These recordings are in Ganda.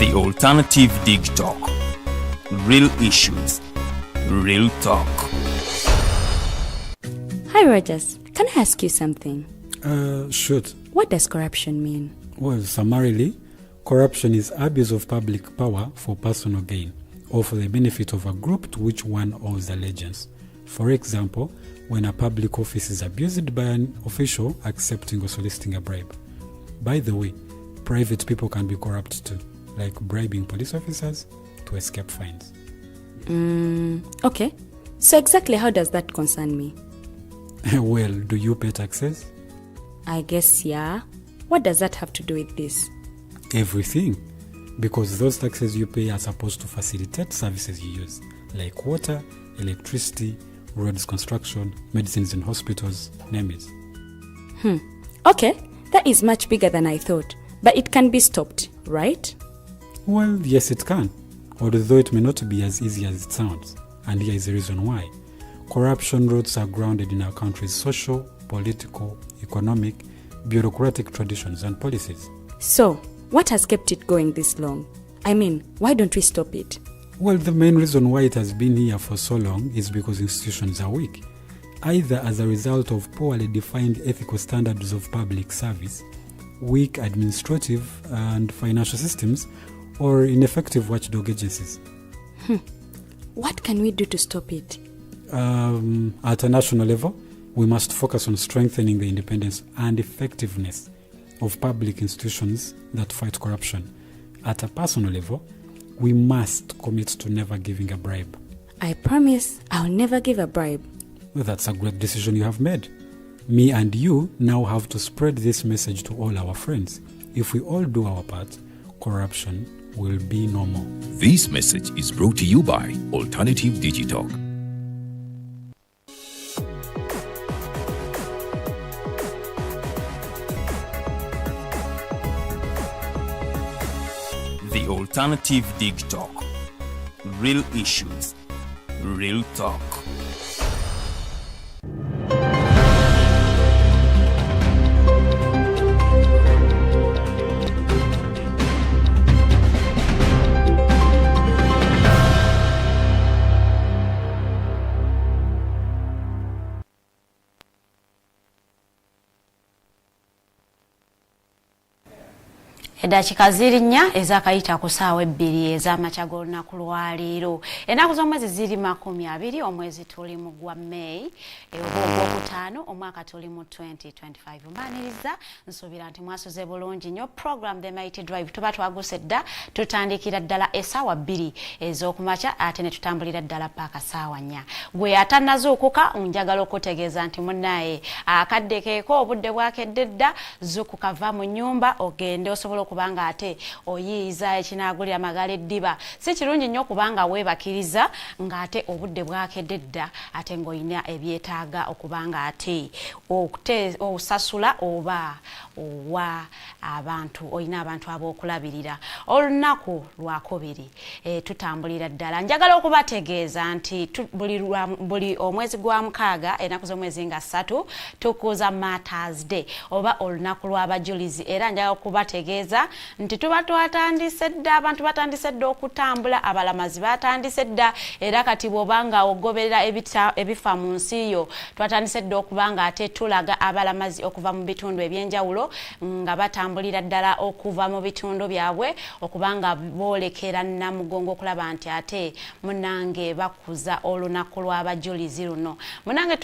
The Alternative Dig Talk. Real issues, real talk. Hi Rogers, can I ask you something? Shoot. What does corruption mean? Well, summarily, corruption is abuse of public power for personal gain or for the benefit of a group to which one owes allegiance. For example, when a public office is abused by an official accepting or soliciting a bribe. By the way, private people can be corrupt too, like bribing police officers to escape fines. Okay. So exactly how does that concern me? Well, do you pay taxes? I guess, yeah. What does that have to do with this? Everything. Because those taxes you pay are supposed to facilitate services you use, like water, electricity, roads construction, medicines in hospitals, name it. Okay, that is much bigger than I thought. But it can be stopped, right? Well, yes it can, although it may not be as easy as it sounds. And here is the reason why. Corruption roots are grounded in our country's social, political, economic, bureaucratic traditions and policies. So, what has kept it going this long? I mean, why don't we stop it? Well, the main reason why it has been here for so long is because institutions are weak, either as a result of poorly defined ethical standards of public service, weak administrative and financial systems, or ineffective watchdog agencies. What can we do to stop it? At a national level, we must focus on strengthening the independence and effectiveness of public institutions that fight corruption. At a personal level, we must commit to never giving a bribe. I promise I'll never give a bribe. Well, that's a great decision you have made. Me and you now have to spread this message to all our friends. If we all do our part, corruption will be no more. This message is brought to you by Alternative Digital. The Alternative Dig Talk. Real issues, real talk. Edakika ziri 4 ezakayita ku ssaawa 2 ez'amakya g'olunaku lwa leero. Ennaku z'omwezi ziri 20 omwezi tuli mu gwa May ogwokutaano omwaka tuli mu 2025. Mbaniriza nsuubira nti mwasuze bulungi nnyo. Program The Mighty Drive tuba twaguse dda tutandikira ddala essaawa 2 ez'okumakya ate ne tutambulira ddala paka ssaawa 4. Gwe atannazuukuka njagala okutegeeza nti munnaye akadde keeko obudde bwakedde dda zuukuka va mu nnyumba ogende osobola kubanga ate oyiiza ekinagulira magala eddiba. Si kirungi nnyo kubanga weebakiriza ng'ate obudde bwakedde dda ate ng'olina ebyetaaga okubanga ate osasula oba owa abantu olina abantu ab'okulabirira. Olunaku lwakubiri tutambulira ddala. Njagala okubategeeza nti buli omwezi gwa mukaaga ennaku z'omwezi nga 3 tukuza Matters Day oba olunaku lw'abajulizi, era njagala okubategeeza nti tuba twatandise dda, abantu batandise dda okutambula, abalamazi batandise dda, era kati bw'obanga ogoberera ebifa mu nsi yo twatandise dda okubanga ate tulaga abalamazi okuva mu bitundu ebyenjawulo nga batambulira ddala okuva mu bitundu byabwe okubanga boolekera Namugongo okulaba nti ate munange bakuza olunaku lw'abajulizi luno. Munange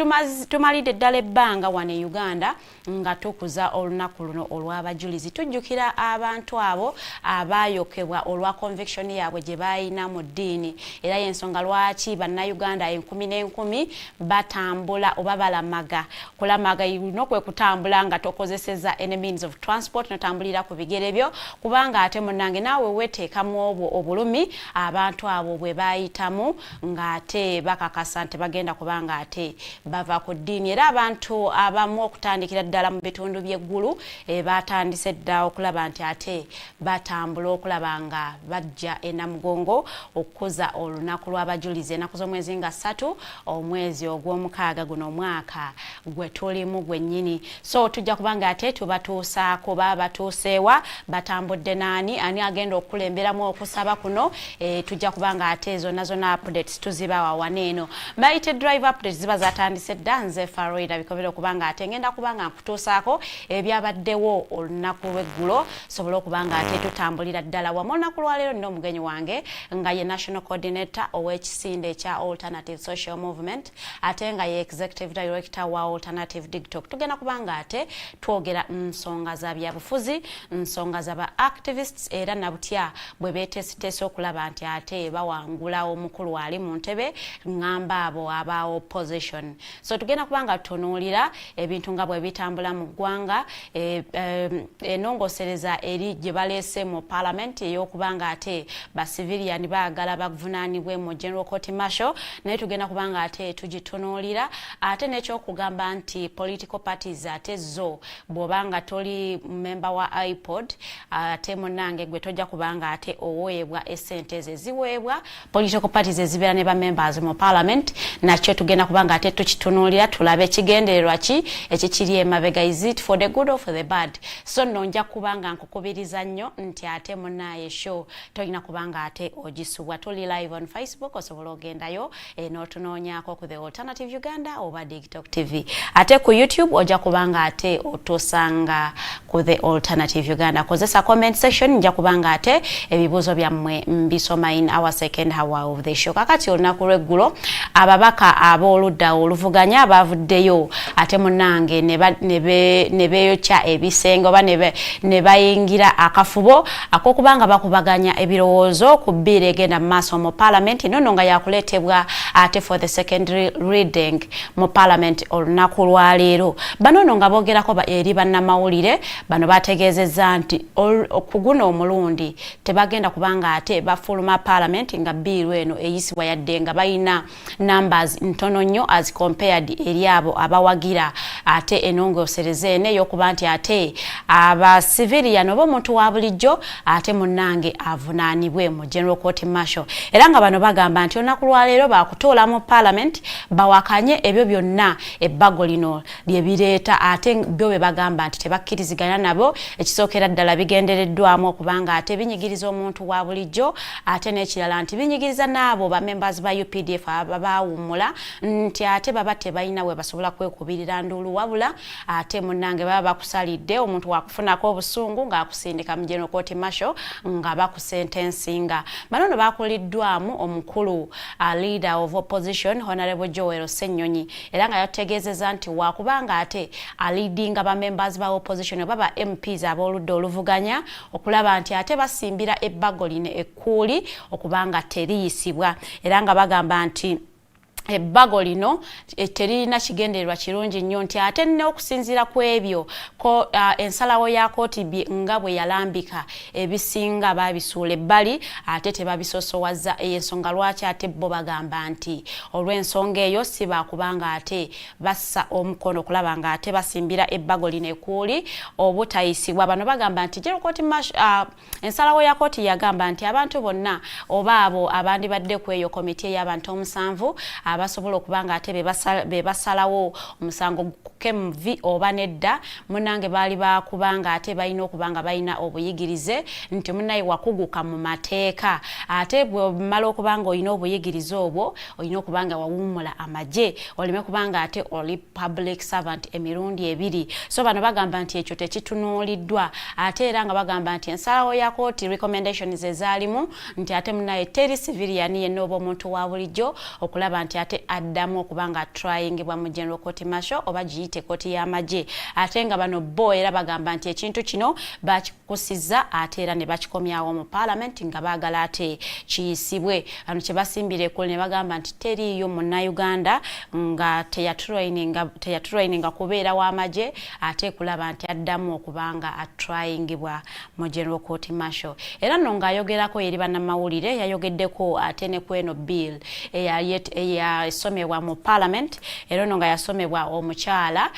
tumalidde ddala ebbanga wano e Uganda nga tukuza olunaku luno olw'abajulizi. Tujjukira abantu abo abayokebwa olwa conviction yaabwe gye bayina mu ddiini, era y'ensonga lwaki bannayuganda 10,000 batambula oba balamaga. Kulamaga ino kwe kutambula nga tokozeseza any means of transport, notambulira ku bigere byo, kubanga ate munange naawe weteekamu obwo obulumi abantu abo bwe bayitamu ng'ate bakakasa nti bagenda kubanga ate bava ku ddiini. Era abantu abamu okutandikira ddala mu bitundu by'eggulu batandise dda okulaba nti ate batambula okulaba nga bajja e Namugongo okukuza olunaku lw'abajulizi. Ennaku z'omwezi nga 3 omwezi ogw'omukaaga guno omwaka gwe tulimu gwennyini. So tujja kubanga ate tuba batuusaako batuuseewa batambudde naani ani agenda okulemberamu okusaba kuno tujja kubanga ate ezo zonna updates tuzibawa waneeno maite drive updates ziba zatandise dda nze Faridah Bikobere okubanga ate ngenda kubanga nkutuusaako ebyabaddewo olunaku lw'eggulo sobola okubanga ate tutambulira ddala wamu olunaku lwaleero nno omugenyi wange nga ye national coordinator ow'ekisinde ekya Alternative Social Movement ate nga ye executive director wa Alternative TikTok. Tugenda kubanga ate twogera nsonga za byabufuzi, nsonga za ba activists era nabutya bwe beeteesiteese okulaba nti ate bawangula omukulu ali mu ntebe ngamba abo aba opposition. So tugenda kubanga tutunuulira ebintu nga bwe bitambula mu ggwanga enongosereza eri gye baleese mu Parliament ey'okubanga ate ba civilian baagala bavunaanibwe mu General Court Martial naye tugenda kubanga ate tugitunuulira ate n'ekyokugamba nti political parties ate zo bw'obanga toli member wa iPod ate munange gwe tojja kubanga ate oweebwa essente eziweebwa political parties ezibeera ne ba members mu Parliament nakyo tugenda kubanga ate tukitunuulira tulabe ekigendererwa ki ekikiri emabega is it for the good or for the bad. So nno nja kubanga nkukubiriza nnyo nti ate munaye show tolina kubanga ate ogisubwa tuli live on Facebook osobola ogendayo n'otunoonyaako ku the Alternative Uganda oba TikTok TV ate ku YouTube ojja kubanga ate otosanga ku the Alternative Uganda. Kozesa comment section nja kubanga ate ebibuuzo byammwe mbisoma in our second hour of the show. Kakati olunaku lw'eggulo ababaka ab'oludda oluvuganya bavuddeyo ate munange ne beeyokya ebisenge oba ne bayingira akafubo ak'okubanga bakubaganya ebirowoozo ku bbiira egenda mu maaso mu Parliament nono nga yakuleetebwa ate for the secondary reading mu Parliament olunaku lwaleero. Bano nno nga boogerako eri bannamawulire bano bategeezezza nti ku guno omulundi tebagenda kubanga ate bafuluma Parliament nga bbiiru eno eyisibwa yadde nga balina numbers ntono nnyo as compared eri abo abawagira ate enongosereza eno ey'okuba nti ate aba civilian oba omuntu wa bulijjo ate munnange avunaanibwe mu General Court Martial era nga bano bagamba nti olunaku lwaleero bakutoola mu Parliament bawakanye ebyo byonna ebbago lino lye bireeta ate byo be bagamba nti tebakkiriziganya nabo ekisookera ddala bigendereddwamu okubanga ate binyigiriza omuntu wa bulijjo ate n'ekirala nti binyigiriza n'abo ba members ba UPDF abawummula nti ate baba tebalina we basobola kwekubirira nduulu wabula ate munnange baba bakusalidde omuntu wakufunako obusungu ng'akusindika mu General Court Martial nga bakusentensinga. Bano bakuliddwamu omukulu leader of opposition Honorable Joel Ssenyonyi era nga yategeezezza nti wakubanga ate leadinga ba members ba opposition oba ba MPs ab'oludda oluvuganya okulaba nti ate basimbira ebbago lino ekkuuli okubanga teriyisibwa era nga bagamba nti ebbago lino terina kigendererwa kirungi nnyo nti ate n'okusinziira ku ebyo ko ensalawo ya kooti nga bwe yalambika ebisinga babisuula ebbali ate tebabisosowaza ensonga lwaki ate bo bagamba nti olw'ensonga eyo si bakubanga ate bassa omukono okulaba nga ate basimbira ebbago lino ekkuuli obutayisibwa. Bano bagamba nti ensalawo ya kooti yagamba nti abantu bonna oba abo abandibadde ku eyo komiti ey'abantu 7 abasobola okubanga ate bebasalawo omusango KMV oba nedda munange baali bakubanga ate balina okubanga balina obuyigirize nti munaye wakuguka mu mateeka ate bwe mala okubanga olina obuyigirize obwo olina okubanga wawummula amagye olime kubanga ate oli public servant emirundi 2. So bano bagamba nti ekyo tekitunuuliddwa ate era nga bagamba nti ensalawo ya kooti recommendations ezaalimu nti ate munaye teri civilian yenna oba omuntu wa bulijjo okulaba nti ate addamu okubanga tryingibwa mu General Court Martial oba giyite kooti y'amagye ate nga bano bo era bagamba nti ekintu kino bakikusizza ate era ne bakikomyawo mu Parliament nga baagala ate kiyisibwe. Bano kye basimbira ekkulu ne bagamba nti teriiyo munnayuganda nga teyatraininga kubeera w'amagye ate kulaba nti addamu okubanga atryingibwa mu General Court Martial. Era nno ng'ayogerako eri bannamawulire yayogeddeko ate ne ku eno bill eya yasomebwa mu Parliament era ono nga yasomebwa omukyala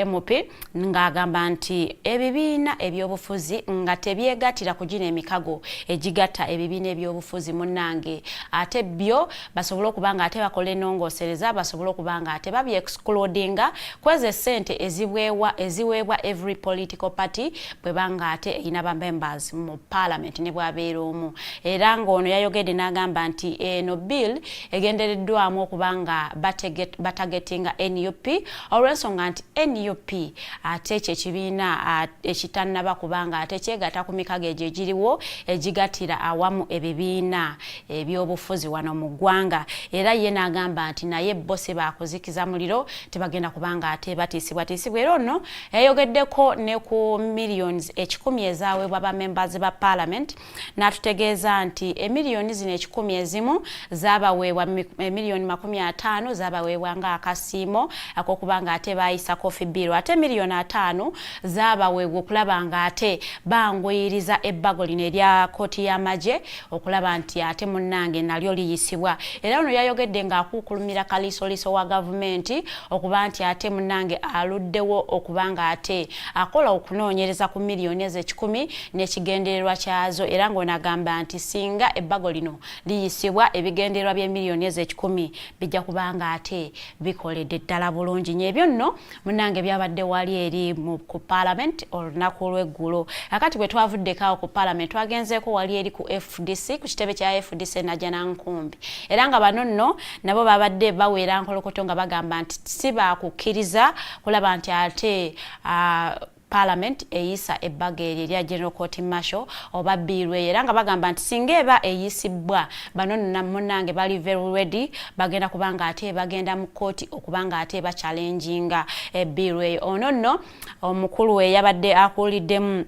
MP ng'agamba nti ebibiina ebyobufuzi nga tebyegattira kugina emikago egigatta ebibiina ebyobufuzi munnange ate byo basobola okuba nga ate bakola ennongoosereza basobola okuba nga ate excludinga kweze sente eziweebwa every political party bwe banga ate ina ba members mu Parliament ne bwabeera omu era ng'ono yayogedde n'agamba nti eno bill egendereddwamu okuba nga batagetinga NUP olw'ensonga nti NUP ate kyekibiina ekitannaba kubanga ate kyegatta ku mikago egyo egiriwo egigattira awamu ebibiina ebyobufuzi wano mu ggwanga era ye n'agamba nti naye bo se baakuzikiza muliro tebagenda kubanga ate batiisibwa era ono yayogeddeko ne ku millions 10 ezaweebwa ba members ba Parliament n'atutegeeza nti emiliyoni zino 10 ezimu zaabaweebwa emiliyoni 50 zaabaweebwa nga akasiimo ak'okuba nga ate baayisa coffee bill ate miliyoni 5 zaabaweebwa okulaba nga ate banguyiriza ebbago lino erya kooti y'amagye okulaba nti ate munnange nalyo liyisibwa era ono yayogedde ng'akukulumira kaliisoliiso wa gavumenti okuba nti ate munnange aluddewo okuba nga ate akola okunoonyereza ku miliyoni ezo 10 n'ekigendererwa kyazo era ng'onagamba nti singa ebbago lino liyisibwa ebigendererwa by'emiliyoni ezo 10 bijja kuba nga ate bikoledde ddala bulungi nyebyo nno munnange byabadde wali eri ku Parliament olunaku lw'eggulo akati bwe twavuddeko ku Parliament twagenzeeko wali eri ku FDC ku kitebe kya FDC Najjanankumbi era nga bano nno nabo babadde baweera nkolokoto nga bagamba nti si baakukkiriza kulaba nti ate Parliament eyisa ebbaga erya General Court Martial oba biirwe era nga bagamba nti singa eba eyisibwa bano munnange bali very ready bagenda kubanga ate bagenda mu kooti okubanga ate bachallenginga biirwe ono nno omukulu we yabadde akuliddemu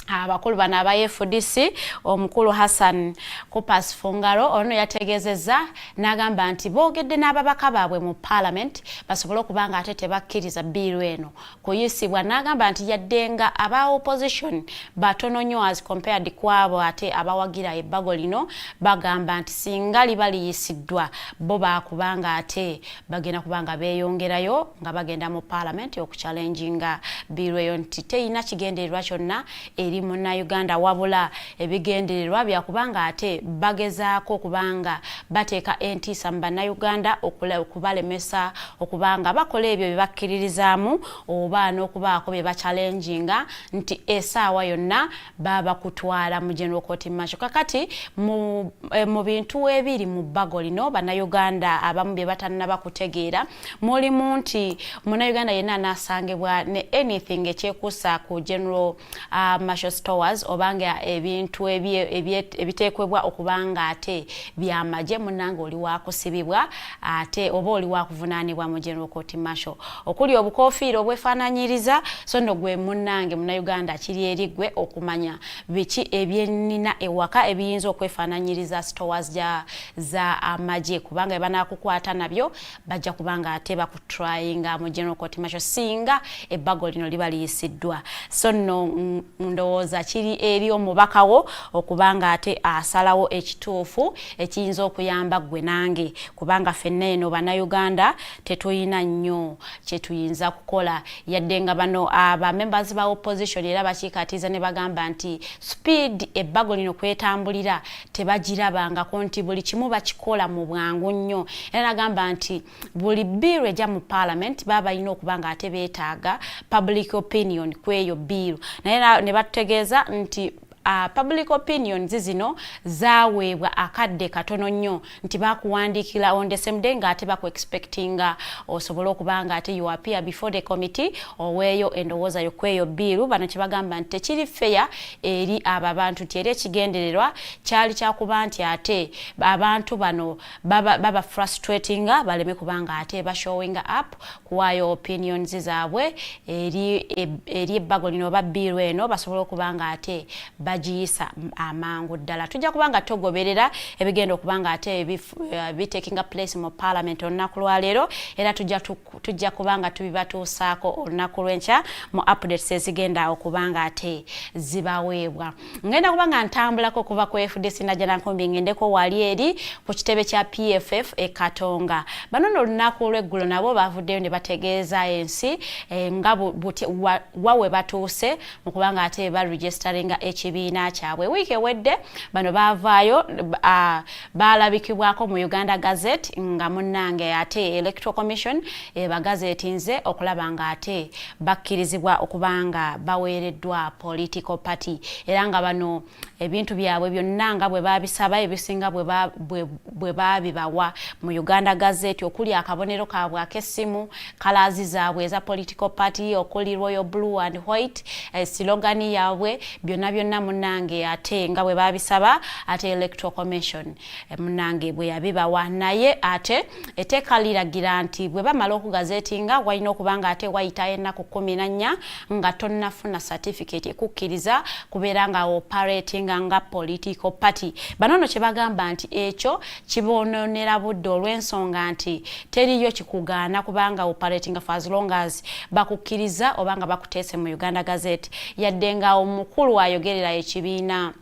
abakulu bano aba FDC omukulu Hassan Kupas Fungaro ono yategezeza n'agamba nti boogedde n'ababaka baabwe mu Parliament basobola okuba nga ate tebakkiriza biiru eno kuyisibwa n'agamba nti yaddenga aba opposition batono nnyo as compared kwabo ate abawagira ebbago lino bagamba nti singa liba liyisiddwa bo baakubanga ate bagenda kubanga beeyongerayo nga bagenda mu Parliament okuchallenginga biiru eyo nti teyina kigendererwa kyonna eri Uganda wabula ebigendererwa byakubanga ate bagezaako kubanga bateeka entiisa mu bannayuganda okubalemesa okubanga bakola ebyo bye bakkiririzaamu oba n'okubaako bye bachallenginga nti essaawa yonna baba kutwala mu General Court Martial kakati mu bintu ebiri mu bbago lino bannayuganda abamu bye batannaba kutegeera mulimu nti munnayuganda yenna anaasangibwa ne anything ekyekuusa ku General Martial stores obanga ebintu ebiteekwebwa okubanga ate byamagye munnange oli wakusibibwa ate oba oli wakuvunaanibwa mu General Court Martial okuli obukofiira obwefaananyiriza so nno gwe munnange munnayuganda kiri eri gwe okumanya biki ebyennina ewaka ebiyinza okwefaananyiriza stores za amagye kubanga banakukwata nabyo bajja kubanga ate bakutryinga mu General Court Martial singa ebbago lino liba liyisiddwa so nno ndowooza kiri eri omubakawo okubanga ate asalawo ekituufu ekiyinza okuyamba gwe nange kubanga ffenna eno bannayuganda tetuyina nnyo kye tuyinza kukola yadde nga bano aba members ba opposition era bakiikatiza ne bagamba nti speed ebbago lino kwetambulira tebagirabangako nti buli kimu bakikola mu bwangu nnyo era nagamba nti buli biiru ejja mu Parliament baba balina okubanga ate beetaaga public opinion kweyo biiru naye ne batutegeeza nti public opinions zino zaweebwa akadde katono nnyo nti bakuwandiikira on the same day nga ate baku-expectinga osobola okubanga ate you appear before the committee oweeyo endowooza yo kweyo biiru bano kye bagamba nti tekiri fair eri abo abantu nti era ekigendererwa kyali kyakuba nti ate abantu bano baba frustratinga baleme kubanga ate bashowinga up kuwaayo opinions zaabwe eri ebbago lino oba biiru eno basobola okubanga ate bagiyisa amangu ddala. Tujja kubanga togoberera ebigenda okubanga ate bitakinga place mu Parliament olunaku lwaleero, era tujja kubanga tubibatuusaako olunaku lw'enkya mu updates ezigenda okubanga ate zibaweebwa. Ngenda kubanga ntambulako okuva ku FDC najja nankumbi ngendeko wali eri ku kitebe kya PFF Katonga. Bano olunaku lw'eggulo nabo bavuddeyo ne bategeeza ensi nga wawe batuuse mu kubanga ate baregisteringa ekibiina kyabwe. Wiiki ewedde bano bavaayo balabikibwako mu Uganda Gazette nga munnange ate Electoral Commission bagazetinze okulaba nga ate bakkirizibwa okubanga baweereddwa political party, era nga bano ebintu byabwe byonna nga bwe babisaba ebisinga bwe babibawa mu Uganda Gazette, okuli akabonero kaabwe ak'essimu, kalazi zaabwe eza political party, okuli royal blue and white, slogan yaabwe, byonna munnange ate nga bwe babisaba ate Electoral Commission munnange bwe yabibawa. Naye ate etteeka liragira nti bwe bamala okugazetinga walina okubanga ate wayita ennaku 14 nga tonnafuna certificate ekukkiriza kubeera nga operating nga political party. Banono kye bagamba nti ekyo kibononera budde olw'ensonga nti teriyo kikugaana kubanga operating for as long as bakukkiriza obanga bakuteese mu Uganda Gazette, yadde nga omukulu ayogerera ekibiina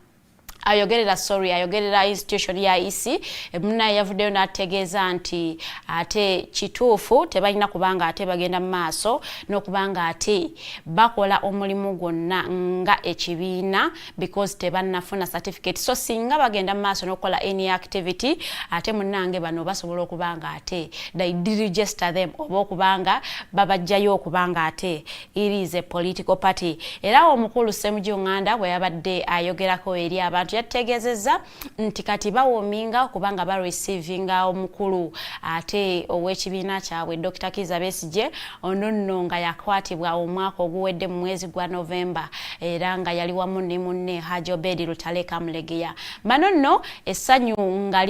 ayogerera institution ya EC muna yavuddeyo n'ategeeza nti ate kituufu tebalina kubanga ate bagenda mu maaso n'okubanga ate bakola omulimu gwonna nga ekibiina because tebannafuna certificate. So singa bagenda mu maaso n'okukola any activity ate munnange bano basobola okubanga ate they register them oba okubanga babajjayo okubanga ate it is a political party. Era omukulu Ssemujju Nganda bwe yabadde ayogerako eri abantu yategezeza nti kati bawominga kubanga ba receivinga omukulu ate ow'ekibiina kyabwe Dr. Kizza Besigye ononno nga yakwatibwa omwaka oguwedde mu mwezi gwa November, era nga yali wamu ne munne Hajji Obedi Lutale Kamulegeya. Bano essanyu nga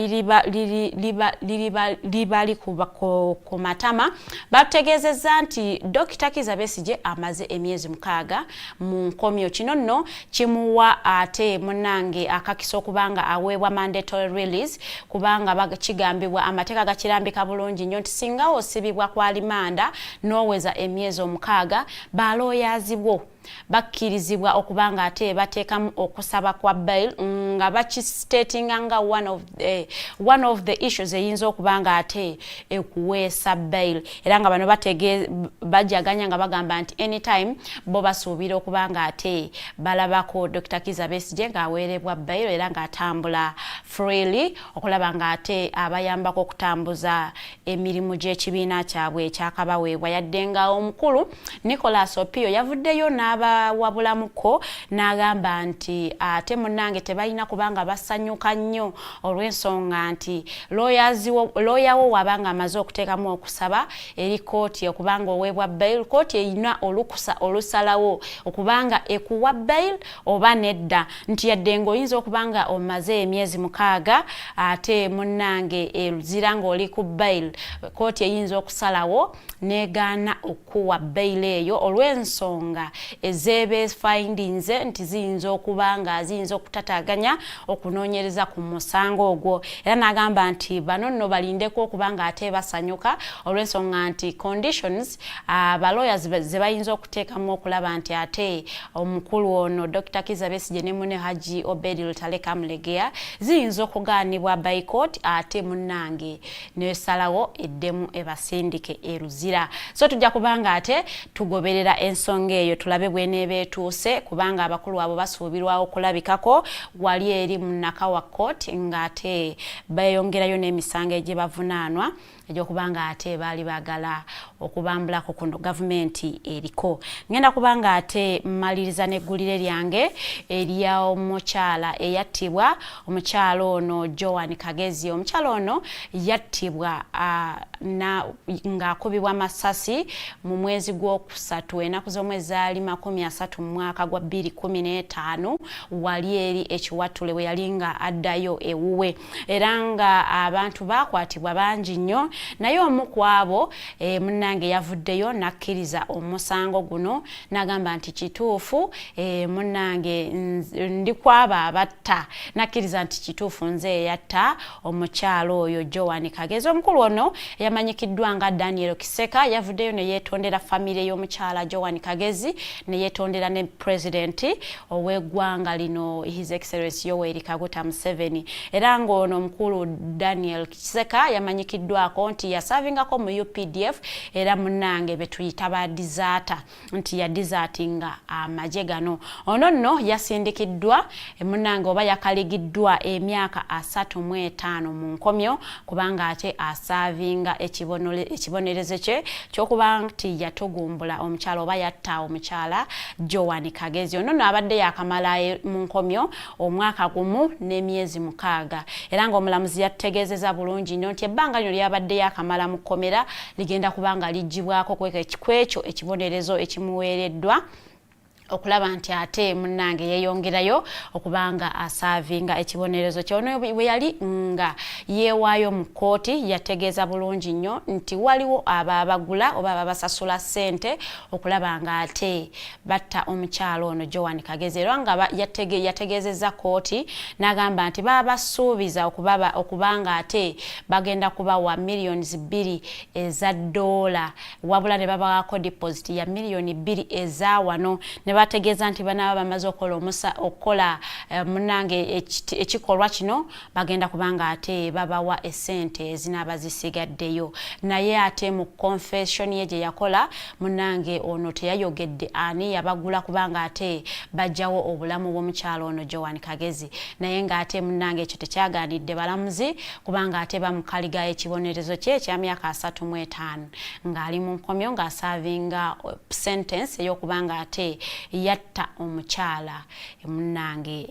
libali ku matama bategezeza nti Dr. Kizza Besigye amaze emyezi 6 mu nkomyo. Kino nno kimuwa ate munnange akakiso okubanga aweebwa mandatory release kubanga kigambibwa amateeka gakirambika bulungi nnyo nti singa osibibwa kwa alimanda n'oweza emyezi 6 balooyazibwo bakkirizibwa okubanga ate bateekamu okusaba kwa bail nga bakistatinga nga one of the issues eyinza okubanga ate ekuweesa bail. Era nga bano bajaganya nga bagamba nti anytime bo basuubira okubanga ate balabako Dr. Kizza Besigye ng'aweerebwa bail era ng'atambula freely okulaba nga ate abayambako okutambuza emirimu gy'ekibiina kyabwe ekyakabaweebwa. Yadde nga omukulu Nicholas Opio yavuddeyo n'abawabulamuko n'agamba nti ate munnange tebalina kubanga basanyuka nnyo olw'ensonga nti looyawo wabanga amaze okuteekamu okusaba eri kooti okubanga oweebwa bail, kooti erina olukusa olusalawo okubanga ekuwa bail oba nedda, nti yadde ng'oyinza okubanga omaze emyezi 6 ate munnange eruzira ng'oli ku bail, kooti eyinza okusalawo negaana okuwa bail eyo olw'ensonga ezebe findings nti ziyinza okubanga ziyinza okutataganya okunoonyereza ku musango ogwo. Era n'agamba nti bano nno balindeko okubanga ate basanyuka olw'ensonga nti conditions lawyers ze bayinza okuteekamu okulaba nti ate omukulu ono Dr. Kizza Besigye ne munne Hajji Obedi Lutale Kamulegeya ziyinza okugaanibwa by court ate munnange nesalawo eddemu ebasindike eruzira. So tujja kubanga ate tugoberera ensonga eyo tulabe bweneeba etuuse kubanga abakulu abo basuubirwa okulabikako wali eri mu Nakawa Court ng'ate bayongerayo n'emisango gye bavunaanwa egy'okubanga ate baali bagala okubambulako kuno gavumenti eriko. Ngenda kubanga ate mmaliriza n'eggulire lyange erya omukyala eyattibwa, omukyala ono Joan Kagezi. Omukyala ono yattibwa ng'akubibwa amasasi mu mwezi gw'okusatu ennaku z'omwezi zaali 30 mu mwaka gwa 2015 wali eri ekiwatule we yalinga addayo ewuwe era nga abantu bakwatibwa bangi nnyo naye omu ku abo munnange yavuddeyo nakkiriza omusango guno nagamba nti kituufu munnange ndi kwaba abatta nakkiriza nti kituufu nze yatta omukyalo oyo Joan Kagezi. Omukulu ono yamanyikiddwa nga Daniel Kiseka yavuddeyo ne yeetondera famire y'omukyala Joan Kagezi ne yeetondera ne president ow'eggwanga lino His Excellency Yoweri Kaguta Museveni era ng'ono omukulu Daniel Kiseka yamanyikiddwako nti yasavingako mu UPDF era munnange betuyita ba dizata nti ya dizatinga amagye gano ono nno yasindikiddwa munnange oba yakaligiddwa emyaka 35 mu nkomyo kubanga ate asavinga ekibonerezo kye ky'okuba nti yatugumbula omukyala oba yatta omukyala Joan Kagezi. Ono nno abadde yakamala mu nkomyo omwaka gumu n'emyezi 6 era ng'omulamuzi yategeezeza bulungi nnyo nti ebbanga lino lyabadde yakamala mu kkomera ligenda kubanga lijjibwako kwekyo ekibonerezo ekimuweereddwa okulaba nti ate munnange yeyongerayo okubanga asavinga ekibonerezo kyono bwe yali nga yeewaayo mu kooti yategeeza bulungi nnyo nti waliwo ababagula oba ababasasula ssente okulaba nga ate batta omukyalo ono Joan Kagezi era nga yategeezezza kooti n'agamba nti babasuubiza okubanga ate bagenda kubawa millions 2 eza $, wabula ne babawako deposit ya millions 2 eza wano ne bategeeza nti banaba bamaze okukola munnange ekikolwa kino bagenda kubanga ate babawa essente ezinaba zisigaddeyo naye ate mu confession ye gye yakola munnange ono teyayogedde ani yabagula kubanga ate bajjawo obulamu bw'omukyalo ono Joan Kagezi naye nga ate munnange ekyo tekyaganidde balamuzi kubanga ate bamukaliga ekibonerezo kye ekya myaka 35 ng'ali mu nkomyo ng'asavinga sentence ey'okubanga ate yatta omukyala munnange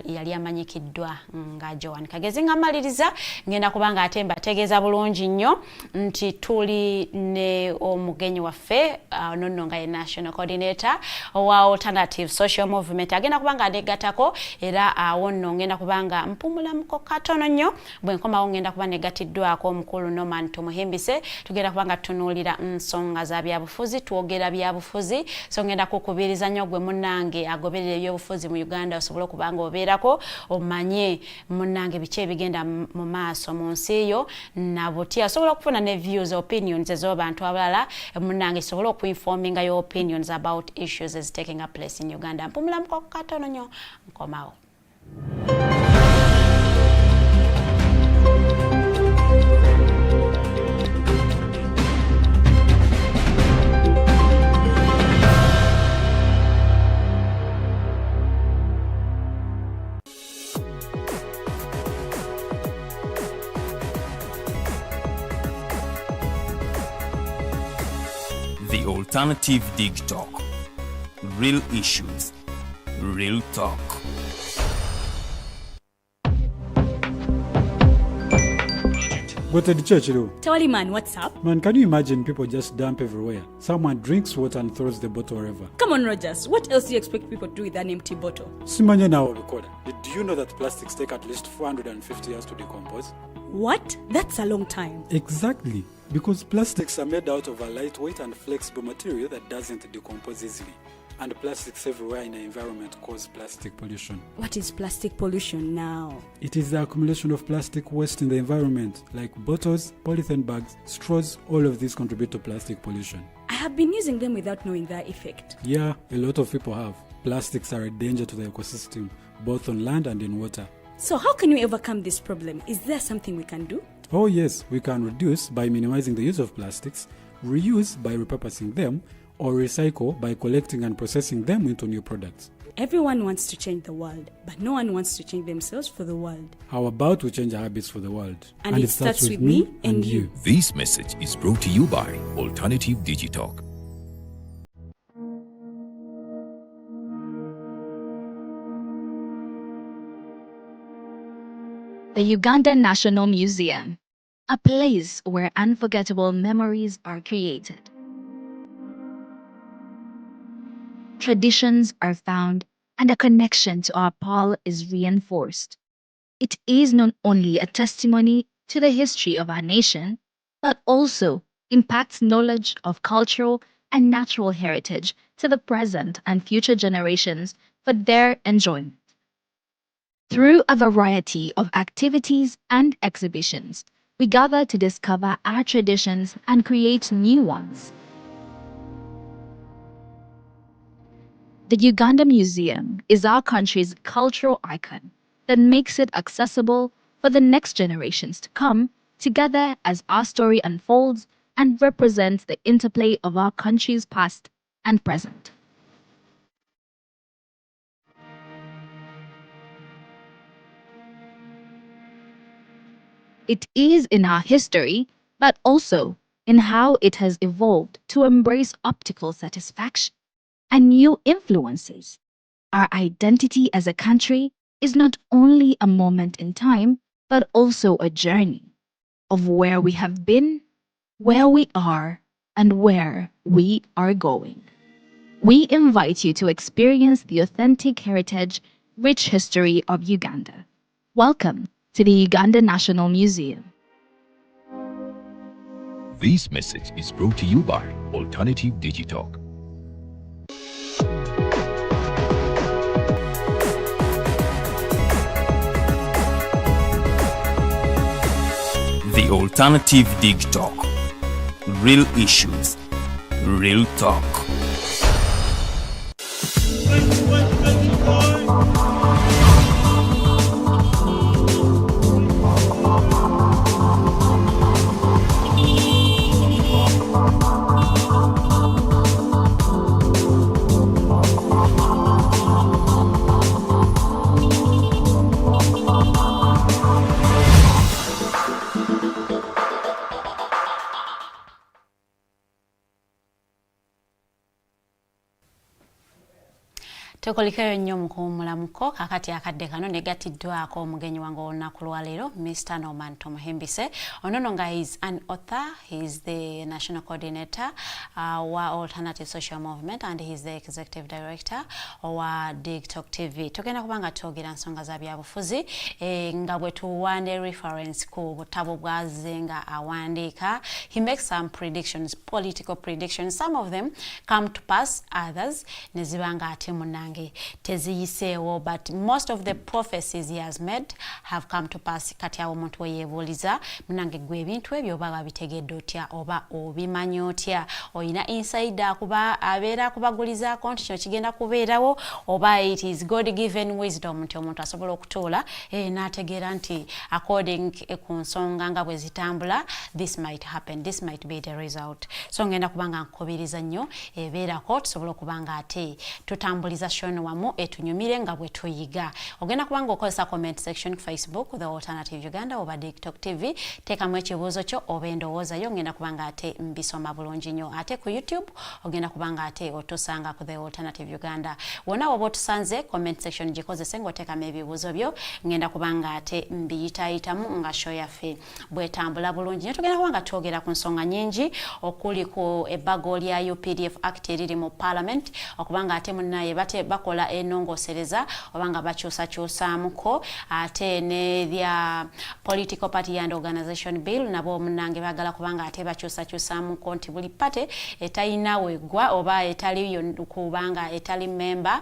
yali amanyikiddwa nga Joan Kagezi. Ngamaliriza ngenda kubanga ate mbategeeza bulungi nnyo nti tuli ne omugenyi waffe nonno nga ye National Coordinator wa Alternative Social Movement agenda kubanga anegatako era awo nno ngenda kubanga mpumulamuko katono nnyo bwe nkomawo ngenda kuba negatiddwako omukulu Norman Tumuhimbise tugenda kubanga tunuulira nsonga za byabufuzi twogera byabufuzi so ngenda kukubiriza nnyo gwe munnange agoberera ebyobufuzi mu Uganda osobole okubanga obeerako omanye munnange biki ebigenda mu maaso mu nsi yo nabuti asobola okufuna ne views opinions ez'abantu abalala munnange sobola okuinforminga your opinions about issues is taking a place in Uganda. Mpumulamuko katono nnyo nkomawo. The Alternative Dig Talk. Real issues, real talk. Go to the church, though. Tawali man, what's up? Man, can you imagine people just dump everywhere? Someone drinks water and throws the bottle wherever. Come on, Rogers. What else do you expect people to do with an empty bottle? Simanya now, recorder. Did you know that plastics take at least 450 years to decompose? What? That's a long time. Exactly. Because plastics are made out of a lightweight and flexible material that doesn't decompose easily. And plastics everywhere in the environment cause plastic pollution. What is plastic pollution now? It is the accumulation of plastic waste in the environment, like bottles, polythene bags, straws. All of these contribute to plastic pollution. I have been using them without knowing their effect. Yeah, a lot of people have. Plastics are a danger to the ecosystem, both on land and in water. So how can we overcome this problem? Is there something we can do? Oh yes, we can reduce by minimizing the use of plastics, reuse by repurposing them, or recycle by collecting and processing them into new products. Everyone wants to change the world, but no one wants to change themselves for the world. How about we change our habits for the world? And it starts with me and you. This message is brought to you by Alternative Digitalk. The Ugandan National Museum, a place where unforgettable memories are created. traditions are found and a connection to our Paul is reinforced. It is not only a testimony to the history of our nation, but also impacts knowledge of cultural and natural heritage to the present and future generations for their enjoyment. Through a variety of activities and exhibitions, we gather to discover our traditions and create new ones. The Uganda Museum is our country's cultural icon that makes it accessible for the next generations to come together as our story unfolds and represents the interplay of our country's past and present. It is in our history, but also in how it has evolved to embrace optical satisfaction and new influences. Our identity as a country is not only a moment in time, but also a journey of where we have been, where we are, and where we are going. We invite you to experience the authentic heritage, rich history of Uganda. Welcome to the Uganda National Museum. This message is brought to you by Alternative Digital. The Alternative Dig Talk. Real issues, real talk. Tukolikeyo nnyo mukumulamuko kakati akadde kano negatiddwako omugenyi wange olunaku lwaleero Mr. Norman Tumuhimbise. Ono nga is an author, he is the national coordinator wa Alternative Social Movement and he is the executive director wa TikTok TV. Tugenda kubanga twogera nsonga za byabufuzi nga bwe tuwande reference ku butabo bwaze nga awandiika. He makes some predictions, political predictions. Some of them come to pass, others nezibanga ate munange teziyiseewo, but most of the prophecies he has made have come to pass. Kati awo omuntu we yeebuuliza munange gwe ebintu ebyo oba wabitegedde otya oba obimanyi otya, oyina insider kuba abeera kubagulizaako nti kino kigenda kubeerawo, oba it is God given wisdom nti omuntu asobola okutuula n'ategeera nti according ku nsonga nga bwe zitambula this might happen, this might be the result. So ngenda kubanga nkubiriza nnyo ebeerako tusobola okubanga ate tutambuliza shono wamu etunyumire nga bwe tuyiga. Ogenda kubanga okozesa comment section ku Facebook The Alternative Uganda oba TikTok TV, teekamu ekibuuzo kyo oba endowooza yo, ngenda kubanga ate mbisoma bulungi nnyo. Ate ku YouTube ogenda kubanga ate otusanga ku The Alternative Uganda. Wonna oba otusanze comment section gikozese ng'oteekamu ebibuuzo byo, ngenda kubanga ate mbiyitayitamu nga show yaffe bwetambula bulungi nnyo. Tugenda kubanga twogera ku nsonga nnyingi okuli ku ebbago lya UPDF Act eriri mu Parliament, okubanga ate munnaye bate bakola enongosereza obanga bakyusakyusaamuko, ate ne lya Political Party and Organization Bill nabo munange bagala kubanga ate bakyusakyusaamuko nti buli pate etayina weggwa oba etaliyo kubanga etali member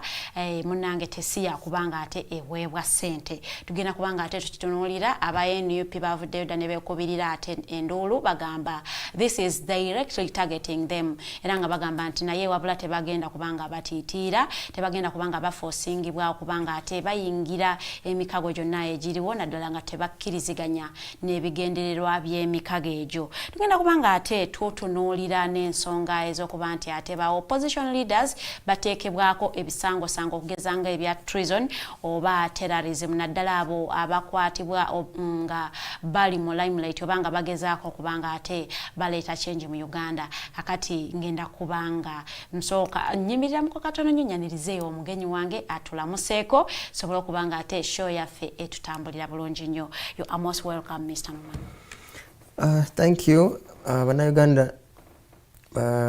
munange tesiya kubanga ate eweebwa ssente. Tugenda kubanga ate tukitunuulira aba NUP bavuddeyo dda ne beekubirira ate enduulu bagamba this is directly targeting them, era nga bagamba nti naye wabula tebagenda kubanga batiitiira, tebagenda kubanga bafoosingibwa kubanga ate bayingira emikago gyonna egiriwo naddala nga tebakkiriziganya n'ebigendererwa by'emikago egyo. Tugenda kubanga ate tutunuulira n'ensonga ez'okuba nti ate ba opposition leaders bateekebwako ebisangosango okugezanga ebya treason oba terrorism, naddala abo abakwatibwa nga bali mu limelight oba nga bagezaako okubanga ate baleeta change mu Uganda. Kakati ngenda kubanga nsooka nyimiriramuko katono nnyo nyanirizeeyo omugenyi wange atulamuseeko sobola okubanga ate show yaffe etutambulira bulungi nnyo. You are most welcome, Mr. Norman. Thank you. Bannayuganda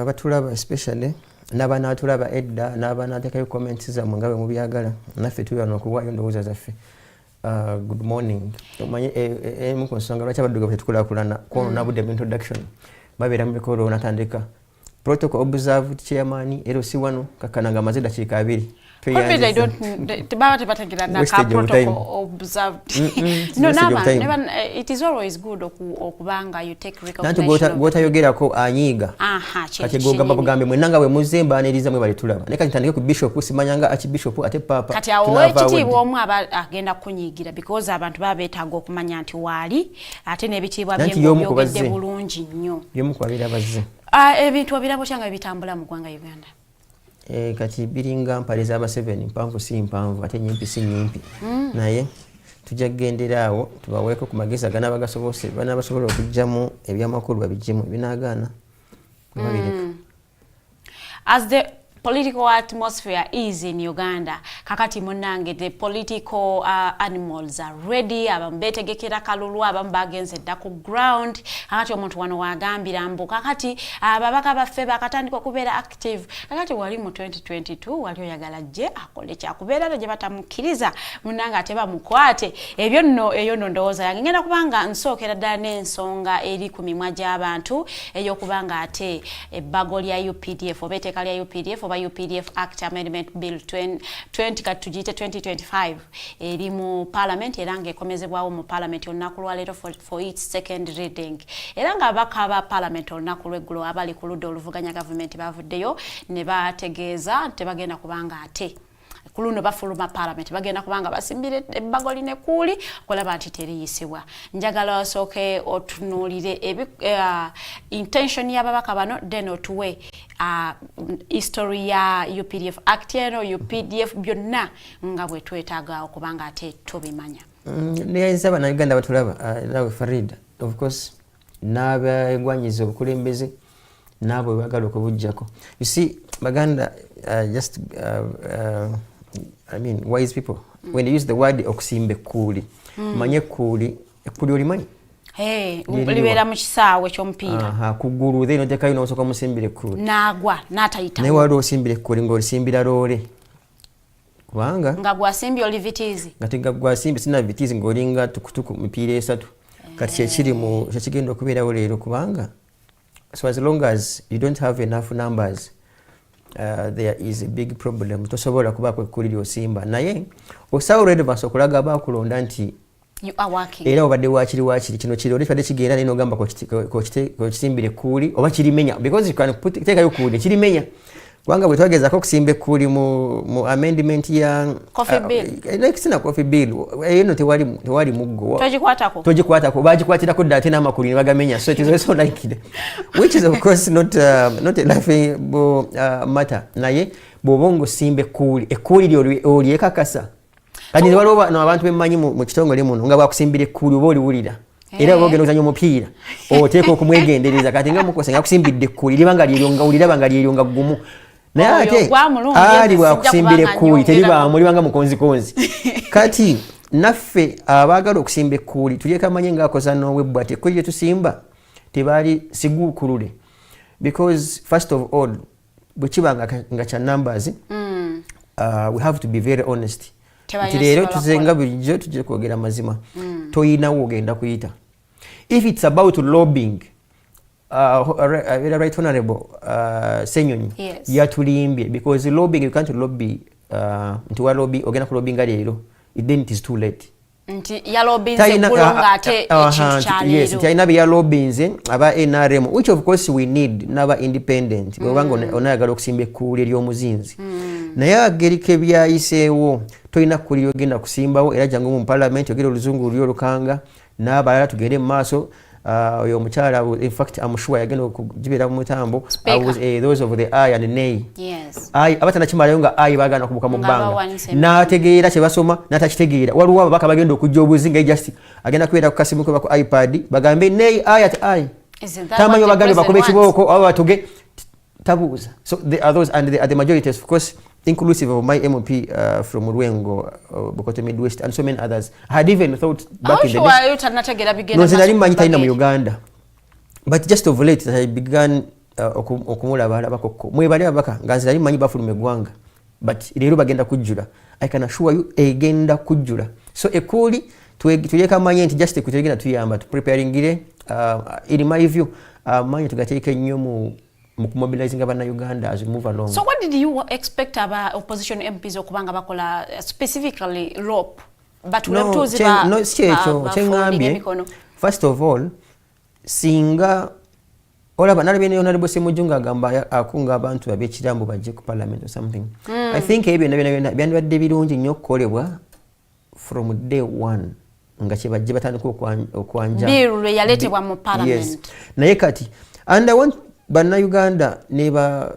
batulaba especially n'abaana atulaba edda n'abaana atekayo comments zammwe nga bwe mubyagala naffe tulina okuwaayo ndowooza zaffe. Good morning. Omanyi emu ku nsonga lwaki abaddugavu tetukulaakulana kwonona budde mu introduction babeera mu mikolo natandika protocol observed chairman LC wano kakana nga amaze dakiika 2. Probably they don't baba tebategeera na ka protocol observed. No, never, it is always good okubanga you take recognition. Nanti gotayogerako anyiga. Kati gogamba bugambe mwenanga we muzemba aneriza mwe bali tulaba. Neka ntandike ku bishop simanyanga archbishop ate papa. Kati awo ekitiibwa omu agenda kunyigira because abantu baba beetaaga okumanya nti wali ate n'ebitiibwa by'emuyogedde bulungi nnyo. Yomu kwabira bazze. Ebintu obirabo kyanga bitambula mu ggwanga Uganda. Kati biringa mpaliza aba 7 mpanvu si mpanvu ate nyimpi si nyimpi. Naye tujja kugendera awo tubaweeko ku magezi agana bagasobose bana basobola okujjamu ebyamakulu babijjemu binagana. As the political atmosphere is in Uganda, kakati munange the political animals are ready, abambetegekera kalulu abambagenze dda ku ground, kakati omuntu wano wagambira mbu kakati ababaka baffe bakatandika okubeera active, kakati wali mu 2022 wali oyagala je akole kyakubeera gye batamukiriza munange ate bamukwate ebyo nno eyo nno ndowooza yange ngenda kubanga nsookera ddala n'ensonga eri ku mimwa gy'abantu ey'okubanga ate ebbago lya UPDF oba etteeka lya UPDF oba UPDF Act Amendment Bill 20 katujite 2025 eri mu Parliament era nga ekomezebwawo mu Parliament olunaku lwa leero for its second reading era nga abaka ba Parliament olunaku lw'eggulo abali ku ludda oluvuganya government bavuddeyo ne bategeeza tebagenda kubanga ate kuluno bafuluma Parliament bagenda kubanga basimbire ebbago line kuuli okulaba nti teriyisibwa. Njagala osooke otunuulire intention y'ababaka bano then otuwe history ya UPDF Act eno UPDF byonna nga bwe twetaaga okubanga ate tubimanya. Neyayinza bannayuganda batulaba nawe Faridah of course n'abeegwanyiza obukulembeze n'abo bagala okubujjako. You see Baganda just I mean wise people when they use the word okusimbe kuli manye kuli olimanyi libera mu kisaawe ky'omupiira kugulu then otekayo n'osooka musimbire kuli n'agwa n'atayita naye waliwo osimbire kuli ng'olisimbira loole kubanga nga gwasimbye oli vitiizi nga tegagwasimbye sina vitiizi ng'olinga tukutuku mipiira esatu kati kyekigenda okubeerawo leero kubanga so as long as you don't have enough numbers there is a big problem. Tosobola kuba kwekulira osimba naye osawo relevance okulaga abakulonda nti you are working era obadde wakiri kino kiri olifadde kigenda nino gamba ko kisimbire kuli oba kirimenya because you can take yo kuli kirimenya kubanga bwe twagezako okusimba kuli mu amendment ya coffee bill next na coffee bill eno tewali muggo togikwatako bagikwatirako dda ate n'amakulu ne bagamenya so it is also like it, which is of course not a laughable matter naye bw'obongo simbe kuli ekuli oli ekakasa kati waliwo abantu bemmanyi mu kitongole muno nga bakusimbira ekkuli oba oliwulira era bogenda okuzanya omupiira oteeka okumwegendereza kati nga mukose nga kusimbidde ekkuli libanga lyeyonga oliraba nga lyeyonga gumu naye ate ali bwakusimbira ekkuli teribaamu libanga mukonzikonzi kati naffe abaagala okusimba ekkuli tulyeko amanye ngaakoza n'owebbu ati ekkuli lye tusimba tebaali siguukulule because first of all bwe kiba nga kya numbers we have to be very honest nti leero tuzenga bulijjo tujje kwogera mazima toyinawo ogenda kuyita if it's about lobbying right honorable Senyonyi yatulimbye because lobbying you can't lobby nti wa lobby ogenda ku lobbinga leero then it is too late nti ya lobbyinze kulonga ate ekintu kyaleero yes nti ya lobbyinze aba NRM which of course we need naba independent bwebanga onayagala okusimba ekkuli ery'omuzinzi naye agerike byayiseewo toyina kulira ogenda kusimbawo era jangu mu Parliament ogera oluzungu luli olukanga n'abalala tugende mu maaso oyo omukyala in fact I'm sure yagenda okugibera mu mutambo those of the eye and nay abatana kimalayo nga ayi bagana kubuka mu bbanga n'ategeera kye basoma n'atakitegeera waliwo ababaka bagenda okujja obuzinga just agenda kubeera ku kasimu ke ku iPad bagambe nay eye at eye tamanyi bagambe bakobe ekibooko oba batuge tabuuza so there are those and the majority of course inclusive of my MP from Rwengo, Bukoto Midwest, and so many others. I had even thought back in the day. No, I didn't manage in Uganda. But just of late, I began okumulaba alabako mwebale abaka nga nzira manyi bafuluma eggwanga but leero bagenda kujjula. I can assure you egenda kujjula. So ekuli tuyeka manyi nti just kutugenda tuyamba to preparing ile in my view manyi tugateeka nnyo mu mobilizing abana Uganda as we move along. So what did you expect about opposition MPs okubanga bakola specifically rope but no chengambye first of all singa olaba nalibene honorable Semujunga agamba akunga abantu abekirambo bajje ku parliament or something. I think ebyo byandibadde birungi nnyo okukolebwa from day one nga kye bajje batandika okwanja biru yaletebwa mu parliament. Yes. Naye kati and I want Banna Uganda neba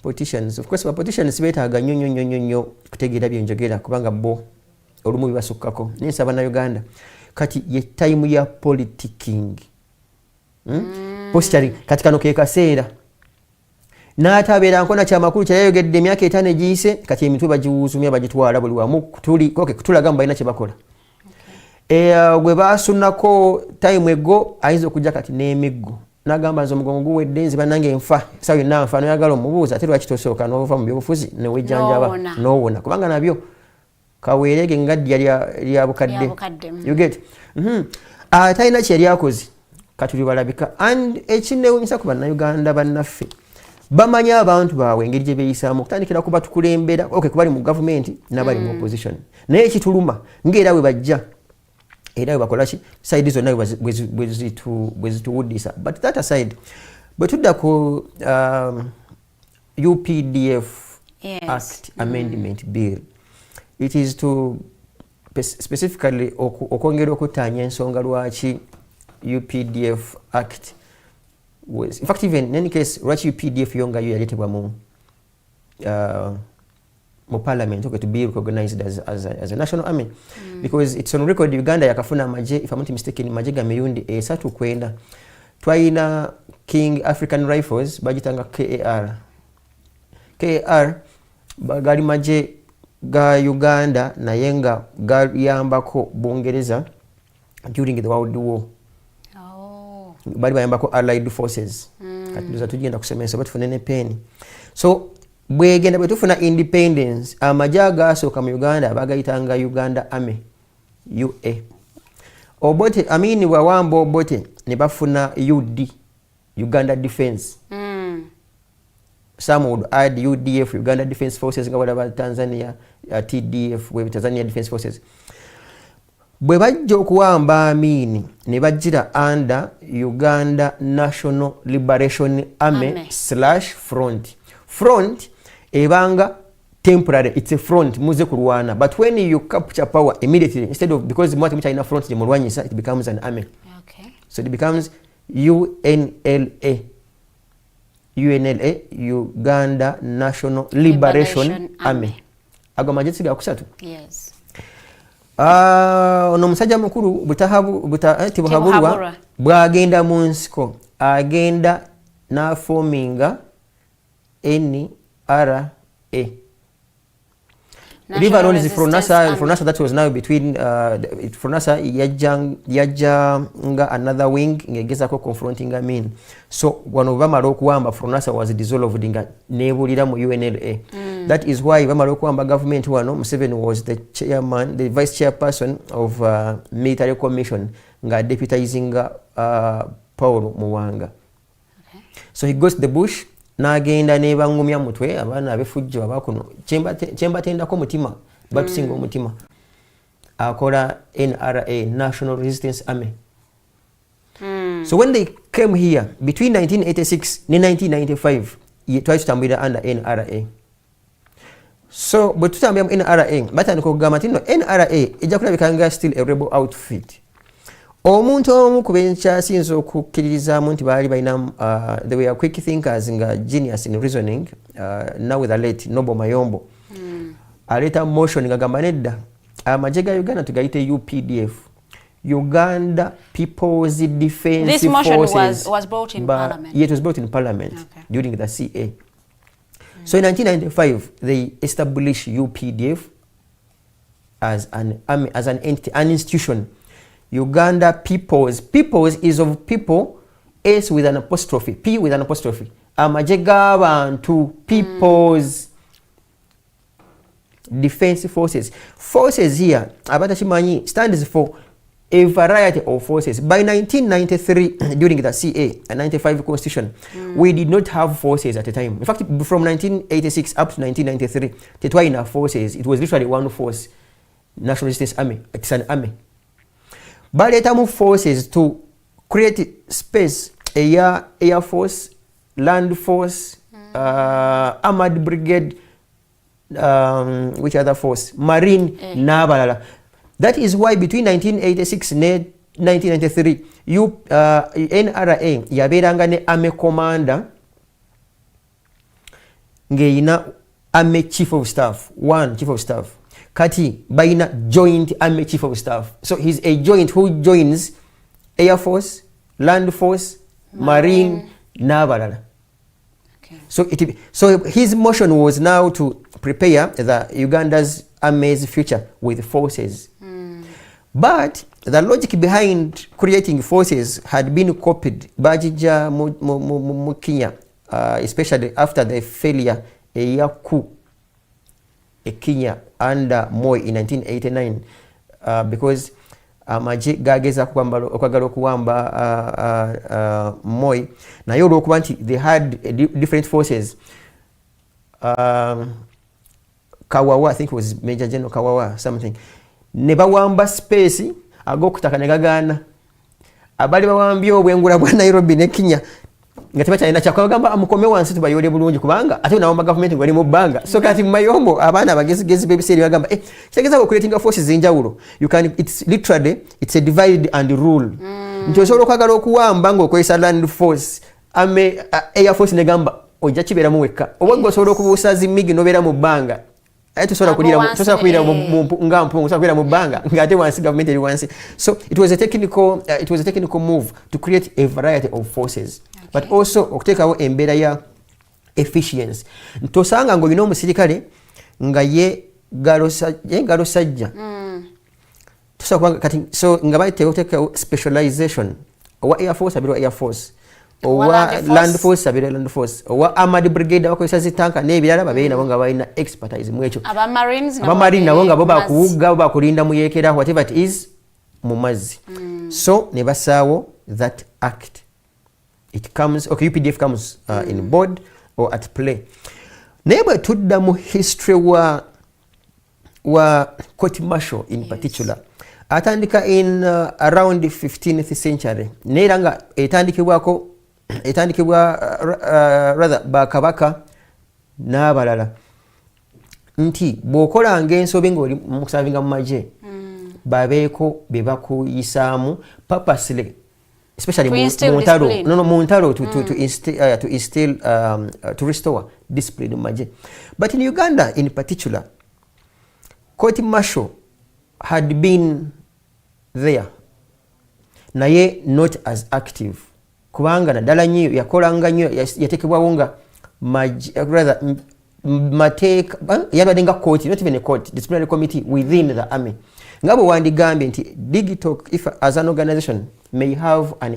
politicians, of course politicians betaaga nnyo kutegeera byenjogera kubanga bo olumu bibasukkako. Nensa Banna Uganda kati ye time ya politicking. Posturing kati kano ke kaseera n'atabeera nkona kyamakulu kyayayogedde emyaka 5 egiyise kati emitwe bagiwuuzumya bagitwala buli wamu kutulaga balina kye bakola. Gwe baasunako time ego ayinza okujja kati n'emiggo nagamba nzo mugongo guwedde nziba nange nfa sawa yonna nfa noyagala omubuuza ate lwaki tosooka n'ova mu byobufuzi ne wejjanjaba n'owona kubanga nabyo kaweerege ngaddi lya bukadde. You get talina kye yali akoze katuli balabika and ekinewunyisa ku bannayuganda bannaffe bamanya abantu baabwe engeri gye beeyisaamu okutandikira kuba tukulembera kubali mu gavumenti n'abali mu opposition naye ekituluma ng'era we bajja era we bakola ki side zonna bwe zituwuddisa. But that aside bwe tudda ku UPDF Act Amendment Bill, it is to specifically okwongera okutaanya ensonga lwaki UPDF Act was in fact even in any case lwaki UPDF yonga yo yaletebwa mu parliament to be recognized as a national army because it's on record Uganda yakafuna maje if I'm not mistaken maje ga mirundi 3 kwenda twaina King African Rifles bagitanga KAR bagali maje ga Uganda nayenga gayambako Bungereza during the World War. Bali bayambako allied forces kati tugenda kusemesa batufunene peni. So bwegenda bwetufuna independence amajaga asooka mu Uganda bagayitanga Uganda Army UA. Obote amini wawambo obote ne bafuna UD Uganda Defense. Some would add UDF Uganda Defense Forces nga whatever Tanzania TDF we Tanzania Defense Forces. Bwe bajja okuwamba amini ne bajjira under Uganda National Liberation Army / Front. Front ebanga temporary, it's a front muze kulwana, but when you capture power immediately instead of because mwati mcha ina front jemulwanyisa it becomes an army. Okay. So it becomes UNLA Uganda National Liberation Army. Ago majitsi ga kusatu. Yes. Ono musajja mukuru Tibuhaburwa bwagenda mu nsiko agenda na forminga NRA. River Road is Fronasa that was now between Fronasa yajanga another wing ngegeza ko confronting amin. So wano bamalo kuamba Fronasa was dissolved nga nebulira mu UNLA. That is why bamalo kuamba government wano Museveni was the chairman, the vice chairperson of military commission nga deputizing Paul Muwanga. Okay. So he goes to the bush nagenda ne bangumya mutwe abana abefujjo abakuno chemba tendako mutima batusinga omutima akola NRA National Resistance Army. So when they came here between 1986 and 1995 he tried to tambira under NRA. So but tutambira NRA batandika okugamba tino NRA ejja kulabikanga still a rebel outfit. Omuntu omu kubencha sinzo okukkiririza nti bali baina they were quick thinkers nga genius in reasoning now with the late Nobo Mayombo. Aleta motion ngagamba nedda amajega Uganda tugayite UPDF, Uganda People's Defense Forces. This motion was brought in parliament. Yeah, it was brought in parliament during the CA. So in 1995 they established UPDF as an army, as an entity, an institution. Uganda People's is of people, S with an apostrophe, P with an apostrophe, amaje g'abantu, people's defense forces. Forces here, abatakimanyi, stands for a variety of forces. By 1993, during the CA and 95 Constitution, we did not have forces at the time. In fact, from 1986 up to 1993, Tetwaina forces, it was literally one force, National Resistance Army. It's an army. But later move forces to create space, air force, land force, armored brigade, which other force? Marine, Nabalala. That is why between 1986 and 1993, NRA yaberanga ne army commander ngeina army chief of staff, one chief of staff. Kati baina joint army chief of staff. So he's a joint who joins air force, land force, marine, naval. Okay. So his motion was now to prepare the Uganda's army's future with forces. But the logic behind creating forces had been copied by Kenya, especially after the failure coup in Kenya under Moi in 1989, because gageza okwagala okuwamba Moi naye olwokuba nti they had different forces. Kawawa, I think it was Major General Kawawa something, ne bawamba space ag'okutaka ne gagaana. Abali bawambye obwengula bwa Nairobi ne Kenya nga tebakyalina kyakagamba amukome wansi tubayole bulungi kubanga ate nawamba government ngwali mu bbanga. So kati mu mayombo abaana abagezigezi b'ebiseera bagamba kitegeeza creating forces enjawulo. It's literally it's a divide and rule. Nti osobola okwagala okuwamba ng'okozesa land force, air force ne gamba ojja kibeera mu wekka. Oba ng'osobola okubuusa zimigi n'obeera mu bbanga. So it was a technical move to create a variety of forces, but also take our embedded efficiency. Tosanga ngo bino musirikale nga ye galo sajja. So nga bayite specialization. Owa air force abiro air force. Owa land force abira land force. Owa armored brigade abakozesa zitanka n'ebirala babeera nabo nga balina expertise mu ekyo. Aba marine nabo nga bo bakuwugga bakulinda mu yeekera whatever it is mu mazzi. So ne basaawo that act. It comes, okay, UPDF comes in board or at play. Naye bwe tudda mu history wa court martial in particular, atandika in around the 15th century. Neera nga etandikibwa rather bakabaka n'abalala nti bw'okolanga ensobi ng'oli mukusavinga mu magye babeeko be bakuyisaamu purposely, especially mu ntalo to restore discipline mu magye. But in Uganda in particular, court martial had been there, naye not as active. Kubanga naddala nnyo yakolanga nnyo yatekebwawo nga mateeka yabadde nga court, not even a court, disciplinary committee within the army. Nga bwe wandigambye nti Digitalk, if as an organization may have an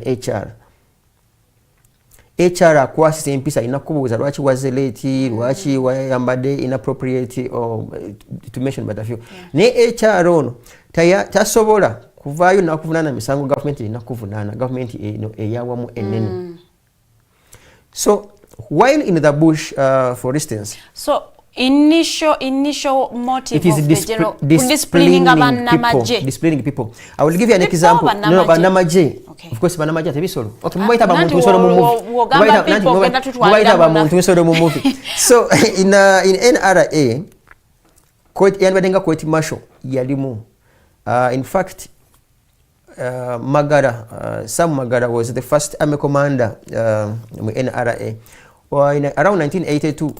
HR akwasisa empisa inakubuuza lwaki waze late, lwaki wayambadde inappropriate, or to mention but a few. Ne HR ono tasobola kuvaayo nakuvunaana misango government inakuvunaana, government eyawamu enene. So while in the bush, for instance, so initial motive of the general disciplining people. I will give you an example. No, Banamaje. Okay. Of course, Banamaje tebisolo. Okay, mwaita ba muntu solo mu movie. Mwaita ba muntu solo mu movie. So in NRA, court yanbadenga court martial yalimu. In fact, Sam Magara was the first army commander in NRA. Around 1982,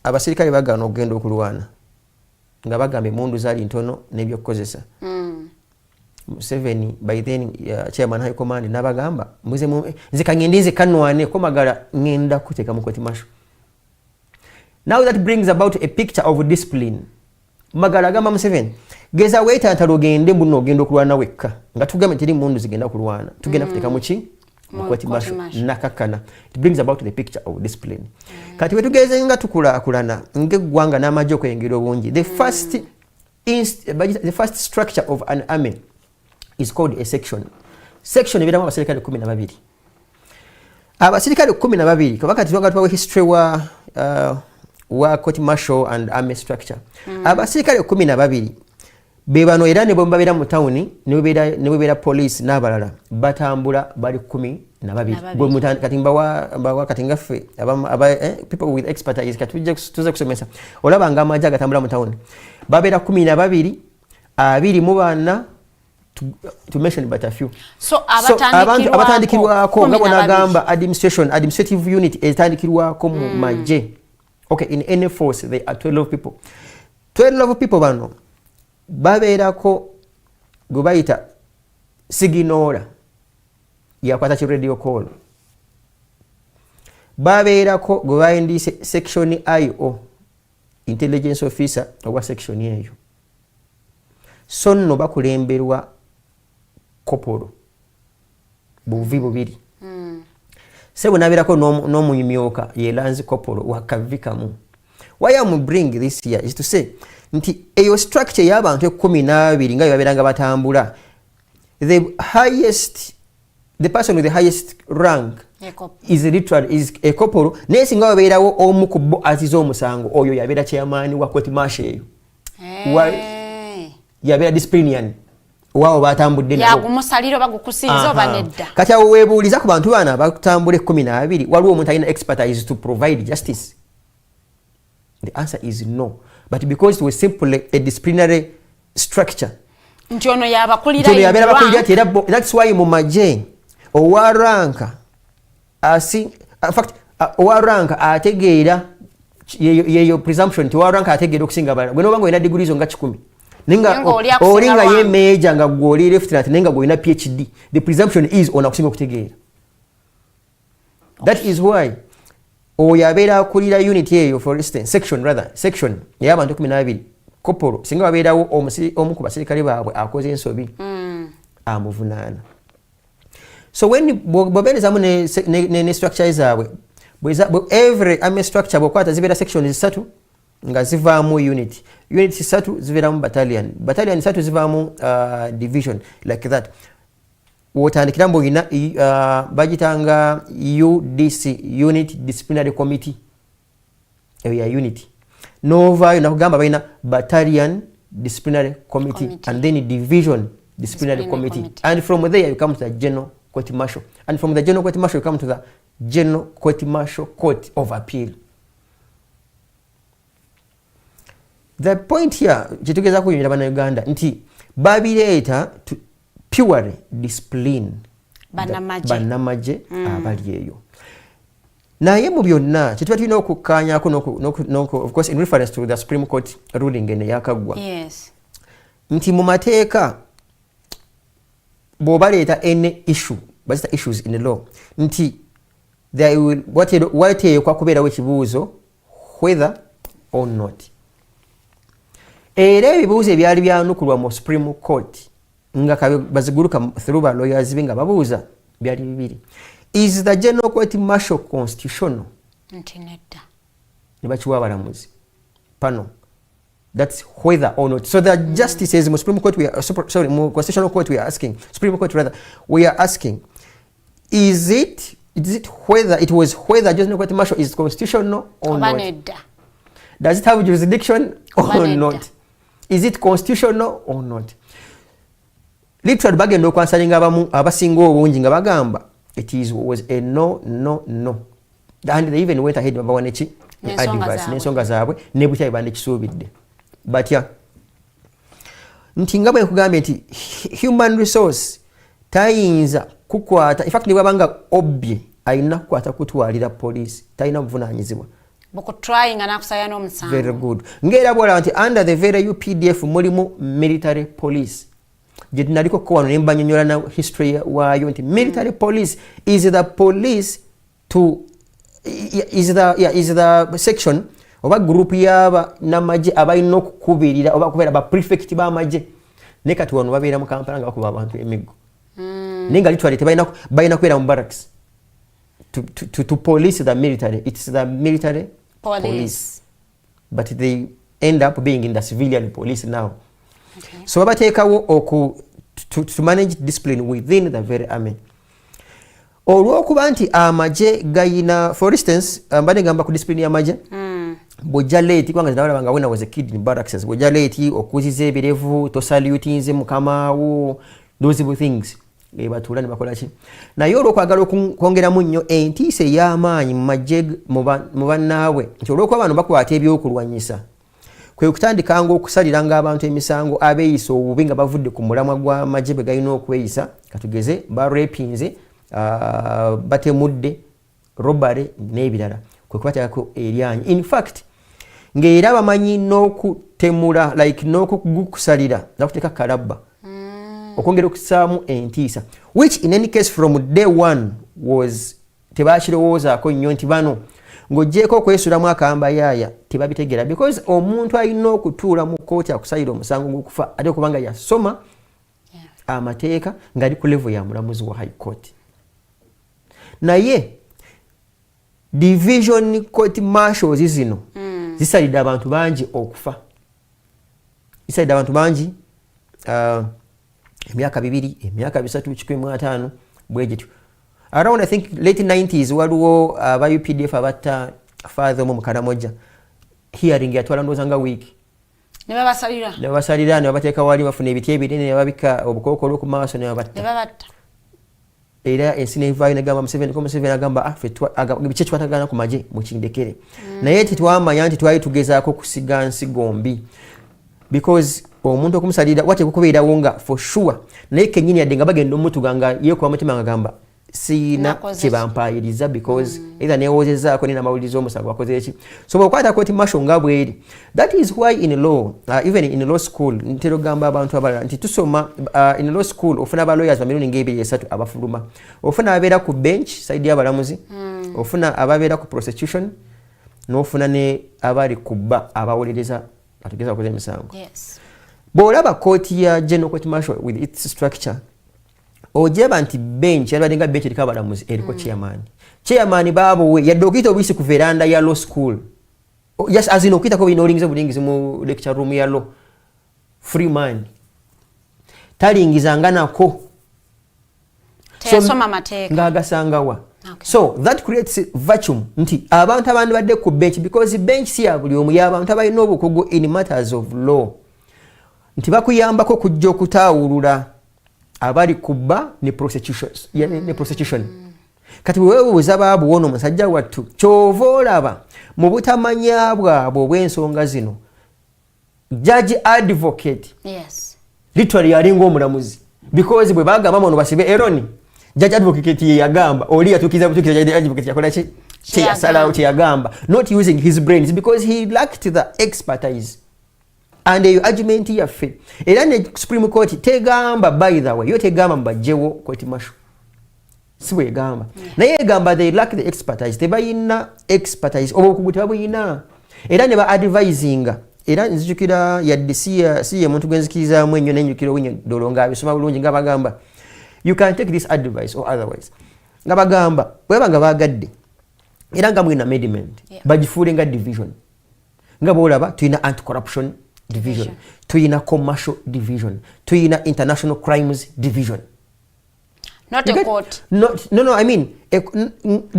abasirikale bagana okugenda okulwana nga bagamba emundu zaali ntono n'ebyokukozesa. Museveni by then chairman high command n'abagamba nze kangende nze kanwane ko Magara ngenda kuteeka mu court martial. Now that brings about a picture of discipline. Magara agamba Museveni geza weeta ntalogende mbuno ogenda okulwana wekka nga tugamba teri mundu zigenda kulwana tugenda kuteeka mu ki Court martial nakakana. It brings about the picture of discipline. Kati wetugeze nga tukulakulana ngegwanga n'amajjo kwengero bungi. The first structure of an army is called a section. Section ebiramu abaserikale 12. Abaserikale 12 kabaka tiwanga tuwa history wa court martial and army structure. Abaserikale 12 bebano era ne bomba bera mu town ne bera police n'abalala batambula bali 12. Gwe mutanda katimba wa katinga fe people with expertise katujja tuza kusomesa olaba nga amaja gatambula mu town babera 12 abiri mu bana to mention but a few. So abatandikirwako nga bonagamba administrative unit etandikirwako mu maje. Okay, in any force there are 12 people. 12 people bano babeerako gwe bayita siginora yakwata ki radio call. Babeerako gwe bayindise section IO intelligence officer owa section eyo. So nno bakulemberwa kopolo buvi bubiri. Sebo nabeerako n'omuyimyoka yelanzi kopolo wakavikamu. Why am bring this here is to say nti eyo structure y'abantu 12 nga babeeranga batambula, the person with the highest rank is a kopolo. Nesinga babeerawo omu ku bo aziza omusango oyo yabeera chairman wa court martial eyo. Yabeera disciplinarian wao batambudde nabo yagumusaliro bagukusinza obanedda. Kati awo weebuuliza ku bantu bana batambule 12 waliwo omuntu alina expertise to provide justice. The answer is no. But because it was simply a disciplinary structure, njono yabakulira that's why mu maje owaranka in fact owaranka ategeera yeyo presumption to owaranka ategeera okusinga bala gwe nobango ina degrees nga 10 ninga olinga ye major nga gwoli lieutenant ninga gwe ina PhD, the presumption is ona okusinga okutegeera. That is why oyabeera kulira unit eyo, for instance section y'abantu 12 kopolo singa wabeerawo omu ku basirikale baabwe akoze ensobi amuvunaana. So when bobeerezamu ne structure zaabwe every army structure bwokwata zibeera sections 3 nga zivaamu unit 3 zibeeramu battalion 3 zivaamu division like that. Wotandikira mbo ina bagitanga UDC unit disciplinary committee ya unit nova na kugamba baina battalion disciplinary committee and then division disciplinary committee and from there you come to the general court martial and from the general court martial you come to the general court martial court of appeal. The point here jitugeza kuyimira bana Uganda nti babireeta purely discipline banamaje abali eyo. Naye mu byonna kituba tulina okukkaanyako of course in reference to the Supreme Court ruling ene yakagwa. Yes. Nti mu mateeka bw'obaleeta any issue bazita issues in the law nti wateekwa kubeerawo ekibuuzo whether or not. Era ebibuuzo ebyali byanukulwa mu Supreme Court nga baziguruka through ba lawyers benga babuuza byali bibiri. Is the general court martial constitutional? Ntinedda. Nibachiwa balamuzi panel. That's whether or not. So the justices in Supreme Court Constitutional Court we are asking, Supreme Court rather, we are asking, is it whether general court martial is constitutional or not? Does it have jurisdiction or not? Is it constitutional or not? Literally bagenda okwansalinga abasinga obungi nga bagamba it was a no. And they even went ahead babawa neki advice n'ensonga zaabwe ne bukyayi bandekisuubidde batya nti nga bwe nkugambye nti human resource tayinza kukwata in fact ne bwabanga obbye alina kukwata kutwalira police talina buvunaanyizibwa very good ng'era bwolaba nti under the very UPDF mulimu military police. Jedinaliko kwa nembanyonyola na history wayo nti military police is the police is the section oba group yaba namaje abayino okukubirira oba kubeera ba prefect ba maje ne kati wano babeera mu Kampala nga bakuba abantu emigo Ninga literally tebayina kwera mu barracks to police the military. It's the military police. But they end up being in the civilian police now. Okay. So babateekawo to manage discipline within the very army. Olw'okuba nti amaje gayina, for instance, mbadde gamba ku discipline y'amaje, bw'ojja late, kubanga ndabanga when I was a kid in barracks, bw'ojja late okuziza ebirevu, tosalute nze mukamaawo, those things. Batuula ne bakola ki. Naye olw'okwagala okwongeramu nnyo entiisa ey'amaanyi mu bannaabwe, nti olw'okuba abantu bakwata ebyokulwanyisa, kwe kutandikanga okusaliranga abantu emisango abeeyisa obubi nga bavudde ku mulamwa gw'amagye bwe galina okweyisa, katugeze barepinze, batemudde, robbery n'ebirala, kwe kubateekako eryanyi. In fact, ng'era bamanyi n'okutemula, like n'okugukusalira, n'okuteeka kalabba, okwongera okusaamu entiisa, which in any case from day one was tebakirowoozaako nnyo nti bano ng'oggyeko okwesulamu akamba yaaya tebabitegeera, because omuntu alina okutuula mu kkooti akusalira omusango gw'okufa ate okubanga yasoma amateeka ng'ali ku level ya mulamuzi wa high court. Naye division court marshals zino zisalidde abantu bangi okufa, zisalidde abantu bangi emyaka 2, emyaka 3, 15 bwegityo. Around I think late 90s waliwo aba UPDF abatta father mu Karamoja, hearing yatwala ndooza nga week ne babasalira ne babateeka wali bafuna ebiti ebinene ne babika obukookolo ku maaso ne babatta. Era ensi nevaayo negamba Museveni agamba biki ekikwatagana ku magye mukindekere. Naye titwamanya nti twali tugezaako kusiga nsigo mbi, because omuntu okumusalira wateekwa okubeerawo nga for sure, naye kennyini yadde nga bagenda omutuga nga yeekuba mutima nga gamba siina kyebampaayiriza, because either neewozezaako nina amawuliriza omusango wakoze eki. So bw'okwata kooti marshal nga bweri, that is why in law, even in law school, ntera ogamba abantu abalala nti tusoma in law school ofuna aba lawyers bamirundi ng'ebiri-3 abafuluma, ofuna abeera ku bench side y'abalamuzi, ofuna ababeera ku prosecution, n'ofuna ne abali ku bba abawolereza atugeza wakoze emisango. Bw'olaba kooti ya general court marshal with its structure, ojeba nti bench yabadde nga bench eriko abalamuzi eriko chairman baabo we yadde okuyita obuyisi ku veranda ya law school, just as in okuyitako bino olingiza mu lecture room ya law, free man talingizanga nako tesoma mateeka ng'agasangawa. So that creates vacuum nti abantu abandi badde ku bench, because bench si ya buli omu, y'abantu abalina obukugu in matters of law, nti bakuyambako kujja okutaawulula abali kubba ne prosecution. Kati wewebuuza baabuwono omusajja wattu kyova olaba mu butamanya bwabwe obw'ensonga zino, judge advocate literally yalinga omulamuzi, because bwe bagamba ono basibe eroni, judge advocate ye yagamba, oli yatukiza butukiza judge advocate yakola ki kyeyasalawo kyeyagamba, not using his brains because he lacked the expertise. And the argument yaffe era ne Supreme Court tegamba, by the way, yo tegamba mbajjewo court martial, si bwe gamba, naye egamba they lack the expertise, tebayina expertise, obukugu tebabuyina, era ne ba advisinga. Era nzijukira yadde si ye muntu gwenzikirizamu ennyo nenjukira wenye dolonga abisoma bulungi nga bagamba you can take this advice or otherwise, nga bagamba bweba nga bagadde era nga mwina amendment bagifuule nga division, nga bwolaba tuyina anti-corruption division, tuyina commercial division, tuyina international crimes division. Not a court. No, I mean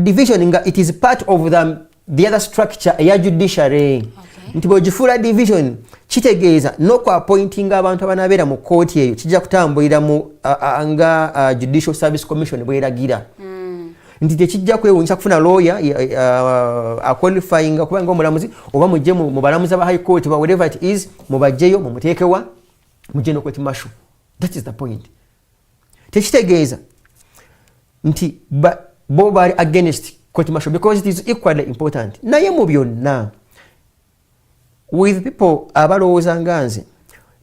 division, it is part of the other structure ya judiciary. Nti bw'ogifuula division kitegeeza n'okwapointinga abantu abanabeera mu kooti eyo kijja kutambulira mu nga Judicial Service Commission bweragira. Nti tekijja kwewuunyisa kufuna lawyer aqualifying kuba ng'omulamuzi oba mujje mu balamuzi aba high court ba whatever it is, mubajjeyo mumuteekewa mujje n'okweti mashu. That is the point. Tekitegeeza nti bo bali against court martial because it is equally important. Naye mu byonna with people abalowooza nga nze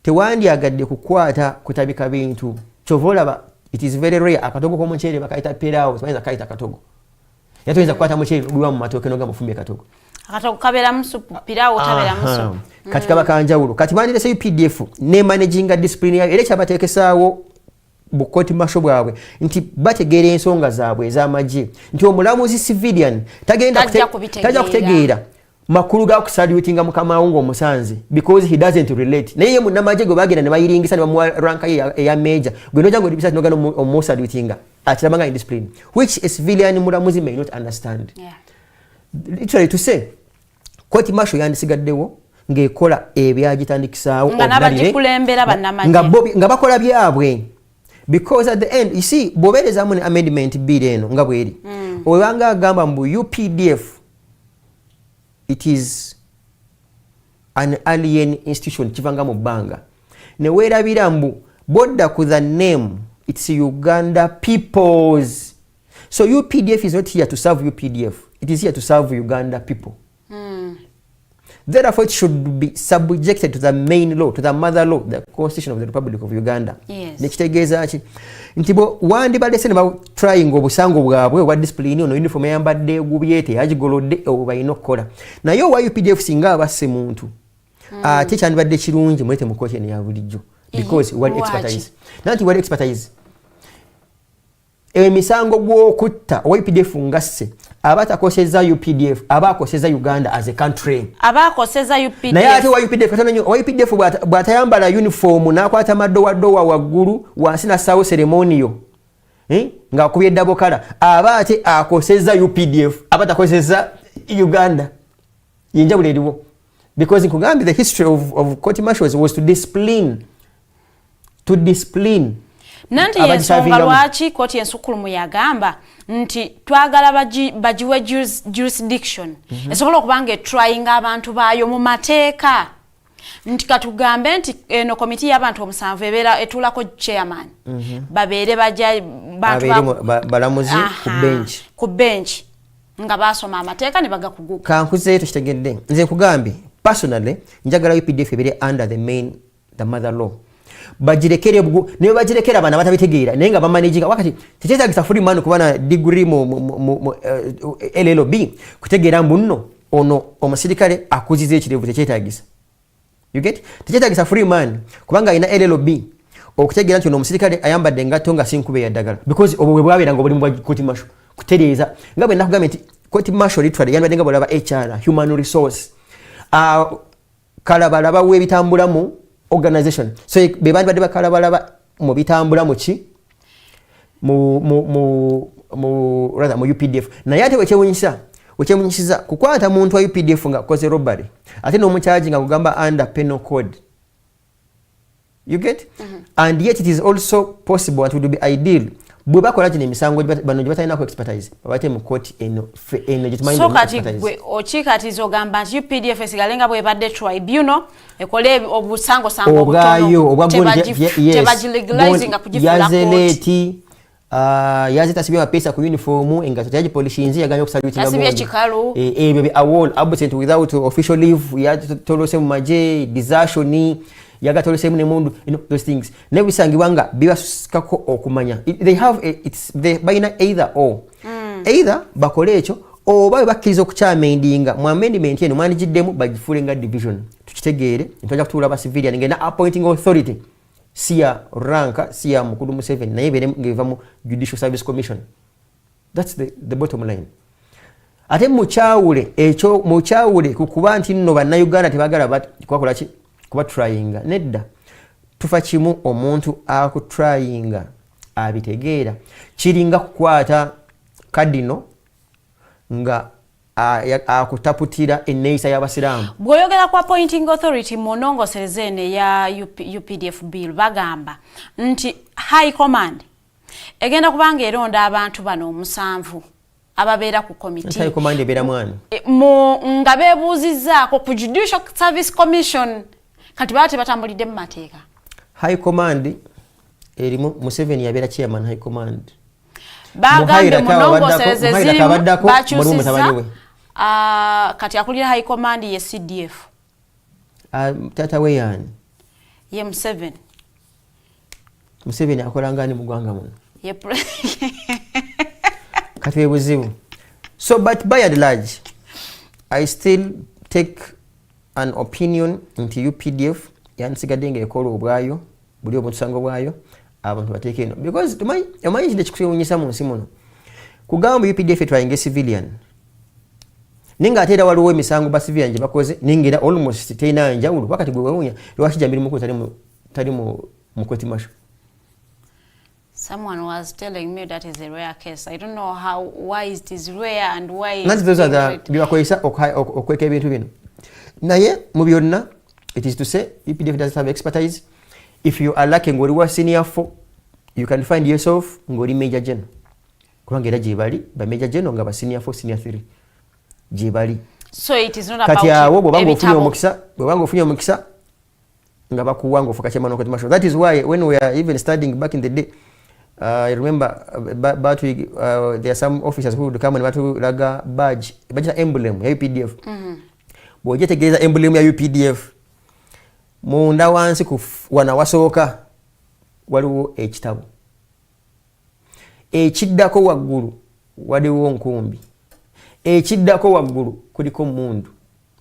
tewandyagadde kukwata kutabika bintu kyovolaba it is very rare akatogo k'omuceere bakayita piraawo tebayinza kayita katogo era toyinza kukwata muceere olwa mu matooke noga mufumbe katogo akatogo kabeeramu supu piraawo tabeeramu supu kati kaba kanjawulo kati bandirese UPDF ne managinga discipline yayo era kyabateekesaawo bukoti masho bwabwe nti bategeera ensonga zaabwe ez'amagye nti omulamuzi civilian tajja kutegeera makulu ga kusalutinga mukama wangu omusanze because he doesn't relate naye munnamagye gwe bagenda ne bayiringisa ne bamuwa ranka eya major gwe noja ngo dibisa nogana omusalutinga akirabanga indiscipline which a civilian mulamuzi may not understand. Literally to say koti masho yandisigaddewo ng'ekola ebyagitandikisaawo nga bakola byabwe because at the end you see bwobeerezamu ne amendment bill eno nga bweri obanga agamba mbu UPDF it is an alien institution kivanga mu bbanga ne weerabira mbu bodda ku the name it's Uganda peoples. So UPDF is not here to serve UPDF, it is here to serve Uganda people. Therefore, it should be subjected to the main law, to the mother law, the Constitution of the Republic of Uganda. Yes. Nekitegeeza ki ntibo wandi badese ne ba trying obusango bwabwe wa discipline ono uniform yambadde gubyete yagigolodde obayino kola. Na yo wa UPDF singa abasse muntu. Ate kyandibadde kirungi mulete mu court ya bulijjo because wali expertise. Nanti wali expertise. Emisango gw'okutta UPDF ngasse abatakoseza UPDF abakoseza Uganda as a country abakoseza UPDF naye ate UPDF katonyo UPDF bwatayambala uniform nakwata madowa waggulu wansi na sawo ceremonial nga kubye double color abate akoseza UPDF abatakoseza Uganda yinjabule eriwo because nkugambi the history of court martials was to discipline nanti yensonga lwaki koti ensukulumu yagamba nti twagala bajiwe jurisdiction esobola okubanga trying abantu bayo mu mateeka nti katugambe nti eno komiti y'abantu omusanvu ebeera etulako chairman babeere bajja balamuzi ku bench nga basoma amateeka ne bagakuguka kankuze tukitegedde nze kugambi personally njagala UPDF ebeere under the mother law bajirekere bugu ne bajirekera abana batabitegeera naye nga bamanaging wakati tekyetagisa free man kubana degree mu LLB kutegeera mbuno ono omusirikale akuzize ekirevu tekyetagisa you get tekyetagisa free man kubanga ina LLB okutegeera nti ono omusirikale ayambadde engatto nga sinkube yaddagala because obwo bwe bwabeera nga buli mu koti masho kutereeza nga bwe nakugamba nti koti masho literally yambadde nga bolaba HR human resource kalabalaba w'ebitambulamu organization so be bandi badde bakalabalaba mu bitambula mu ki mu UPDF naye ate wekyewunyisiza kukwata muntu wa UPDF nga koze robbery ate n'omukyaji nga kugamba under penal code you get and yet it is also possible and it would be ideal bwe bakola kino emisango bano gye batalinako expertise babate mu court eno so kati gwe okikatiza ogamba nti UPDF esigalenga bwe badde tribunal ekole obusango obwayo tebagilegalize nga kugifula yazeleti yazitasibya pesa ku uniform engato yagipolishinzi yaganya okusalutinga asibya kikalu ebyo awol absent without official leave yatolose mu maje desertion yagatolese mu mundu those things ne bisangibwa nga bibasukako okumanya they have they baina either or either bakole ekyo oba bakkiriza okukyamendinga mu amendment eno mwanigiddemu bagifule nga division tukitegeere ntojja kutuula aba civilian ngena appointing authority siya ranka siya mukulu mu 7 naye bere ngeva mu Judicial Service Commission. That's the bottom line. Ate mukyawule ekyo mukyawule kukuba nti nno banna Uganda tebagala kwakola ki kuba trying nedda tufa kimu omuntu akutrying abitegeera kiringa kukwata kadino nga akutaputira enneeyisa y'abasiraamu bw'oyogera ku appointing authority mu nnongoserezene ya UPDF bill bagamba nti high command egenda kubanga eronda abantu bano omusanvu ababeera ku committee high command ebeera mwani nga beebuuzizzaako ku Judicial Service Commission kati baate batambulidde mu mateeka high command erimu Museveni yabeera chairman high command bagambe mu nnongosereze zirimu bakyusiza kati akulira high command ye CDF tata we yani ye Museveni akola ngani mu ggwanga muno kati webuzibu so but by and large I still take an opinion nti UPDF yansigadde nga ekola obwayo buli obusango bwayo abantu bateeke eno because omanyi kino kikuwunyisa mu nsi muno kugamba UPDF etwayinga civilian ninga ate era waliwo emisango ba civilian gye bakoze ninga almost teyina njawulo wakati gwe wewunya lwaki jamirimu ko tali mu koti masho. Someone was telling me that is a rare case. I don't know why it is rare and why those are the bibakozesa okweka ebintu bino naye mu byonna it is to say UPDF doesn't have expertise. If you are lacking ng'oli wa senior 4 you can find yourself ng'oli major general kubanga era gye bali ba major general nga ba senior 4 senior 3 gye bali. So it is not about kati awo bw'obanga ofunye omukisa nga bakuwa ng'ofuuka chairman of court martial. That is why when we are even studying back in the day I remember there are some officers who would come and batulaga badge emblem ya UPDF. Bw'ogyetegereza emblem ya UPDF munda wansi wana wasooka waliwo ekitabo ekiddako waggulu waliwo nkumbi ekiddako waggulu kuliko mundu.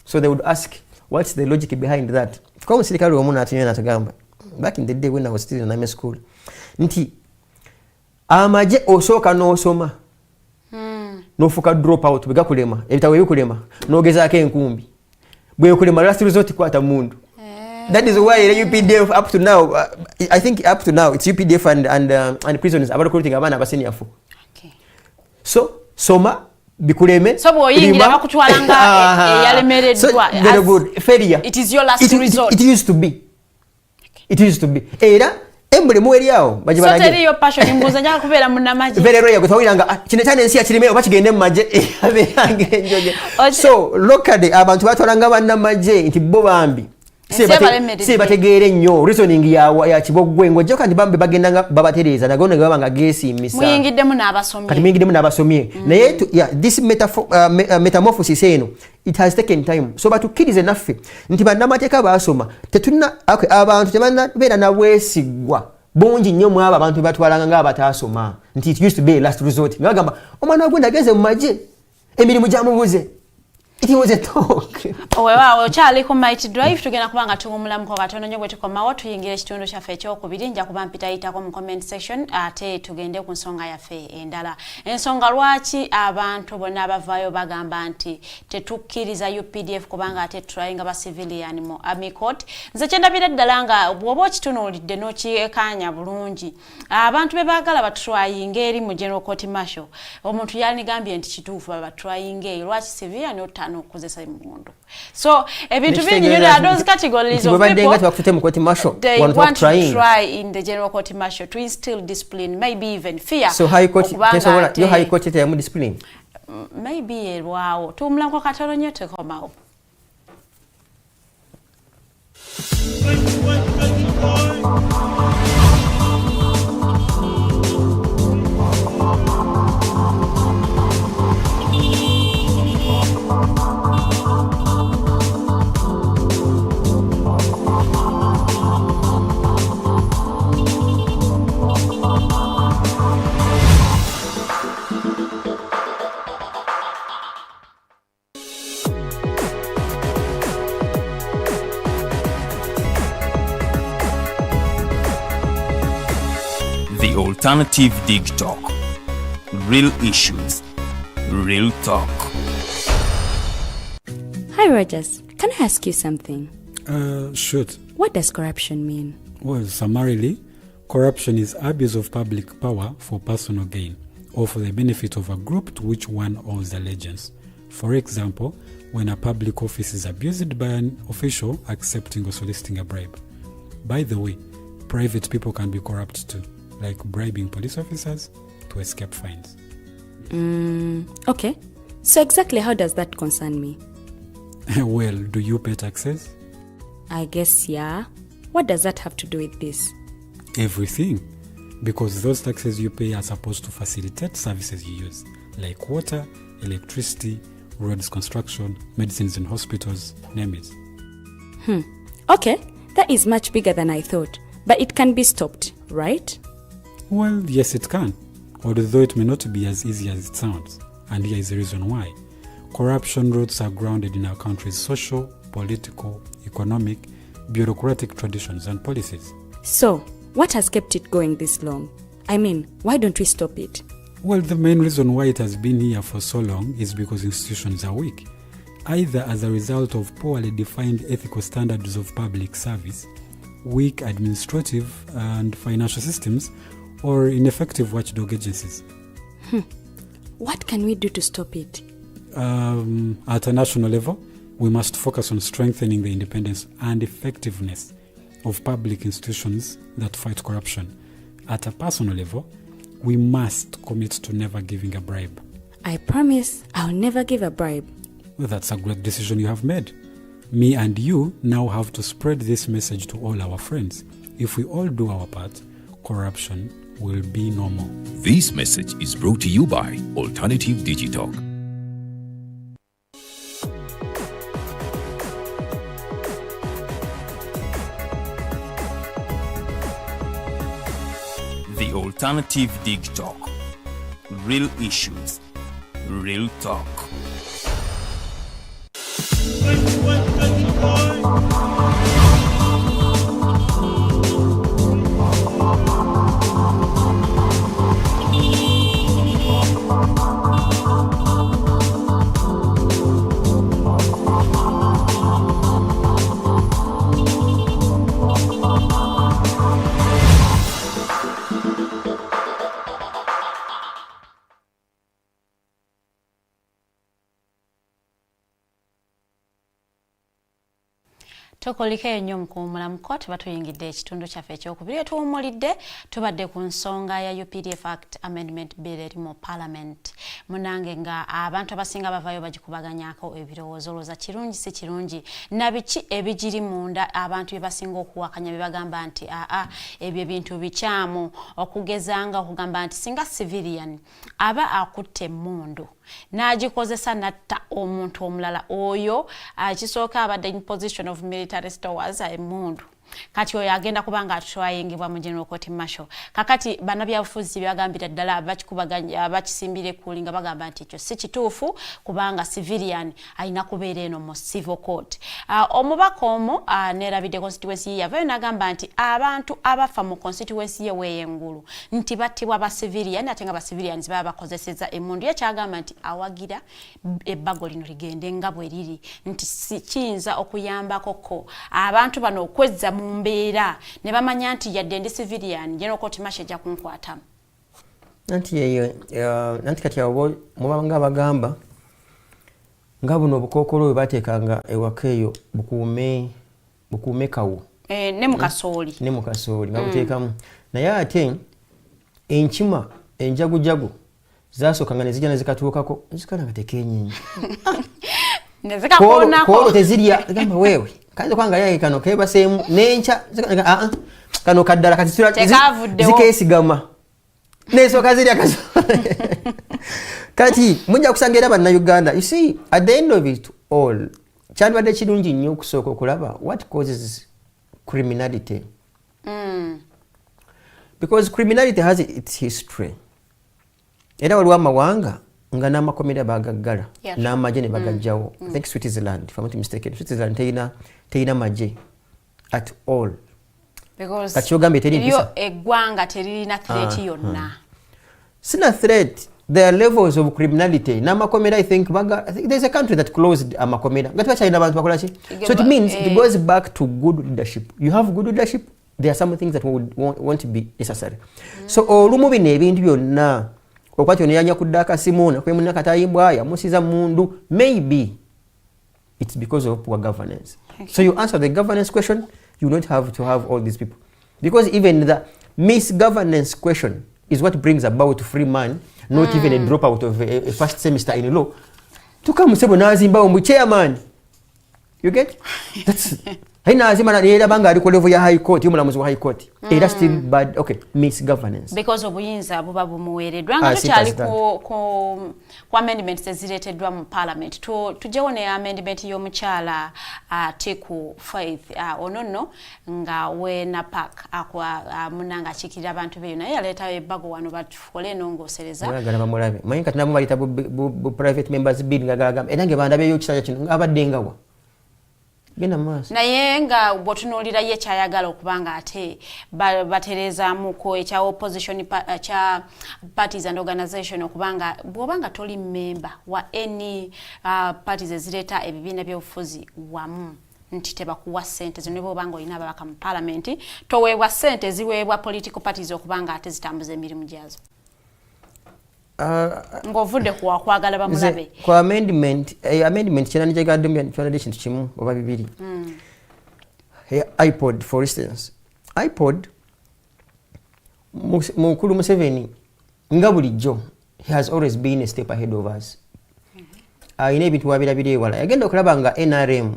So they would ask what's the logic behind that. Kwa musirikali omu n'atinyo n'atagamba back in the day when I was still in army school nti amaje osooka n'osoma n'ofuka drop out bigakulema ebitabo ebikulema n'ogezaako enkumbi bwekulema last resort kwata mundu. That is why the UPDF up to now, I think up to now, it's UPDF and prisons about recruiting abana abasenior 4. Okay. So, soma, bikuleme. So, boyingira bakutwalanga yalemereddwa. Very good. Failure. It is your last resort. It used to be. Okay. It used to be. Era, embole muweri yao. So, teri yo passion, imbuza njaka kubera munamaji. Very rare, kutawiranga, chinetane nsi achirime, obachigende maje. So, locally, abantu batwalanga banamaje, inti bobambi. Se bategeere nnyo reasoning ya kibogwe ngojja kandi bambe bagendanga babatereza nagone gabanga gesi misa muyigiddemu n'abasomye kati muyigiddemu n'abasomye naye this metamorphosis eno it has taken time so batukirize naffe nti bannamateeka baasoma tetulina abantu tebannabeera nabwesigwa bungi nnyo mu abo abantu batwalanga ng'abataasoma nti it used to be a last resort nga bagamba omwana wagwe ndageze mu magye emirimu gyamubuze. It was a talk. Owewa chali ku Might Drive tugenda kubanga tungumulamu ko katono nyo bwe tukomawo tuyingire kitundu kyaffe ekyokubiri nja kuba mpita yitako mu comment section ate tugende ku nsonga yaffe endala. Ensonga lwaki abantu bonna abavayo bagamba nti tetukkiriza UPDF kubanga ate trying aba civilian mu army court. Nze kyendabira ddala nga bw'oba kitunuulidde n'okiyekanya bulungi. Abantu be baagala batrying eri mu general court martial. Omuntu yanigambye nti kituufu batrying eri lwaki civilian okukozesa emundu. So ebintu bingi nyo there are those categories of people they want to try in the general court martial to instill discipline, maybe even fear. So high court yo high court etamu discipline maybe wow tumulako katono nyo tekomawo. The Alternative Dig Talk. Real issues, real talk. Hi Rogers, can I ask you something? Shoot. What does corruption mean? Well, summarily, corruption is abuse of public power for personal gain or for the benefit of a group to which one owes allegiance. For example, when a public office is abused by an official accepting or soliciting a bribe. By the way, private people can be corrupt too, like bribing police officers to escape fines. Okay. So exactly how does that concern me? Well, do you pay taxes? I guess, yeah. What does that have to do with this? Everything. Because those taxes you pay are supposed to facilitate services you use, like water, electricity, roads construction, medicines in hospitals, name it. Okay, that is much bigger than I thought. But it can be stopped, right? Well, yes it can, although it may not be as easy as it sounds. And here is the reason why. Corruption roots are grounded in our country's social, political, economic, bureaucratic traditions and policies. So, What has kept it going this long? I mean, why don't we stop it? Well, the main reason why it has been here for so long is because institutions are weak, either as a result of poorly defined ethical standards of public service, weak administrative and financial systems, or ineffective watchdog agencies. What can we do to stop it? At a national level, we must focus on strengthening the independence and effectiveness of public institutions that fight corruption. At a personal level, we must commit to never giving a bribe. I promise I'll never give a bribe. Well, that's a great decision you have made. Me and you now have to spread this message to all our friends. If we all do our part, corruption will be no more. This message is brought to you by Alternative Digital. The Alternative Digital. Real issues, real talk. Tukolike nnyo mukuumulamuko tuba tuyingidde ekitundu kyaffe ekyokubiri tuwummulidde tubadde ku nsonga ya UPDC Act Amendment Bill eri mu Parliament. Munange nga abantu abasinga bavayo bagikubaganyako ebirowoozo olowooza kirungi si kirungi na biki ebigiri munda abantu bye basinga okuwakanya bye bagamba nti ebyo ebintu bikyamu okugezanga okugamba nti singa civilian aba akutte emmundu n'agikozesa natta omuntu omulala oyo kisooka abadde in position of military stowers emmundu kati oyo agenda kubanga atwayingibwa mu General Court Martial. Kakati bannabyabufuzi byagambira ddala abakikubaganya bakisimbire kulinga bagamba nti ekyo si kituufu kubanga civilian alina kubeera eno mu civil court. Omubaka omu nerabidde constituency yavayo n'agamba nti abantu abafa mu constituency ye weeyengulu nti battibwa ba civilian ate nga ba civilians baba bakozeseza emmundu ye kyagamba nti awagira ebbago lino ligende nga bwe liri nti kiyinza okuyambako ko abantu bano okwezza mumbeera ne bamanya nti yadde ndi civilian General Court Martial ja kunkwatamu. Nanti kati abo mubanga bagamba nga buno obukookolo bwe bateekanga ewaka eyo bukuume kawo ne mukasooli nga buteekamu naye ate enkima enjagujagu zasookanga ne zijja ne zikatuukako zikala nga tekenyenyi koolo tezirya gamba weewe kanze kwanga yaye kano kebaseemu nencha kano kaddala kati zikeesigama nesooka zirya kazo kati mujja kusanga era bannayuganda. You see, at the end of it all, kyandibadde kirungi nnyo okusooka okulaba what causes criminality. Because criminality has its history. Era waliwo amawanga nga n'amakomera bagaggala n'amagye ne bagajjawo. I think Switzerland, if I'm not mistaken, Switzerland teina maje at all. Because kati yogambe teri yo eggwanga teririna threat yonna. Sina threat. There are levels of criminality. Namakomera, I think there's a country that closed amakomera. So it means it goes back to good leadership. You have good leadership, there are some things that won't be necessary. So olumu bino ebintu byonna okwati oneyanya kuddaka simuna kwemuna katayimbwa ya musiza mundu, maybe it's because of poor governance. So you answer the governance question, you don't have to have all these people. Because even the misgovernance question is what brings about free man, not even a dropout of a first semester in law. To come sebo nazimba ombu chairman. You get? That's haina azima na yera banga aliko level ya high court, yomulamuzi wa high court. That's still bad. Okay, misgovernance. Because obuyinza buba bumuweereddwa nga tukyali ku amendments ezireeteddwa mu parliament. Tujeone amendment y'omukyala Teku Faith onono nga wena park akwa munanga chikira abantu beyo naye yaleetayo ebbago wano batukole nongosereza. Ngagala bamulabe. Manyi kati nabo balita bu private members bill ngagala gamba. Enange bandabe yo kisaya kino abadde ngawa. genda maaso naye nga bwotunuulira ye kyayagala okubanga ate batereezaamuko ekya opposition kya parties and organization okubanga bw'obanga toli member wa any parties ezireeta ebibiina by'obufuzi wamu nti tebakuwa ssente zino bw'obanga olina ababaka mu parliament toweebwa ssente ziweebwa political parties okubanga ate zitambuza emirimu gyazo ng'ovudde kwagala bamulabe ku amendment kinani kyegaddemu kyonadde ekintu kimu oba bibiri iPod for instance iPod mukulu Museveni nga bulijjo he has always been a step ahead of us ayina ebintu wabirabira ewala yagenda okulaba nga NRM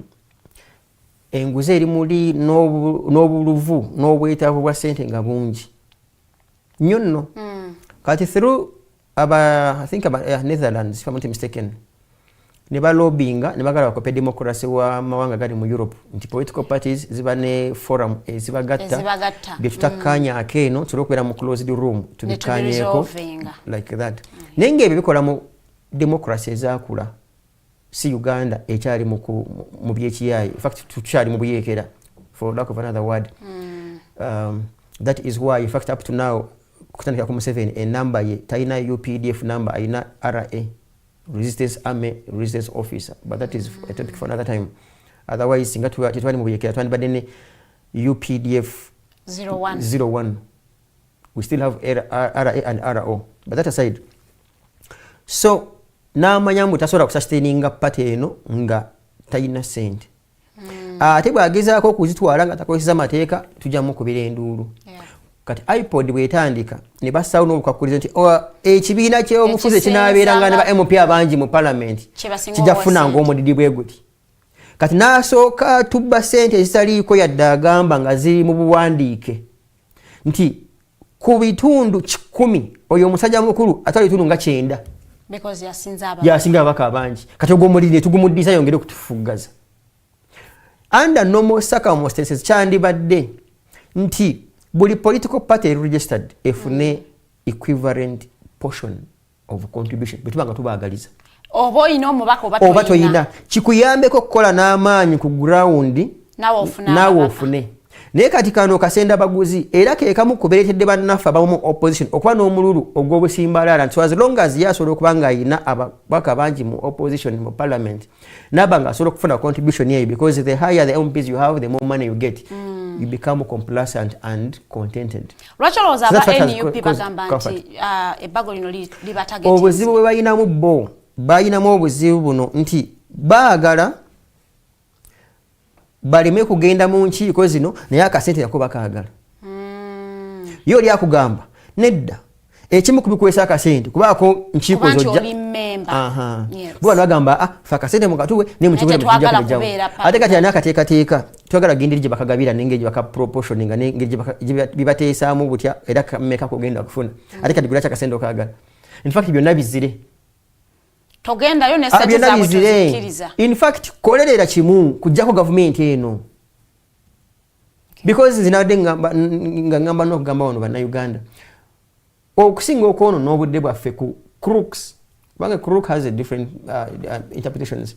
enguze eri muli n'obuluvu n'obwetaavu bwa ssente nga bungi nnyo nno kati through I think about Netherlands if I'm not mistaken ne balobinga ne bagala bakope democracy wa mawanga gali mu Europe nti political parties ziba ne forum ezibagatta bye tutakanya akeeno tulokwera mu closed room tubikanyeko like that nenge ebyo bikola mu democracy ezakula si Uganda ekyali mu byekiyayi in fact tukyali mu buyekera for lack of another word that is why in fact up to now kutandika ku Museveni enamba ye taina UPDF number aina RA resistance army resistance officer but that is a topic for another time otherwise singa twali mu buyekera twali badene UPDF 01 we still have RA and RO but that aside so namanya mbu tasobola kusustaininga party eno nga taina sente ate bwagezaako okuzitwala nga takozesa mateeka tujjamu kubira enduulu kati iPod bwetandika ne basawo n'olukakulizo nti ekibiina ky'omufuzi kinaabeeranga ne ba MP abangi mu parliament kijafuna ng'omudidi bwe guti kati n'asooka tubba ssente ezitaliiko yadde agamba nga ziri mu buwandiike nti ku bitundu 10 oyo omusajja mukulu atali bitundu nga 9 yasinga ababaka abangi kati ogw'omulidi tugumuddiza yongere okutufuggaza under normal circumstances kyandibadde nti buli political party registered efune equivalent portion of contribution betubanga tubaagaliza oba oyina omubaka oba toyina kikuyambeko okukola n'amaanyi ku ground naawe ofune naye kati kano kasenda baguzi era keekamu kubeeretedde bannaffe abamu opposition okuba n'omululu ogw'obusimbalaala nti as long as yasobola okuba nga ayina ababaka bangi mu opposition mu parliament naba nga asobola okufuna contribution yeyo because the higher the MPs you have the more money you get you become complacent and contented. Lwaki olowooza aba NUP bagamba nti ebbago lino liba targeted? Obuzibu bwe bayinamu bo bayinamu obuzibu buno nti baagala baleme kugenda mu nkiiko zino naye akasente yako bakaagala yo oli akugamba nedda ekimu kubikwesa akasente kubaako nkiiko zojja bwana bagamba fa akasente mukatuwe ne mukibuye mukijja kujawo ate kati ani akateekateeka twagala genderi gye bakagabira n'engeri baka proportioninga n'engeri gye bibateesaamu butya era kameka kugenda kufuna ate kati gulaki akasente okaagala in fact byonna bizire togendayo ne sente zaabwe tuzikiriza in fact kolerera kimu kujjako gavumenti eno because zinadde ngamba n'okugamba wano bannayuganda okusinga okwono n'obudde bwaffe ku crooks kubanga crook has a different interpretations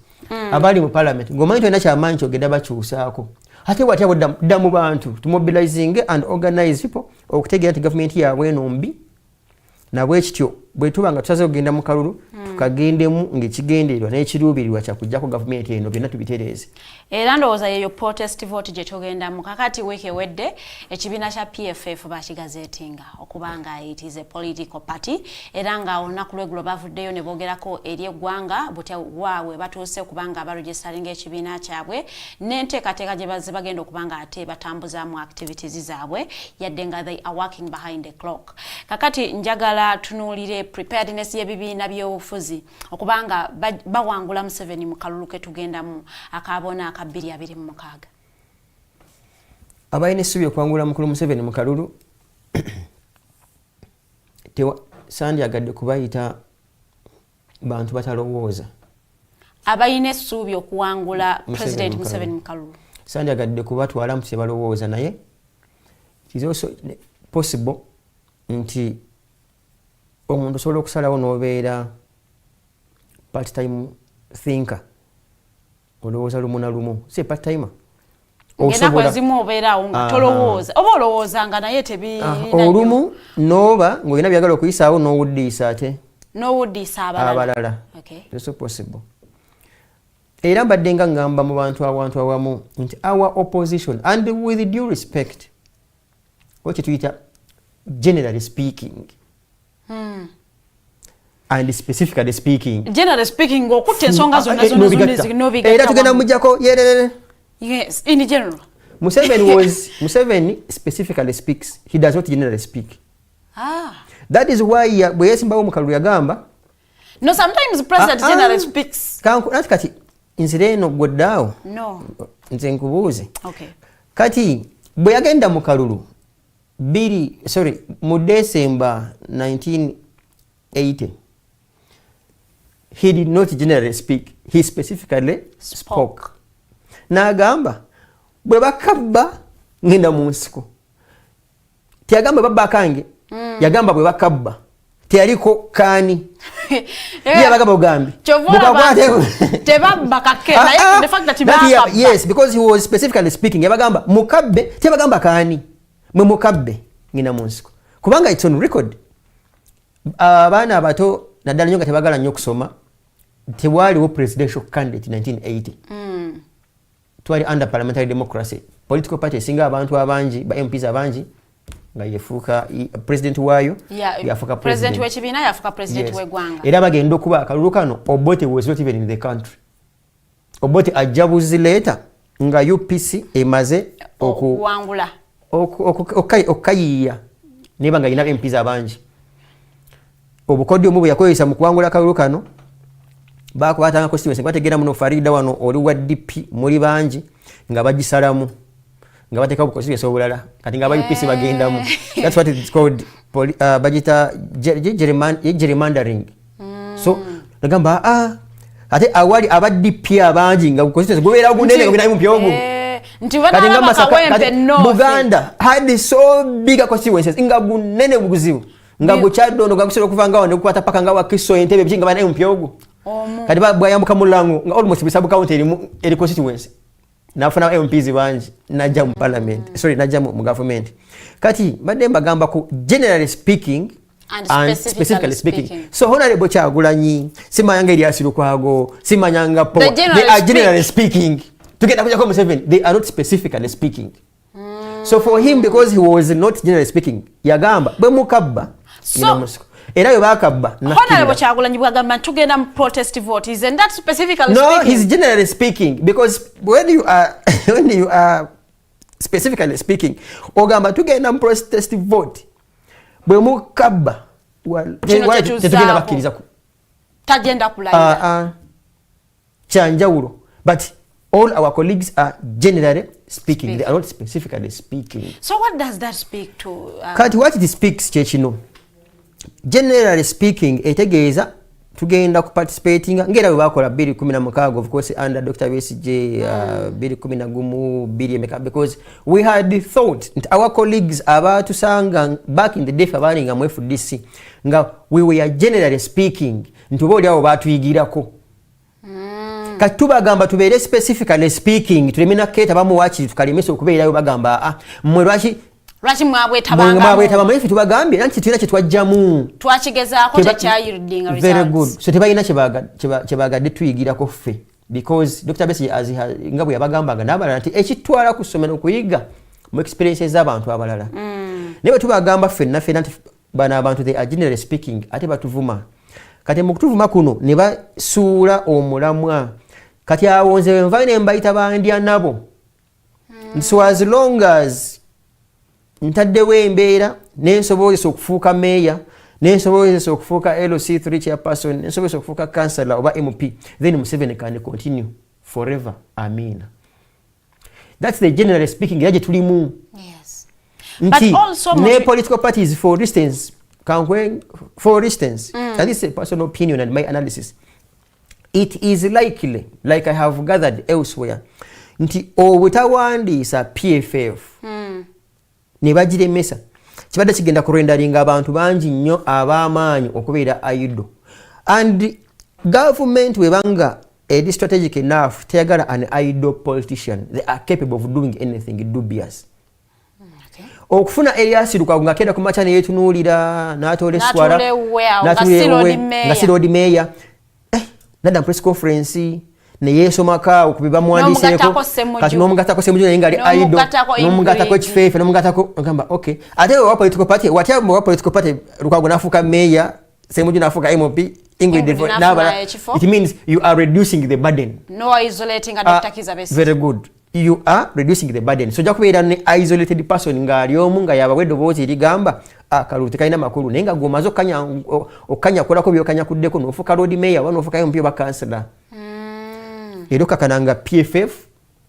abali mu parliament ng'omanyi tolina kyamaanyi kyogenda bakyusaako ate watya budda mu bantu tumobilizing and organize people okutegeera nti gavumenti yaabwe eno mbi nabwe kityo bwe tuba nga tutaze okugenda mu kalulu tukagendemu ng'ekigendererwa n'ekiruubirirwa kyakujjako gavumenti eno byonna tubitereeze era ndowooza yeyo protest vote gye tugendamu kakati weeki ewedde ekibiina kya PFF bakigazeetinga okuba nga it is a political party era nga olunaku lweggulo bavuddeyo ne boogerako eri eggwanga butya waabwe batuuse okuba nga baregistaringa ekibiina kyabwe n'enteekateeka gye bagenda okuba nga ate batambuzaamu activities zaabwe yadde nga they are working behind the clock kakati njagala tunuulire preparedness y'ebibiina by'obufuzi okubanga bawangula Museveni mu kalulu ke tugendamu akabona aka 2026 abayina essuubi okwangula mukulu Museveni mu kalulu sandyagadde kubayita bantu batalowooza abayina essuubi okuwangula President Museveni mu kalulu sandyagadde kubatwala mu tebalowooza naye it is also possible nti omuntu osobola okusalawo n'obeera part time thinker olowooza lumu na lumu si part timer ngena kwezimu obeerawo nga tolowooza oba olowoozanga naye tebirina olumu nooba ng'olina byagala okuyisaawo n'owuddiisa ate n'owuddiisa abalala so possible era mbadde nga ngamba mu bantu awamu nti our opposition and with due respect what tuyita generally speaking and specifically speaking generally speaking okutta ensonga zonna zinobigatta era tugenda mujjako yerere yes in general Museveni specifically speaks, he does not generally speak. That is why bwe yesimbawo mu kalulu yagamba no sometimes the president generally speaks kati nzireno gweddaawo no nze nkubuuze okay kati bwe yagenda mu kalulu mu December 1980 he did not generally speak, he specifically spoke. N'agamba bwe bakabba ngenda mu nsiko teyagamba babba kange yagamba bwe bakabba teyaliko kaani yabagamba ogambi tebabba kakena the fact that bakabba yes because he was specifically speaking yabagamba mukabbe tebagamba kaani mwe mukabbe ngenda mu nsiko kubanga it's on record abaana abato naddala nnyo nga tebagala nnyo okusoma tewaliwo presidential candidate 1980 twali under parliamentary democracy political party esinga abantu abangi ba MPs abangi nga yefuuka president waayo yafuuka president w'ekibiina yafuuka president w'eggwanga era bagenda okuba akalulu kano Obote was not even in the country. Obote ajabuzi leeta nga UPC emaze okuwangula okayiya niba nga ina MPs abangi obukodyo mu yakozesa mu kuwangula akalulu kano bakwatanga constituency bategera muno Faridah wano oli wa DP muri bangi nga bagisalamu nga bateka ku constituency obulala kati nga UPC bagendamu. That's what it's called bagita gerrymandering. So nagamba ate awali aba DP abangi nga ku constituency gobera gunene nga binamu pyogo nti bana bakawempe no Buganda had so big constituencies nga gunene buguzibu nga guchadondo nga kusero kuvanga wano kukwata paka nga wakiso entebe bijinga bana mpyogo kati bwayambuka mulango nga almost bisabu county eri constituency nafuna MPs banji najja mu parliament najja mu government kati badde mbagamba ku generally speaking and specifically speaking. So honorable Kyagulanyi simanyanga eri asiru kwago simanyanga po they are generally speaking together kuja ko Museveni they are not specifically speaking. So for him because he was not generally speaking yagamba bwe mukabba era yo bakabba honorable Kyagulanyi bwagamba tugenda mu protest vote isn't that specifically no, speaking? No, he's generally speaking because when you are specifically speaking ogamba tugenda mu protest vote bwe mukabba tetugenda bakkiriza ku tagenda kulayira kyanjawulo but all our colleagues are generally speaking. They are not specifically speaking. So what does that speak to? Kati what it speaks kyekino generally speaking etegeeza tugenda ku participating ngera we bakola 2016 of course under Dr. Besigye 2011 because we had thought our colleagues abatusanga back in the day fabalinga mu FDC nga we were generally speaking ntuboli abo batuyigirako katubagamba tubeere specifically speaking tulemena keta bamuwachiri tukalemesa okubeerayo bagamba mmwe lwaki mwabwetaba mwefi tubagambye nanti tulina kye twajjamu twakigezaako tekyayirudinga results. Very good. So tebalina kyebagadde tuyigirako ffe because Dr. Besigye nga bwe yabagambanga n'abalala nti ekitwala ku ssomero okuyiga mu experiences z'abantu abalala naye bwe tubagamba ffenna nti bano abantu they are generally speaking ate batuvuma kati mu kutuvuma kuno ne basuula omulamwa kati awo nze nva ne mbayita bandya nabo so as long as ntaddewo embeera nensobozesa okufuuka meeya nensobozesa okufuuka LC3 chairperson nensobozesa okufuuka councillor oba MP then Museveni can continue forever. Amina. That's the generally speaking yaje tulimu. Yes. But also ne political parties for instance and this is a personal opinion and my analysis, it is likely, like I have gathered elsewhere, nti obutawandiisa PFF ne bagiremesa kibadde kigenda kurendalinga abantu bangi nnyo ab'amaanyi okubeera aido and government webanga edi strategic enough teyagala an idle politician. They are capable of doing anything dubious. Okufuna Elias Lukagu nga kenda kumacha ne yetunuulira n'atole swala nasirodi meya nada press conference ne yesomaka okubiba mwandiseeko kati n'omugatako semujjo naye ngali aido n'omugatako ekifeefe n'omugatako ngamba okay ate wa political party whatever wa political party Lukagu nafuka meya semujjo nafuka MOP Ingrid Nabala. It means you are reducing the burden. No isolating a Dr. Kizabesi. Very good. You are reducing the burden. So jakubeera ne isolated person ngali omu nga yabawedde boozi ligamba akalu tekaina makulu nenga gomazo okanya kolako byokanya kuddeko nofuka road mayor wanofuka MP ba councillor. Eroka kananga PFF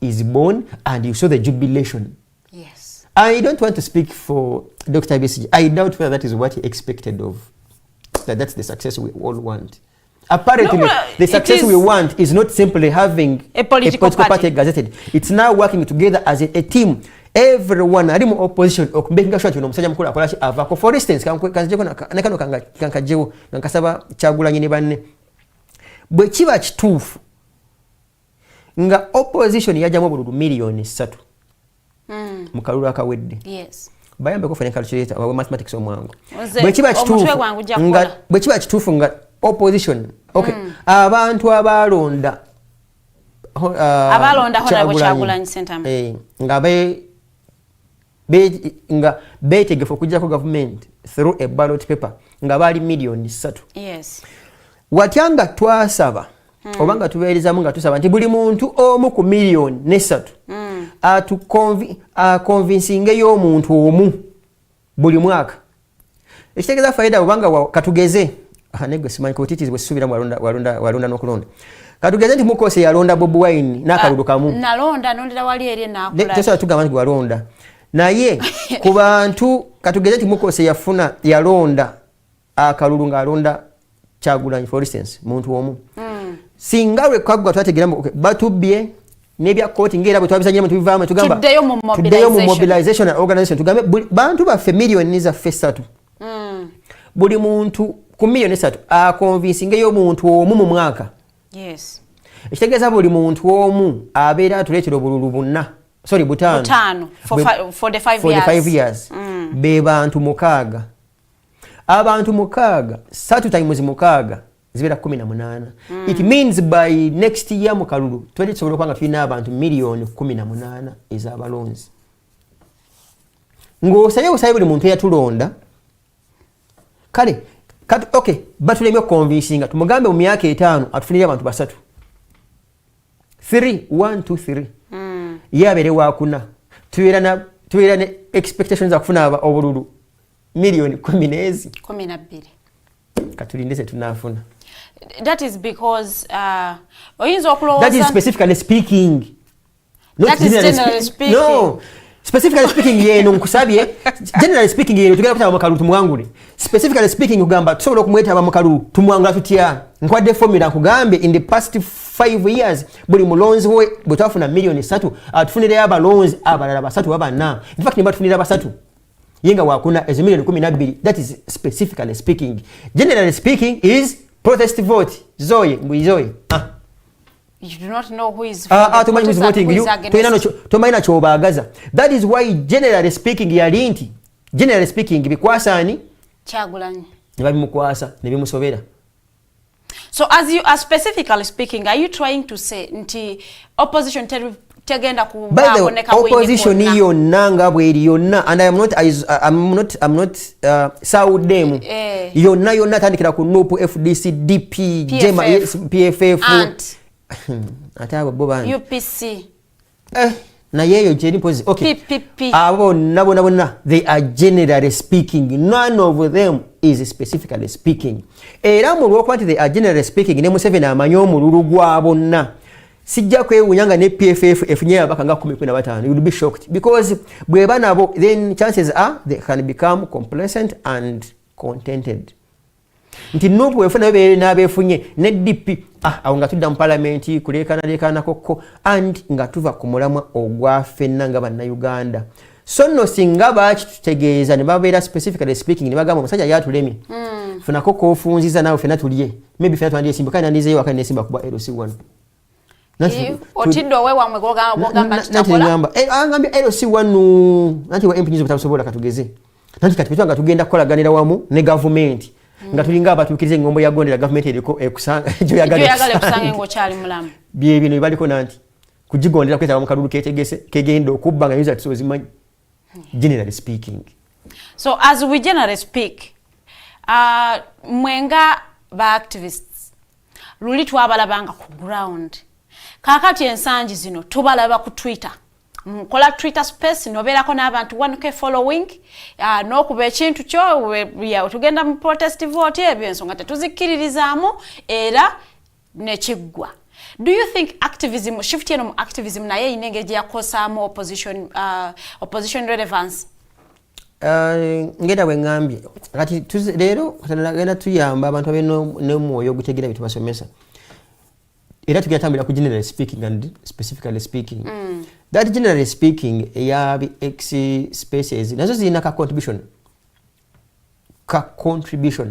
is born and you saw the jubilation. Yes. I don't want to speak for Dr. BCG. I doubt whether that is what he expected of. That's the success we all want. Apparently, the success we want is not simply having a political party gazetted. It's now working together as a team. Everyone, ari mu opposition, okubenga shwa kino musajja mukulu akola avako. For instance, kanjeko nakano kankajewo nkasaba Kyagulanyi ne banne. Bwe kiba kituufu nga opposition yajjamu bululu million 3 mu kalulu akawedde. Yes. Bayambe ko fanya calculator wa mathematics omwangu. Bwe kiba kituufu nga opposition okay abantu abalonda Kyagulanyi center nga betegefu okujja ko government through a ballot paper nga bali million 3. Yes. Watyanga twasaba obanga tubeerizamu nga tusaba nti buli muntu omu ku million 3 atu convincing y'omuntu omu buli mwaka ekitegeeza Faridah obanga katugeze hanego simanyi ko titiz bwe subira walonda n'okulonda katugeze nti mukose yalonda Bob Wine n'akalulu kamu nalonda wali eri n'akulala tesobola tugamba nti walonda naye ku bantu katugeze nti mukose yalonda akalulu ng'alonda Kyagulanyi for instance muntu omu singa lwe kwagwa twategeeramu batubye nebya kooti ngera bwe twabisanyemu tubivaamu tugamba tuddeyo mu mobilization organization tugambe bantu baffe million za fesatu buli muntu ku million 3 convincing y'omuntu omu mu mwaka. Yes. Ekitegeeza buli muntu omu abeera atuleetera obululu butaano for the 5 years. Be bantu mukaaga. Abantu mukaaga 3 times mukaaga zibeera 18. It means by next year mu kalulu tusobola kwanga tulina abantu million 18 ez'abalonzi. Ng'osaye buli muntu eyatulonda kale okay batulemye convincing tumugambe mu myaka 5 atufunire abantu 3 1 2 3 yabere wakuna tuwera ne expectations za kufuna obululu million 12 katulinde tunafuna. That is because oyinza okulowooza that is specifically speaking that is generally speaking no specifically speaking yeno nkusabye generally speaking yeno tugenda kutaba mukalulu tumwangule specifically speaking ugamba tusobola okumwetaba mukalulu tumwangula tutya nkwadde formula nkugambe in the past 5 years buli mulonzi we bwetwafuna million 3 atufunire abalonzi abalala 3 babana in fact nimba tufunira 3 yenga wakuna as million 12. That is specifically speaking. Generally speaking is protest vote zoye. You do not know who is voting you. Tomaina chobagaza. That is why generally speaking yalinti. Generally speaking bikwasani Kyagulanyi. Nibabimukwasa nibimusobera. So as you are specifically speaking, are you trying to say nti opposition tegenda kuboneka opposition yonna nga bweri yonna and I'm not saudemu yonna tandikira ku NUP FDC DP Jema PFF atabo boban UPC na yeyo jeni pose okay PPP abo nabona they are generally speaking, none of them is specifically speaking. Era mu lwokwanti they are generally speaking ne Museveni amanyi omululu gwabonna sijja kwewunyanga ne PFF efunye abakanga 15. You will be shocked because bweba nabo then chances are they can become complacent and contented. Nti nupu wefuna be nabefunye ne DP awo nga tudda mu parliament kulekana kokko and nga tuva ku mulamwa ogwafenna nga banna Uganda. So no singa bakitutegeeza ne babeera specifically speaking ne bagamba musajja yatulemye funa kokko ofunziza nawe fena tuliye maybe fena twandie simba kana nizeyo akane simba kuba LC1 Otindo wewe wamwe gogamba chitakola angambye ero si wanu nanti wa MP nyizo batasobola katugeze nanti kati bitwanga tugenda kolaganira wamu ne government nga tulinga abatukirize ngombo ya gondera government eriko ekusanga jo yagale kusanga ngo chali mulamu bye bino baliko nanti kujigondera kweta mu kadulu ketegese kegendo okubanga yuza tisozi manyi generally speaking. So as we generally speak, mwenga ba activists luli twabalabanga ku ground kakati ensangi zino tubalaba ku Twitter kola Twitter space noberako n'abantu 1k following n'okuba ekintu kyo tugenda mu protest vote ebyo ensonga tetuzikiririzaamu era nekiggwa. Do you think activism shift mu activism naye inengeje yakosaamu opposition relevance? Ngenda bwengambye kati leero genda tuyamba abantu n'omwoyo ogutegeera bye tubasomesa era tugenda tambula ku generally speaking and specifically speaking. That generally speaking yabi X spaces nazo zina ka contribution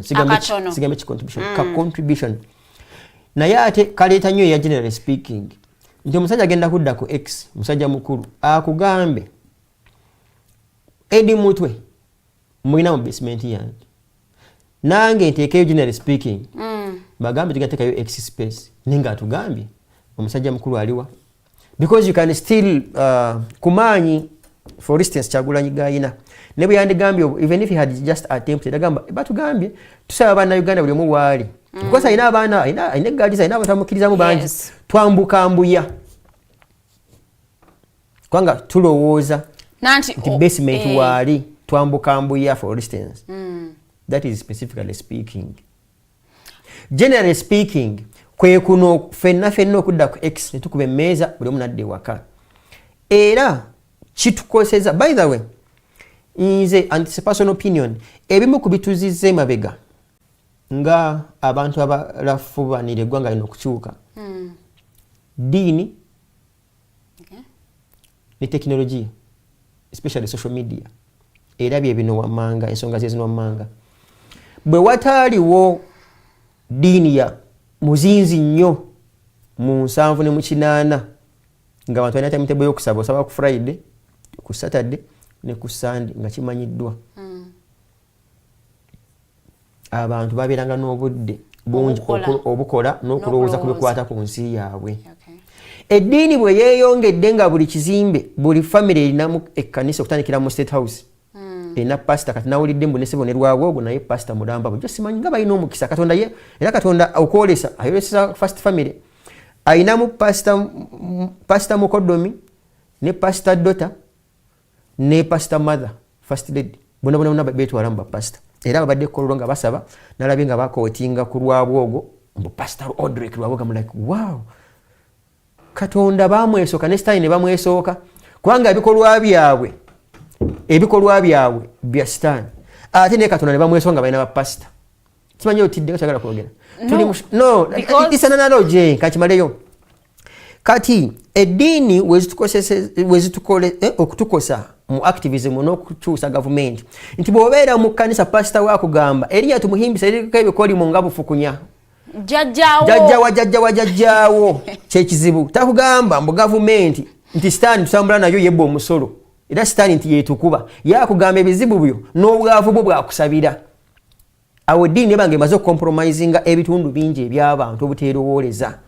sigambe contribution naye ate kaleeta nnyo ya generally speaking nti omusajja agenda kudda ku X musajja mukulu akugambe edi mutwe mulina mu basement yange nange nteekeyo generally speaking bagambe tugatekayo X space ninga atugambye omusajja mukulu aliwa because you can still kumanyi for instance Kyagulanyi gayina ne bwe yandigambye even if he had just attempted agamba batugambye tusaba bana Uganda buli mu wali because ina abana ina gadi ina batamukirizamu bangi twambuka mbuya kwanga tulowooza nanti basement wali twambuka mbuya for instance. That is specifically speaking. Generally speaking kwe kuno fenna okudda ku X netukube meza buli omu nadde waka era kitukoseza by the way nze and personal opinion ebimu kubituzize mabega nga abantu abalafubanira eggwanga lino okukyuka diini ne teknologiya especially social media era bye bino wammanga ensonga zezino wammanga bwe wataaliwo diini ya muzinzi nnyo mu 7 ne mu 8 nga abantu balina timetable y'okusaba osaba ku Friday ku Saturday ne ku Sunday nga kimanyiddwa abantu babeeranga n'obudde bungi obukola n'okulowooza ku bikwata ku nsi yaabwe. Eddiini bwe yeeyongedde nga buli kizimbe buli family erinamu ekkanisa okutandikira mu State House erina pastor kati nawulidde mbu nesibonerwawo ogwo naye pastor mulamba bujo simanyi nga balina omukisa Katonda ye era Katonda okwolesa ayolesa first family ayinamu pastor mukodomi ne pastor daughter ne pastor mother first lady bona betwala mu pastor era babadde kololo nga basaba nalabye nga bakootinga ku lwabwo ogwo mbu pastor Audrey lwabwo ga like wow Katonda bamwesoka ne Stein bamwesoka kubanga ebikolwa byabwe bya Stein ate ne Katonda ne bamwesonga balina ba pastor kimanyi otidde kyagala kwogera no it's an analogy kakimaleyo kati eddiini wezitukole okutukosa mu activism n'okukyusa government nti bw'obeera mu kkanisa pastor wakugamba eriya Tumuhimbise eriko ebikoli mu nga bufukunya jajjawo kyekizibu takugamba mbu gavumenti nti Sitaani tusambula nayo yebba omusolo era Sitaani nti yeetukuba yakugamba ebizibu byo n'obwavu bwo bwakusabira awo eddiini ebange emaze okucompromisinga ebitundu bingi eby'abantu obuteerowooleza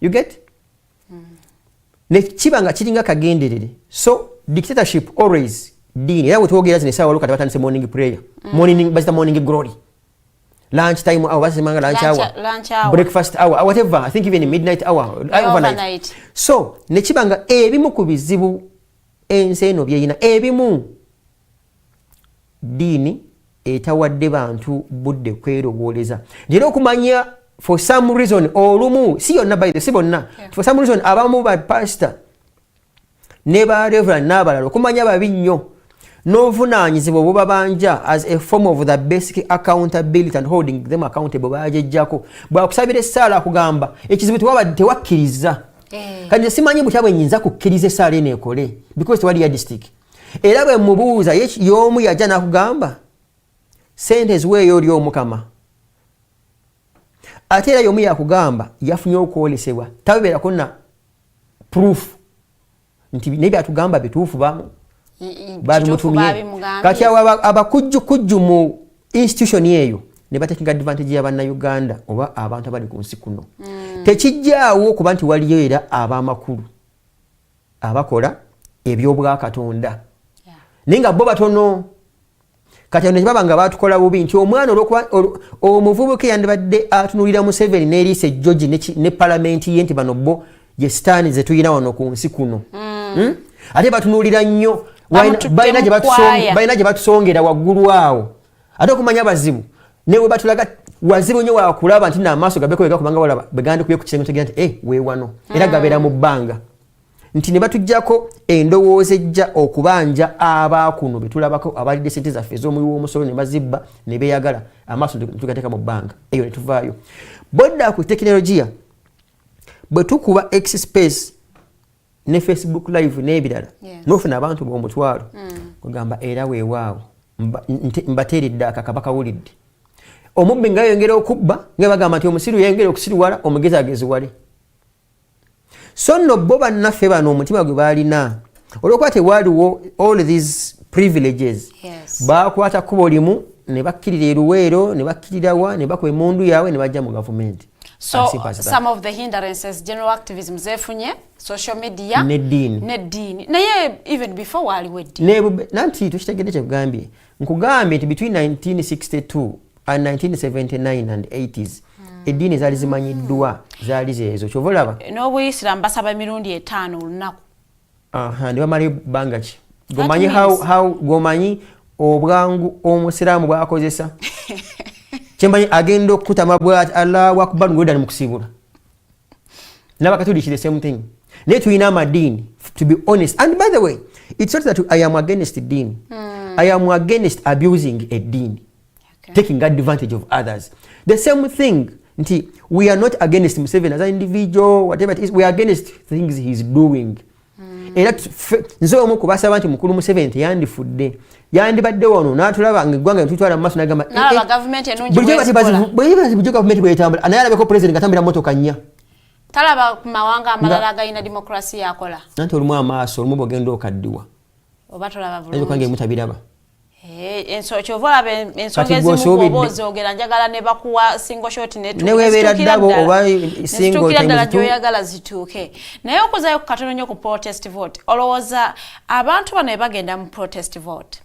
you get ne kiba nga kiringa kagenderere so dictatorship always diini era bwetwogera zino essaawa waliwo kati batandise morning prayer bazita morning glory lunch time hour basemanga lunch hour breakfast hour whatever I think even midnight hour overnight so ne kibanga ebimu ku bizibu ensi eno byeyina ebimu diini etawadde bantu budde kwerowooleza njera okumanya for some reason olumu si yonna by the si bonna for some reason abamu ba pastor ne ba reverend n'abalala okumanya babi nnyo n'obuvunaanyizibwa obubabanja as a form of the basic accountability and holding them accountable bajejjako bwakusabira essaala akugamba ekizibu tewakkiriza kati simanyi butya bwe nnyinza kukkiriza essaala eno ekole because tewali yardstick era bwe mubuuza y'omu yajja n'akugamba sente eziweeyo oli omukama ate era yomu yakugamba yafunye okwolesebwa tabeera konna proof nti ne byatugamba bituufu babimutumye kati abakujjukujju mu institution eyo ne batekinga advantage y'Abannayuganda oba abantu abali ku nsi kuno tekijjaawo kuba nti waliyo era ab'amakulu abakola eby'obwakatonda naye nga bo batono kati ano baba nga batukola bubi nti omwana olwokuba omuvubuka yandibadde atunulira Museveni n'eriise George ne palamenti ye nti bano bo ye sitaani ze tuyina wano ku nsi kuno ate batunulira nnyo balina gye batusongera waggulu awo ate okumanya bazibu newe batulaga wazibu nnyo wakulaba nti n'amaaso gabeekobeka kubanga walaba beganda kuye ku kisenge tegera nti weewano era gabeera mu bbanga nti ne batujjako endowooza ejja okubanja abaakuno betulabako abalidde sente zaffe ez'omuwi w'omusolo ne bazibba ne beeyagala amaaso tugateeka mu bbanga eyo ne tuvaayo bodda ku tekinologiya bwe tukuba X space ne Facebook live n'ebirala n'ofuna abantu b'omutwalo kugamba era weewaawo mbateeredde akakaba kawulidde omubbi nga yongera okubba nga bagamba nti omusiru yengera okusiruwala omugezi ageziwale so nno bo bannaffe bano omutima gwe baalina olwokuba tewaaliwo all these privileges bakwata kkubo limu ne bakkirira eruweero ne bakkirirawa ne bakuba emundu yaabwe ne bajja mu gavumenti. So some of the hindrances general activism zefunye social media neddiini naye even before waaliwo eddiini nanti tukitegedde kyekugambye nkugambye nti between 1962 and 1979 and 80s eddiini zaali zimanyiddwa zaali zeezo kyova olaba n'obuyisiraamu basaba emirundi 5 olunaku ne bamala ebbanga ki gomanyi obwangu omusiraamu bwakozesa kyembanyi agenda okukutama bwati Allahu akbar ngoyodani mukusibula n'abakatoliki the same thing naye tulina amadiini to be honest and by the way it's not that I am against deen I am against abusing a deen taking advantage of others the same thing nti we are not against Museveni as an individual whatever it is we are against things he is doing era nze omu kubasaba nti mukulu Museveni teyandifudde yandibadde wano n'atulaba ng'eggwanga netutwala mu maaso n'agamba bulijjo gavumenti bwetambula naye alabeko pulezidenti ngatambira mmotoka nnya talaba ku mawanga amalala agayina demokrasi yakola nanti olumu amaaso olumu bwogenda okaddiwa oba tolaba bulungi kwange mutabiraba kyova ensonga ezimu oba ozoogera njagala ne bakuwa single shot neweebeera ddabo oba single ddala gy'oyagala zituuke naye okuzayo ku katono nnyo ku protest vote olowooza abantu bano bagenda mu protest vote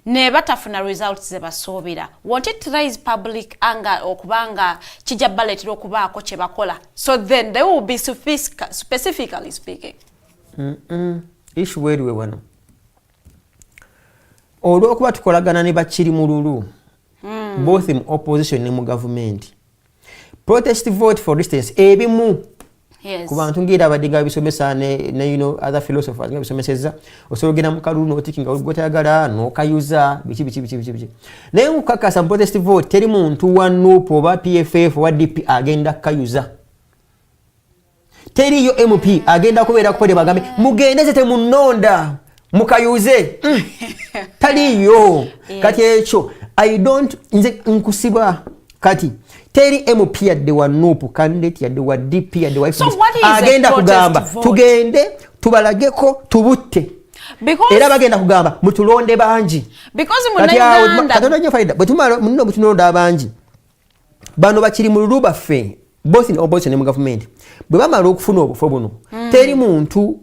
ne batafuna results ze basuubira won't it raise public anger okubanga kijja baleetera okubaako kye bakola so then they will be specifically speaking issue weriwe wano olw'okuba tukolagana ne bakiri mu lulu both in opposition ne mu government protest vote for instance ebimu ku bantu ngira abadde nga bisomesa ne other philosophers nga bisomeseza osobola ogenda mu kalulu n'otikinga olugotayagala n'okayuza biki naye nkukakasa mu protest vote teri muntu wa NUP oba PFF oba DP agenda kukayuza teriyo MP agenda kubeera kupode bagambe mugendeze temunonda mukayuze taliyo kati ekyo nze nkusiba kati teri MP yadde wa NUP candidate yadde wa DP yadde wa agenda kugamba tugende tubalageko tubutte era bagenda kugamba mutulonde bangi katonda nyo Faridah bwetumala muno mutunonda abangi bano bakiri mu lulu baffe both in opposition ne mu government bwe bamala okufuna obufo buno teri muntu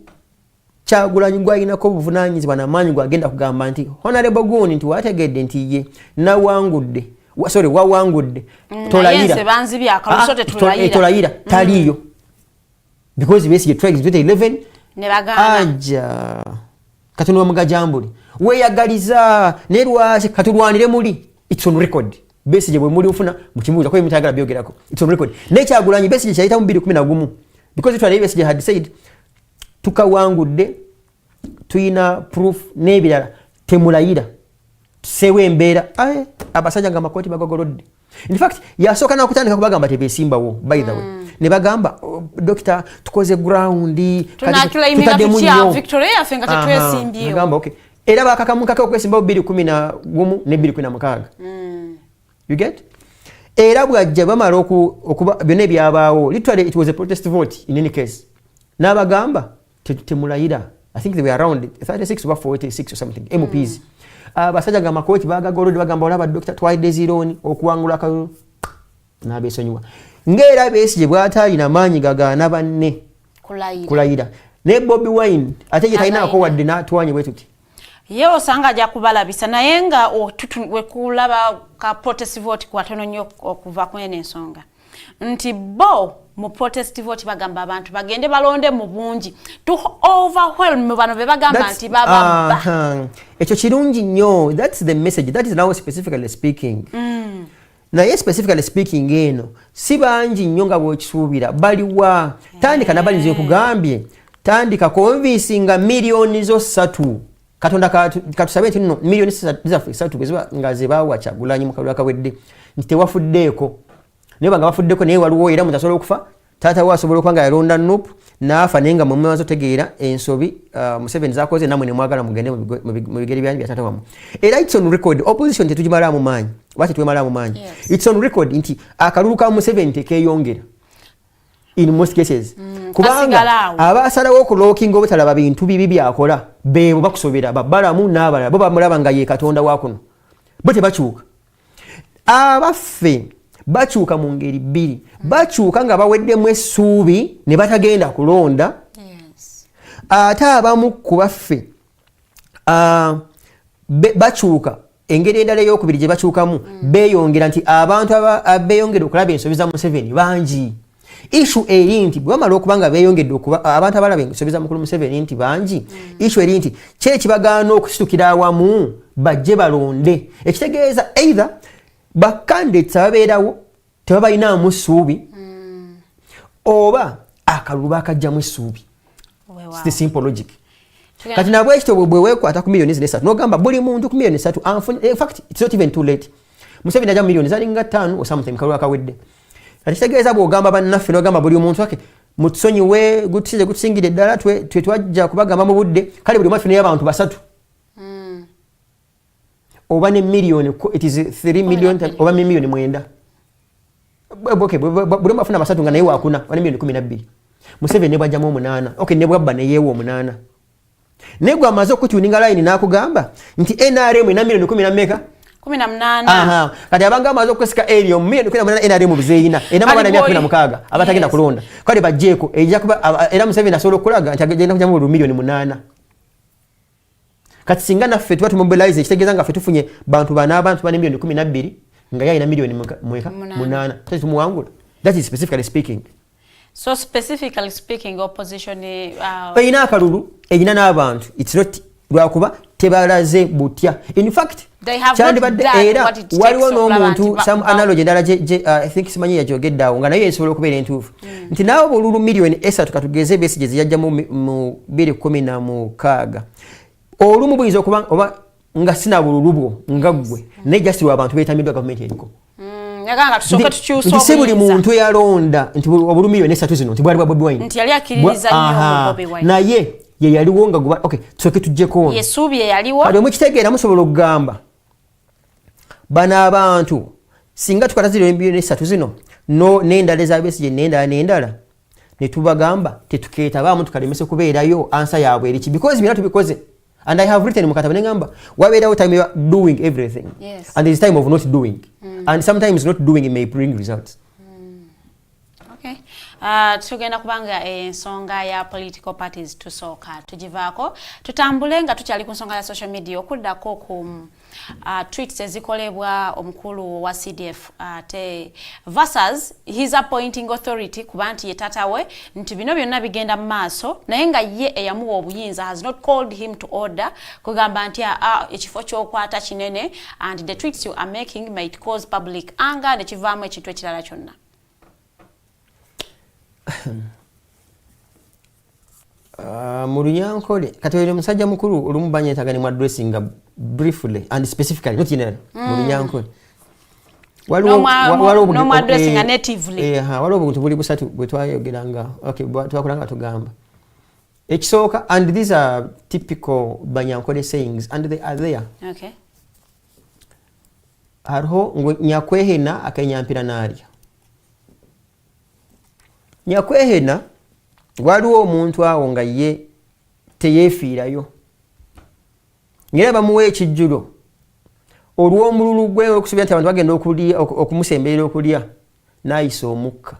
Kyagulanyi gwayinako obuvunaanyizibwa n'amaanyi gwagenda kugamba nti honorable Guuni nti wategedde nti ye nawangudde wawangudde tolayira taliyo because Besigye Tracks 2011 aja katono wamugajambuli weyagaliza ne lwaki katulwanire muli it's on record Besigye bwe muli ufuna mu kimuuza ko emitagala byogerako it's on record ne Kyagulanyi Besigye kyayita mu 2011 because it was Besigye had said tukawangudde tuyina proof n'ebirala temulayira tusewe embeera abasajja nga makoti bagogolodde in fact yasooka n'okutandika kubagamba tebeesimbawo by the way ne bagamba dokita tukoze ground tutadde munyo Victoria fenga tetwesimbyewo bagamba okay era bakakamukaka okwesimbawo 2011 ne 2016 you get era bwajja bamala okuba byonna ebyabaawo literally it was a protest vote in any case n'abagamba temulayira. I think they were around 36 or 46 or something MPs. Basajja ga makooti bagagolodde bagamba olaba Dr. Twaide Zironi okuwangula akalulu n'abeesonyiwa. Ng'era Besigye bw'ataalina maanyi gagaana banne kulayira. Ne Bobi Wine ate ye talinaako wadde n'atwanye bwe tuti. Ye osanga ajja kubalabisa naye nga wekulaba ka protest vote kwatono nnyo okuva kwene ensonga nti bo mu protest vote bagamba abantu bagende balonde mu bungi to overwhelm bano be bagamba nti baba ekyo kirungi nnyo. That's the message. That is now specifically speaking. Naye specifically speaking eno si bangi nnyo nga bw'okisuubira baliwa. Tandika nabalinzi okugambye tandika convincinga millioni zo 3 Katonda katusabe nti nno millioni zaffe 3 beziba nga ze bawa Kyagulanyi mu kalulu akawedde nti tewafuddeeko naye banga bafuddeko naye waliwo era muntu asobola okufa taata we asobola okuba nga yalonda Nuupu n'afa naye nga mu mmaze otegeera ensobi Museveni zaakoze nammwe ne mwagala mugende mu bigere byanyu bya taata wammwe. Era it's on record opposition tetugimalaamu maanyi oba tetwemalaamu maanyi. It's on record nti akalulu ka Museveni tekeeyongera in most cases. Kubanga abasalawo okulookinga obutalaba bintu bibi byakola beebo bakusobera babbalamu n'abalala bo bamulaba nga ye Katonda wa kuno bo tebakyuka. Abaffe bakyuka mu ngeri bbiri. Bakyuka nga baweddemu essuubi ne batagenda kulonda. Ate abamu ku baffe bakyuka engeri endala ey'okubiri gye bakyukamu beeyongera nti abantu abeeyongera okulaba ensobi za Museveni bangi. Issue eri nti bwamala okuba nga beeyongedde okuba abantu abalaba ensobi za mukulu Museveni nti bangi. Issue eri nti kyekibagaana okusitukira awamu bajje balonde. Ekitegeeza either bakandidates ababeerawo tebabalinaamu ssuubi oba akalulu baakajjamu essuubi. It's the simple logic. Kati nabwe ekito bwe weekwata ku millioni zino 3 n'ogamba buli muntu ku millioni 3 in fact it's not even too late. Museveni ajja mu millioni zalinga 5 or something kalulu akawedde. Kati kitegeeza bw'ogamba bannaffe n'ogamba buli muntu wake mutusonyiwe gutusingire ddala twe twajja kubagamba mu budde kale buli mwaffe naye abantu 3 oba ne million it is 3 million oba million 9. Okay buli mwafuna 3 nga naye wakuna wane million 12. Museveni bwajjamu 8. Okay ne bwabba ne yeewo 8. Negwa amaze okutuninga line n'akugamba nti NRM ina million 10 18. Kati abanga amaze okusika area million 18 NRM buzeeyina ena mabana myaka 16 abatagenda kulonda kale bajjeeko ejja kuba era Museveni asobola okulaga nti agenda kujjamu million 8. Kati singa naffe tuba tumobilize ekitegeeza nga ffe tufunye bantu bana abantu bane million 12 nga yalina million 8 tatu tumuwangula. That is specifically speaking. So specifically speaking opposition ina akalulu ejina n'abantu it's not lwakuba tebalaze butya. In fact they have not done what it takes. Waliwo n'omuntu some analogy endala I think simanyi yajogeddawo nga naye esobola okubeera entuufu nti naawe bululu million 3 katugeze Besigye ziyajja mu 2016 olumu buyinza okuba oba nga sina bululu bwo nga ggwe naye just lw'abantu beetamiddwa gavumenti eriko. Nti buli muntu yalonda nti obulu million 3 zino nti bwali bwa Bobi Wine nti yali akkiriza nnyo Bobi Wine naye ye yaliwo nga guba okay tusoke tujjeko yesuubi ye yaliwo kale mukitegeera musobola okugamba bana abantu singa tukatazira million 3 zino no n'endala eza Besigye n'endala ne tubagamba tetukeetabaamu tukalemese kubeerayo ansa yaabwe eriki because bina tubikoze. And I have written mukataba n'engamba wabeerawo time you are doing everything and there is time of not doing and sometimes not doing may bring results. Okay. Tugenda kubanga ensonga ya political parties tusooka tugivaako tutambule nga tukyali ku nsonga ya social media okuddako ku tweets ezikolebwa omukulu wa CDF versus his appointing authority kuba nti ye tatawe nti bino byonna bigenda mu maaso naye nga ye eyamuwa obuyinza has not called him to order kugamba nti ekifo ky'okwata kinene and the tweets you are making might cause public anger nekivaamu ekintu ekirala kyonna. Mu Runyankole kati musajja mukulu olumu banyetagane mu addressinga briefly and specifically not generally mu Runyankole no addressing natively waliwo obuntu buli busatu bwe twayogeranga okay twakulanga tugamba ekisooka and these are typical Banyankole sayings and they are there. Okay. hariho ngo nyakwehena akanyampira narya. Nyakwehena waliwo omuntu awo nga ye teyefiirayo. Ngera bamuwa ekijjulo olw'omululu gwe okusubira nti abantu bagenda okumusemberera okulya n'ayisa omukka.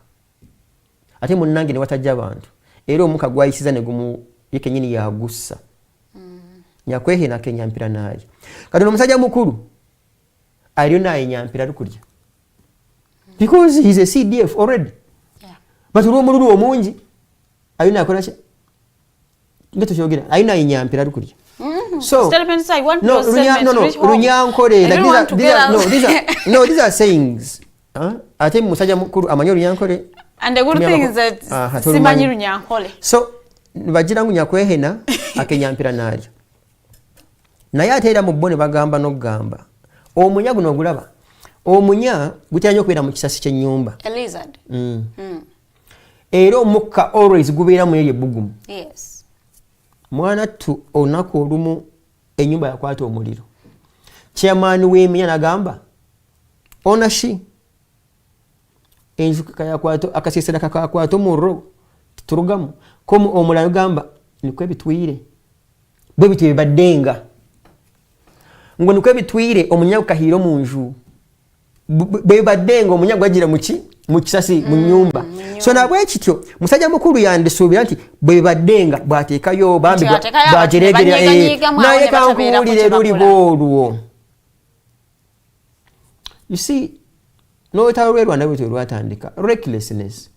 Ate munnange ne watajja abantu. Era omukka gwayisiza ne gumu ye kennyini yagussa. Nyakwehena akenyampira narya. Kati omusajja mukulu aliyo naye nyampira lukulya. Because he's a CDF already. Yeah. But olw'omululu omungi aliyo nakola ki? Ngeto kyogera aliyo naye nyampira lukulya. So runyankole these are sayings. Ate musajja mukulu amanyi runyankole. And the good thing is that simanyi runyankole. So bagira ngu nyakwehena akenyampira narya. Naye ate era mu bone bagamba n'okugamba omunya guno ogulaba omunya gutera nnyo okubeera mu kisasi ky'ennyumba. A lizard. Era omukka always gubeera mu eryo ebbugumu. Yes. Mwana tu olunaku olumu ennyumba yakwata omuliro. Chairman w'emenya n'agamba onashi enju kakayakwato akasesera kakakwato omuliro turugamu komu omulala agamba nikwe bitwire bwe bitwe baddenga ngo nikwe bitwire omunya kahiro mu nju bwe baddenga omunya gwagira mu kisasi mu nyumba. So nabwe kityo musajja mukulu yandisuubira nti bwe baddenga bwateekayo bambi bwajeregera naye kankuwulire luli bwolwo. You see, no tawere Rwanda bwe lwatandika recklessness,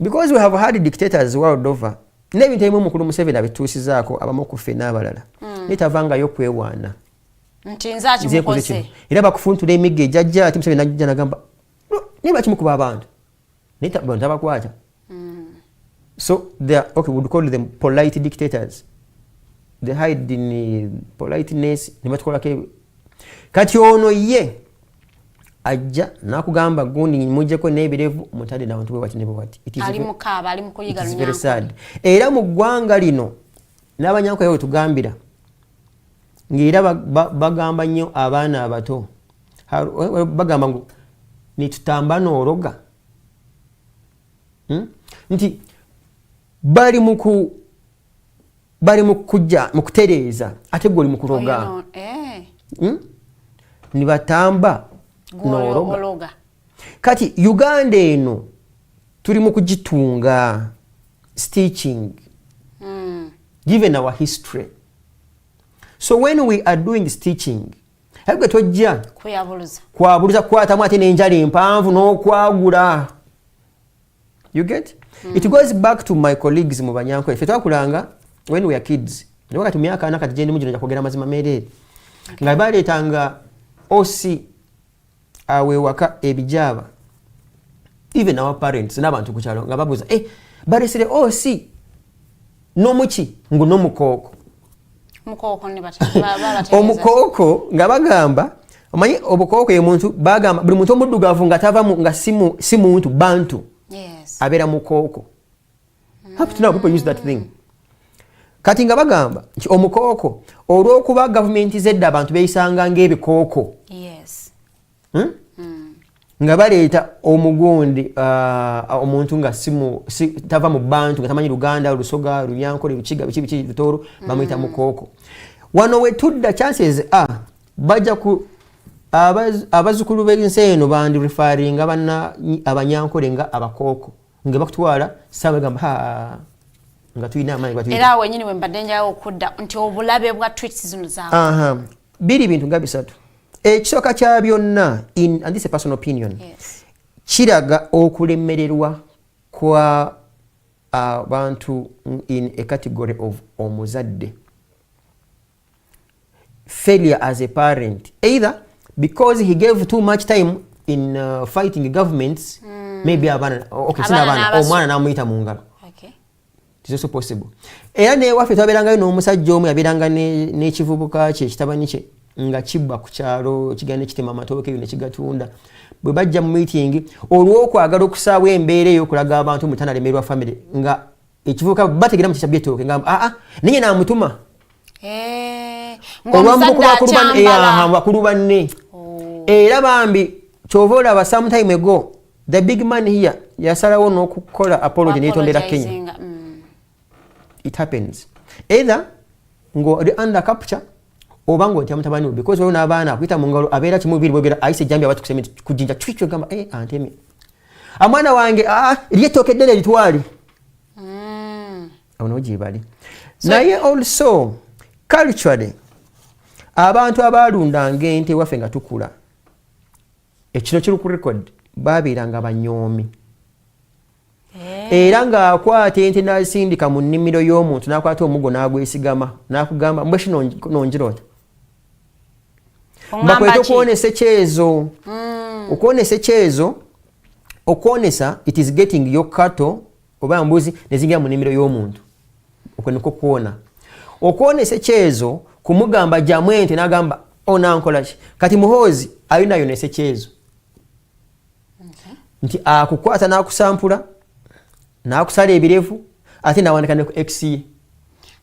because we have had dictators world over. N'ebintu ebimu mukulu Museveni abituusizaako abamu ku ffe n'abalala netavangayo kwewaana nti nze akimukoze era bakufuntula emigga ejjajja ati Museveni najja nagamba niba kimukuba abantu ntabakwata. So they are, okay, we would call them polite dictators. They hide in politeness. Kati ono ye ajja nakugamba gundi mujjeko n'ebirevu mutade n'abantu bwe bati ne bwe bati. Ali mukaba ali mukuyiga lunyanko. Era mu ggwanga lino n'abanyanko yawe tugambira ng'era bagamba nnyo abaana abato bagamba ngu nitutamba n'oroga. Nti bali mu kujja mu kutereeza ate gwe oli mu kuroga. Ni batamba n'oroga. Kati Uganda eno tuli mu kugitunga stitching given our history. So when we are doing stitching habwe tojja kwabuluza kwatamu ate n'enjala empanvu n'okwagula. You get? It goes back to my colleagues mu banyanko. Ife twakulanga when we are kids. Ndio kati myaka ana kati jendi mujino jakogera mazima merere. Nga baletanga osi awe waka ebijaba. Even our parents n'abantu kukyalo nga babuza balesere osi no muki ngo no mukoko. Mukoko ne bataba omukoko nga bagamba omanyi obukoko ye muntu bagamba buli muntu omuddugavu nga tava mu nga si muntu bantu. Yes. Abera mukoko. Have to know people use that thing. Kati nga bagamba nti omukoko olw'okuba government zedda abantu beyisanga ng'ebikoko. Yes. Nga baleeta omugundi omuntu nga tava mu bantu nga tamanyi Luganda, Lusoga, Lunyankole, Lukiga, biki Lutoro bamuyita mukoko. Wano we tudda chances bajja ku abazukulu b'ensi eno bandi referring abanyankole nga abakoko nga bakutwala sawe gamba nga tuyina amaanyi batuyina. Era wenyini we mbadde njawo okudda nti obulabe bwa tweets zino zaako. Biri bintu nga bisatu. Ekisooka kya byonna and this is a personal opinion. Yes. Kiraga okulemererwa kwa abantu in a category of omuzadde. Failure as a parent, either because he gave too much time in fighting governments, maybe abana omwana namuyita mu ngalo. Okay. It is also possible. Era ne waffe twabeerangayo n'omusajja omu yabeeranga n'ekivubuka kye ekitabani kye nga kibba ku kyalo kigenda kitema amatooke ne kigatunda. Bwe bajja mu meeting olw'okwagala okusaawa embeera ey'okulaga abantu mutanalemerwa family nga ekivubuka bategera mu kyabye tooke nga ninye naamutuma. Ng'omusadde akyambala. Bakulu banne. era bambi kyova olaba sometime ago the big man here yasalawo n'okukola apology n'etondera Kenya. It happens either ng'oli under capture oba ng'otya mutabani we because olwo n'abaana akuyita mu ngalo abeera kimu bibiri bwogera ayise ejjambi abatukuseme kujinja twityo gamba antemi amwana wange lyetooka eddene litwali awo n'ogibali naye also culturally abantu abalundanga ente waffe nga tukula ekino kiri ku record babeeranga banyoomi era ng'akwata ente n'asindika mu nnimiro y'omuntu n'akwata omuggo n'agwesigama n'akugamba mbweshi nongirota mbakweta okwonesa ekyezo okwonesa ekyezo okwonesa it is getting your cattle oba mbuzi nezingira mu nnimiro y'omuntu okwo niko kwona okwonesa ekyezo kumugamba jamu ente n'agamba onankolaki kati muhoozi ayina yonesa ekyezo nti akukwata n'akusampula n'akusala ebirevu ate n'awandika ne ku X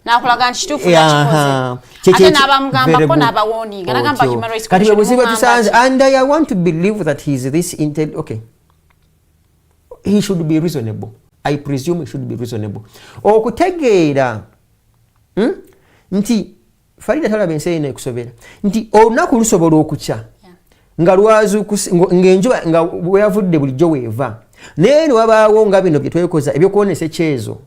nakulaga nti kituufu nakikoze ate n'abamugambako n'abawoninga nagamba human rights kati bwebuzibu tusanze and I want to believe that he is this okay he should be reasonable. I presume he should be reasonable okutegeera nti Faridah talaba ensi n'ekusobera nti olunaku lusobola okukya nga lwazu ng'enjuba nga bweyavudde bulijjo weeva naye ne wabaawo nga bino bye twekoza ebyokwonesa ekyezo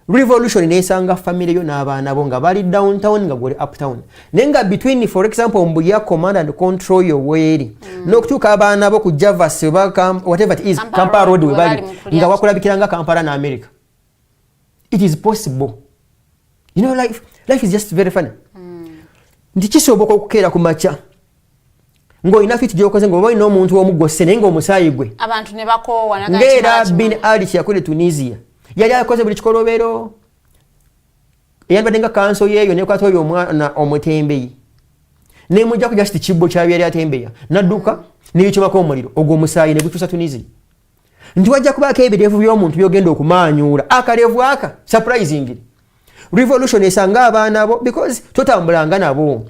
revolution neesanga family yo n'abaana bo nga bali downtown nga gwe uptown naye nga between for example mbulya command and control yoweeri n'okutuuka abaana bo ku Javas whatever it is Kampala road we bali nga wakulabikiranga Kampala na America. It is possible. You know, life is just very funny. Nti kisoboka okukeera ku makya ng'olina fiti gy'okoze ng'oba olina omuntu w'omugosse naye ng'omusaayi gwe abantu ne bakoowa ng'era bin ali kyakola Tunisia yali akoze buli kikolobero eyambadde nga kanso yeeyo nekwata oyo omwana omutembeyi nemujja kujja kiti kibbo kyayo yali atembeya nadduka n'ebikyomako omuliro ogwo omusaayi ne gutuusa Tunisia nti wajja kubaako ebirevu by'omuntu by'ogenda okumaanyuula akalevu aka surprisingly revolution esanga abaana bo because totambulanga nabo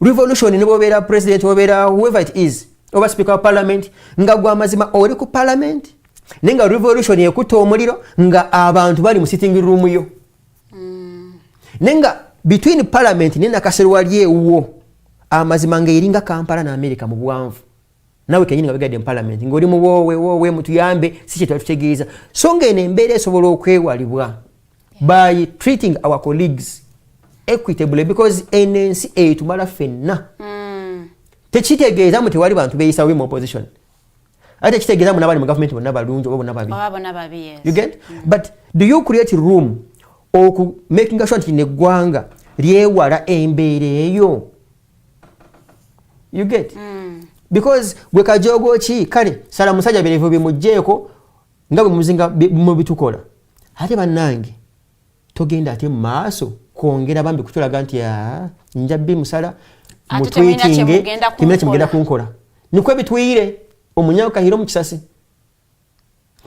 revolution ne bobeera president obeera whoever it is oba speaker of parliament nga gwa mazima oli ku parliament nenga revolution ekutta omuliro nga abantu bali mu sitting room yo nenga between parliament nena kaserwali ewo amazima nga eringa Kampala na America mu bwanvu nawe kenyini nga begadde mu parliament ng'oli mu wowe mutuyambe si kye tutegeeza so ng'eno embeera esobola okwewalibwa by treating our colleagues equitably because enensi etumala ffenna tekitegeeza mu tewali bantu beeyisawo mu opposition ate kitegeeza mu nabali mu government bonna balungi oba bonna babi you get but do you create room oku making sure nti neggwanga lyewala embeera eyo you get because gwe kajogo ki kale sala musajja birevu bimujjeeko nga bwe muzinga mu bitukola ate bannange togenda ate mu maaso kwongera bambi kutulaga nti njabbi musala mutwitinge kimina kimugenda kunkola nikwe bitwire omunyago kahiro mu kisasi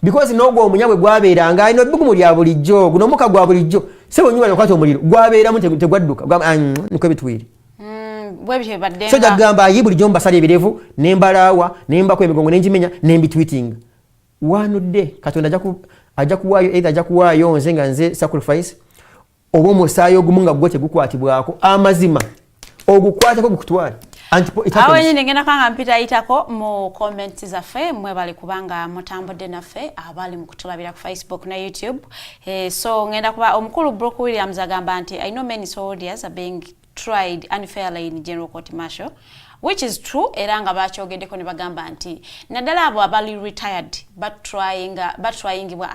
because n'ogwo omunyagwe gwabeeranga alina ebbugumu lya bulijjo guno omuka gwa bulijjo sebo nyuma yakwata omuliro gwabeeramu tegwadduka nikwe bitwire so jagamba ayi bulijjo mbasala ebirevu nembalaawa nembako emigongo nenjimenya nembitwitinga wanudde Katonda ajja kuwaayo either ajja kuwaayo nze nga nze sacrifice oba omusaayi ogumu nga gwo tegukwatibwako amazima ogukwateko gukutwale awo nyine ngenda kanga mpita ayitako mu comments zaffe mwe bali kubanga mutambudde naffe abali mu kutulabira ku Facebook na YouTube so ngenda kuba omukulu Brook Williams agamba nti I know many soldiers are being tried unfairly in General Court Martial which is true era nga bakyogeddeko ne bagamba nti naddala abo abali retired but trying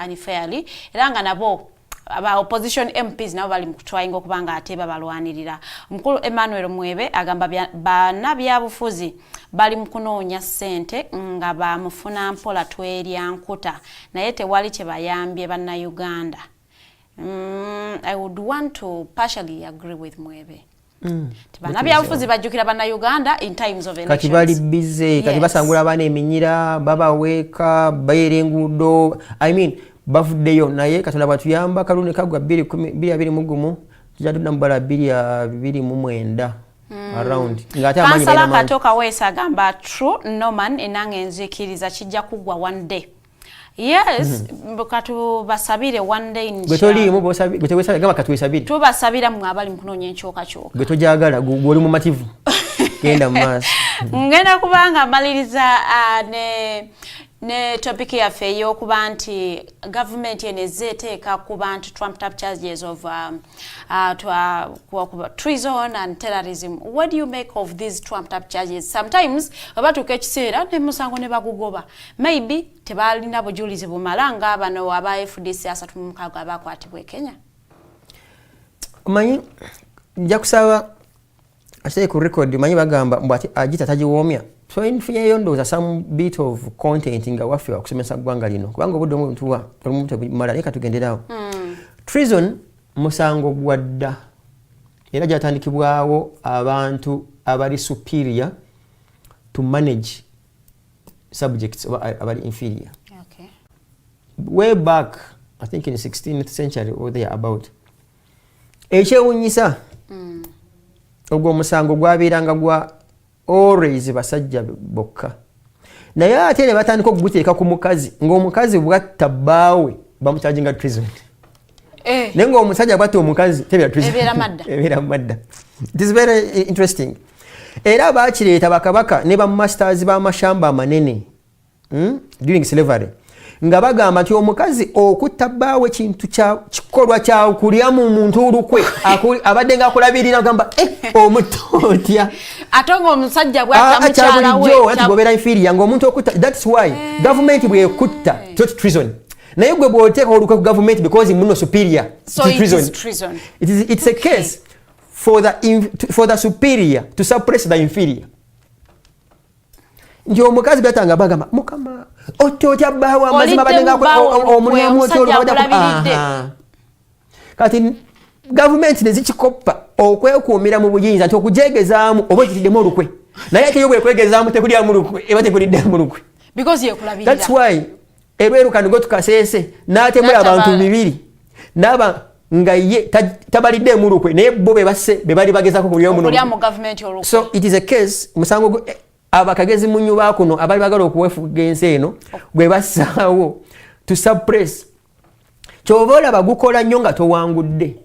unfairly era nga nabo aba opposition MPs nabo bali mukutwayinga okubanga ate babalwanirira. Omukulu Emmanuel Mwebe agamba bana byabufuzi bali mukunoonya ssente nga bamufuna mpola twerya nkuta naye tewali kye bayambye banna Uganda. I would want to partially agree with Mwebe. Bana byabufuzi bajjukira banna Uganda in times of elections. Kati bali busy, kati basangula abana eminyira, babaweeka, bayera enguudo. I mean bavuddeyo naye Katonda batuyamba kalune kagwa 2021 tujja tudda mu bala 2029 around Kansala Katoka Wesa gamba true Norman enange nzikiriza kijja kugwa one day. Yes, katu basabire one day nja. Gwetoli mu bosabi gwetwesa gamba katu esabire. Tu basabira mu abali mkunonye nchoka choka. Gwetojagala goli mu mativu. Genda mas. Ngenda kubanga maliriza ne topic ya feyo kuba nti government yenezeteeka kuba nti trumped up charges of treason and terrorism. What do you make of these trumped up charges? Sometimes abatuuka ekiseera ne musango ne bagugoba, maybe tebalina bujulizi bumalanga bano aba FDC 36 abakwatibwa Kenya. Manyi nja kusaba asite ku record manyi bagamba mbati ajita tajiwomya. So infunye yondoza some bit of content nga wafi wa kusomesa gwanga lino kubanga obudde omuntu wa omuntu mala leka tugenderawo. Treason musango gwadda era gyatandikibwawo abantu abali superior to manage subjects abali inferior. Okay. Way back, I think in the 16th century or there about. Ekyewunyisa ogwo musango gwabiranga gwa always basajja bokka. Naye ate ne batandika okuguteeka ku mukazi ng'omukazi bwatta bbaawe bamukyajinga treason. Naye ng'omusajja bwatta omukazi tebera treason. Ebeera madda. It is very interesting. Era baakireeta bakabaka ne bamasters b'amashamba amanene during slavery nga bagamba nti omukazi okutta bbaawe kintu kikolwa kya kulya mu muntu olukwe abadde nga akulabirira gamba omutotya atonga omusajja bw'ata mukyala we atugobera inferior ng'omuntu okutta. That's why government bw'ekutta not treason. Naye gwe bw'oteeka olukwe ku government because muno superior so to it treason. Is treason. It's a case for the superior to suppress the inferior. Ndio omukazi byatanga bagamba mukama ototya bbaawe amazima badenga omulimu otyo kati government nezikikoppa okwekuumira mu buyinza nti okujegezaamu oba ekitiddemu olukwe naye ate yo bwekwegezaamu tekulyamu lukwe eba tekuliddemu lukwe because yekulabirira. That's why erwerukandigo tukaseese n'atemula abantu 2 n'aba nga ye tabaliddemu lukwe naye bo be bali bagezako kulyamu lukwe. So it is a case musango abakagezi munyu bakuno abali bagala okuwefuga ensi eno gwe basaawo to suppress kyobola bagukola nnyo nga towangudde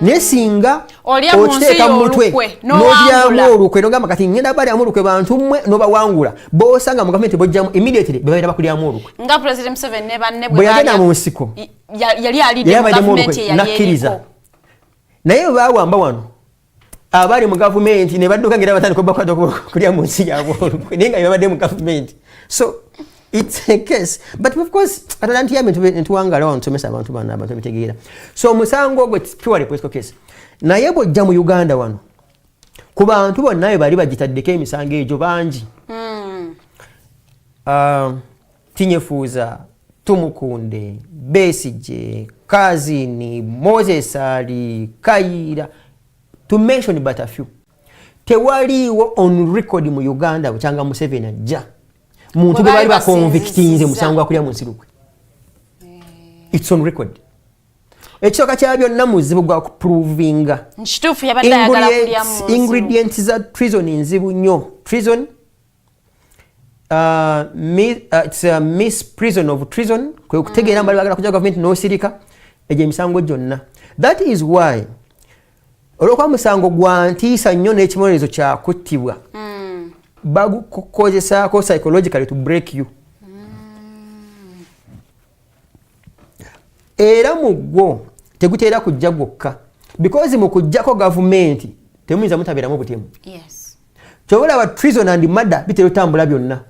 naye singa okiteeka mu mutwe n'olyamu olukwe nogamba kati ngenda balyamu olukwe bantu mmwe n'obawangula bosanga mu gavumenti bojjamu immediately bebaira bakulyamu olukwe nga President Museveni ne banne bwe yagenda mu nsiko yali alidde mu gavumenti nakkiriza naye bawamba wano abali mu government ne badduka ngira batandika bakwata kulya mu nsi yabo olukwe naye nga babadde mu government. So it's a case but of course atalanti yame ntuwangala wa nsomesa abantu bana abantu bitegeera. So musango gwe purely political case naye bojja mu Uganda wano ku bantu bonna bali bagitaddeko emisango egyo bangi. Tinyefuuza, Tumukunde, Besigye, Kazini, Moses Ali, Kayira, to mention but a few. Tewaliwo on record mu Uganda bukyanga Museveni ajja muntu bwe bali ba convictinze musango akulya mu nsirukwe. It's on record. Ekyoka kya byonna muzibu gwa provinga nchitufu yabadde ayagala kulya mu ingredients za treason nzibu nnyo. Treason it's a misprison of treason kwe kutegeera mbali bagala kujja government n'osirika egyo emisango gyonna. That is why olw'okuba musango gwa ntiisa nnyo n'ekimonerezo kya kuttibwa bagukozesaako psychologically to break you. Era mu gwo teguteera kujja gwokka because mu kujjako gavumenti temuyinza mutabeeramu butemu. Yes. Kyobola ba treason and murder bitera otambula byonna.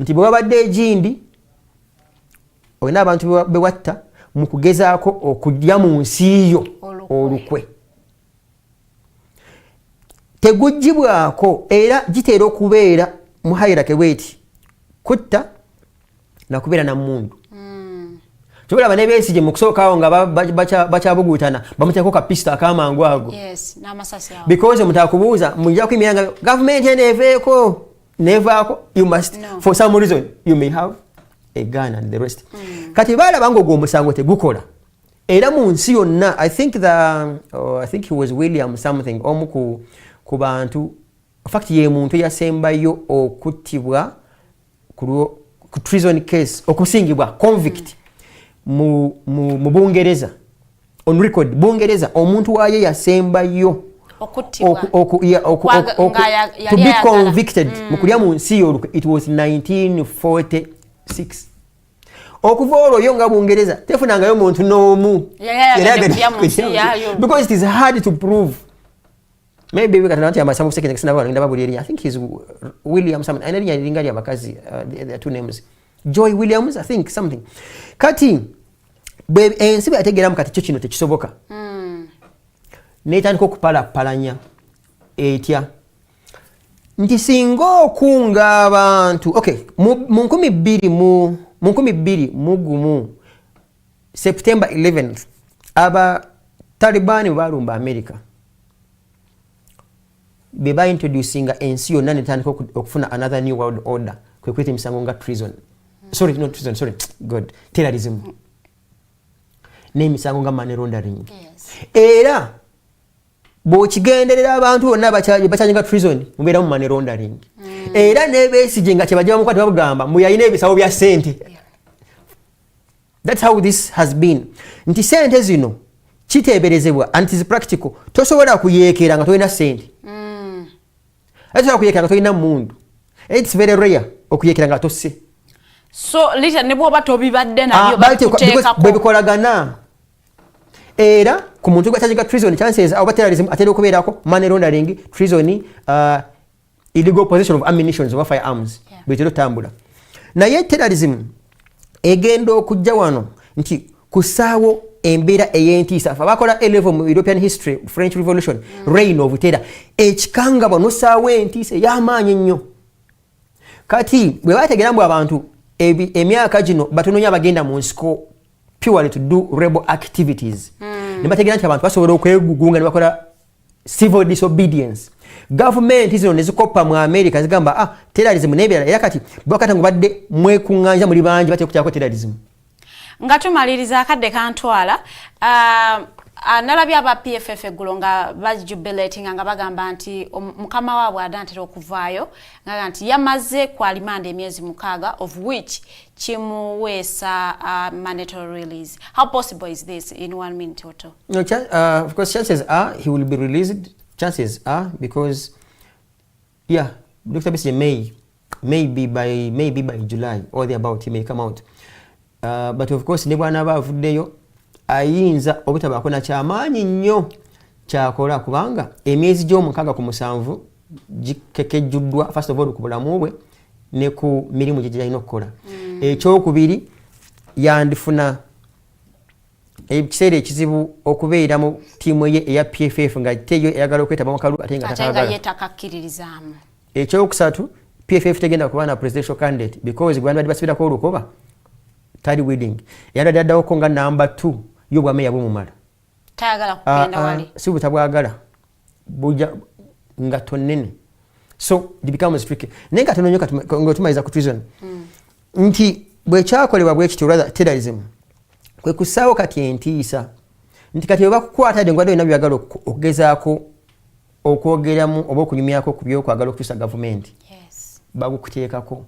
Nti bwe wabadde egindi olina abantu bewatta mu kugezaako okujja mu nsi yo olukwe. Tegugibwako era giteera okubeera mu hierarchy bweti kutta nakubeera na mundu. Kyobola bane Besigye mu kusookawo nga bakyabugutana bamuteeko kapista akamangu ago. Yes, n'amasasi awo. Because mutakubuuza mujja kuyimira nga government eneeveeko nevaako you must for some reason you may have a gun and the rest. Kati balaba ng'ogwo omusango tegukola era mu nsi yonna I think he was William something omu ku bantu in fact ye muntu yasembayo okuttibwa ku treason case okusingibwa convict mu Bungereza on record Bungereza omuntu waye yasembayo to be convicted mukulya mu nsi yo it was 1946 okuva olwo yo nga Bungereza tefunangayo muntu n'omu because it is hard to prove. Maybe we got another some second I think he's William something. I know bakazi there are two names. Joy Williams I think something. Kati ensi bategeramu kati kyo kino tekisoboka. Netandika okupalapalanya etya nti singa okunga abantu okay mu 2021 September 11th aba Taliban balumba America beba introducing ensi yonna netandika okufuna another new world order kwekweta emisango nga treason terrorism n'emisango nga money laundering era bw'okigenderera abantu bonna bakyanyinga treason mubeera mu money laundering era n'ebeesige nga kyebajja bamukwata babugamba muyalina ebisawo bya ssente. That's how this has been. Nti ssente zino kiteeberezebwa and it is practical. Tosobola kuyeekera nga tolina ssente. Tosobola kuyeekera nga tolina mundu. It's very rare okuyeekera nga tosse. So lita ne bwoba tobibadde nabyo bakuteekako bwe bikolagana. Era ku muntu gwakyanyinga treason chances oba terrorism atera okubeerako money laundering treason illegal possession of ammunition oba firearms bitero tambula. Naye terrorism egenda okujja wano nti kusaawo embeera ey'entiisa bakola A-level mu European history French Revolution reign of terror ekikanga bano saawo entiisa y'amaanyi nnyo. Kati bwe bategeera mbu abantu emyaka gino batononya abagenda mu nsiko purely to do rebel activities ne bategeera nti abantu basobola okwegugunga ne bakola civil disobedience. Government zino ne zikoppa mu America zigamba terrorism n'ebirala era kati bwakata ngo badde mwekuŋŋanja muli bangi batya okutyako terrorism. Nga tumaliriza akadde kantwala nalabye aba PFF eggulo nga bajubilating nga bagamba nti mukama waabwe adantera okuvaayo nga nti yamaze kwalimanda emyezi 6 of which kimuweesa mandatory release. How possible is this in 1 minute or two? No, of course chances are he will be released. Chances are because Dr. Besigye maybe by July or thereabout he may come out. But of course ne bwana bavuddeyo ayinza obutabaako na kyamaanyi nnyo kyakola kubanga emyezi gy'omukaaga ku 7 gikekejjuddwa first of all ku bulamu bwe ne ku mirimu gye gyalina okukola. Ekyokubiri yandifuna ekiseera ekizibu okubeera mu ttiimu ye eya PFF nga teyo eyagala okwetaba mu kalulu ate nga yetakakkiririzaamu. Ekyokusatu PFF tegenda kuba na presidential candidate because Uganda badde basibirako olukoba tali wedding yandadde addawoko nga number 2 y'obwameeya bw'omumala tayagala kugenda wali si butabwagala buja nga tonene so it becomes tricky naye nga tononyo ngaotumaliza ku treason nti bwe kyakolebwa bwe kityo rather terrorism kwe kusaawo kati entiisa nti kati bwe bakukwatadde ngwadde olina byagala okugezaako okwogeramu oba okunyumyako ku byokwagala okutuusa gavumenti bagukuteekako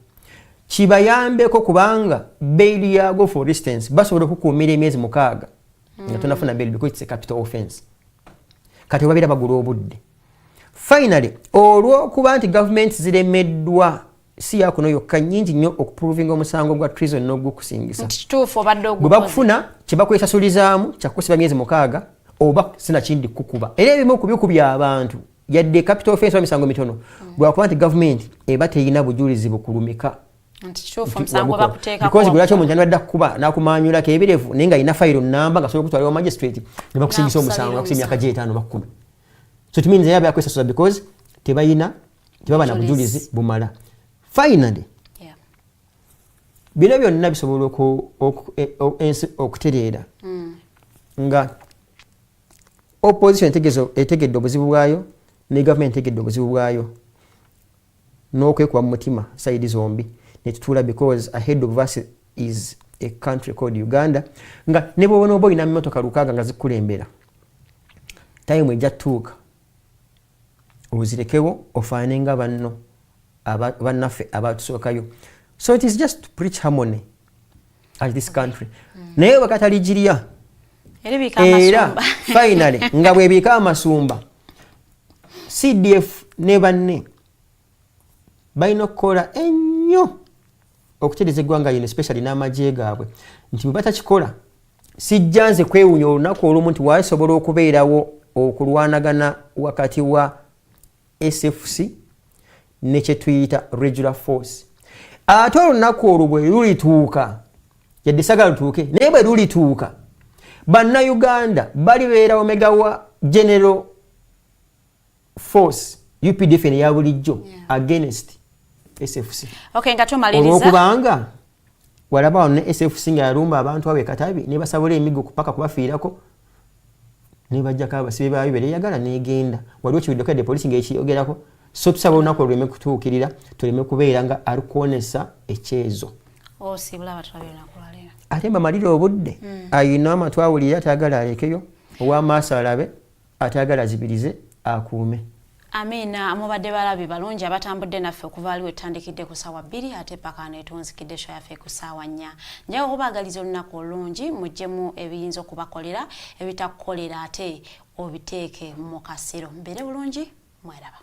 kibayambeko kubanga bail yago for instance basobola okukuumira emyezi 6 nga tonafuna bail because it's a capital offense kati babeera bagula obudde. Finally olw'okuba nti gavumenti ziremeddwa si yakuno yokka nnyingi nnyo okuprovinga omusango gwa treason n'ogwokusingisa kituufu obadde bwe bakufuna kye bakwesasurizaamu kyakusiba myezi 6 oba sinakindi kukuba era ebimu ku bikubya abantu yadde capital offense misango mitono lwakuba nti gavumenti eba teyina bujulizi bukulumika because gulaki omuntu yanwadde kukuba n'akumanyulako ebirevu naye nga alina fayiro namba nga asobola okutwalibwa magistrate ne bakusingisa omusango bakusa emyaka gye 5 ba 10 so it means yaba yakwesasuza because tebaba na bujulizi bumala. Finally bino byonna bisobola okutereera nga opposition etegedde obuzibu bwayo ne government etegedde obuzibu bwayo n'okwekuba mu mutima side zombi ne tutuula because ahead of us is a country called Uganda, nga ne bw'obona oba olina emmotoka 6 nga zikulembera, time ejja tuuka ozirekewo ofaane nga bannaffe abatusookayo. So it is just to preach harmony at this country. Naye bakataligirya era finally nga bwebiika amasumba, CDF ne banne balina okukola ennyo okutereeza eggwanga lino, especially n'amagye gaabwe, nti bwe batakikola sijja nze kwewunya olunaku olumu nti wasobola okubeerawo okulwanagana wakati wa SFC ne kye tuyita regular force. Ate olunaku olwo bwe lulituuka, yadde sagala lutuuke, naye bwe lulituuka, bannayuganda balibeera omega wa general force UPDF ne ya bulijjo against SFC. Okay, nga tumaliriza. Olwokubanga walaba ne SFC nga yalumba abantu abe Katabi ne basabula emigo kupaka kubafiirako ne bajjako abasibe baayo bere yagala negenda. Waliwo kibiddeko de police ng'ekiyogerako. So tusaba olunaku oluleme kutuukirira, tuleme kubeera nga alikuonesa ekyezo. Sibula abantu olunaku lwaleero. Ate mbamalira obudde, ayina amatu awulira atayagala alekeyo, ow'amaaso alabe atayagala azibirize akuume. Amina, mubadde balabi balungi abatambudde naffe okuva aliwo ettandikidde ku ssaawa 2 ate paka neetonzikidde show yaffe ku ssaawa 4. Njawe okubaagaliza olunaku olungi muggyemu ebiyinza okubakolera, ebitakukolera ate obiteeke mu kasero. Mbeere bulungi, mweraba.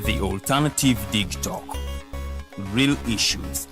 The Alternative Dig Talk. Real issues,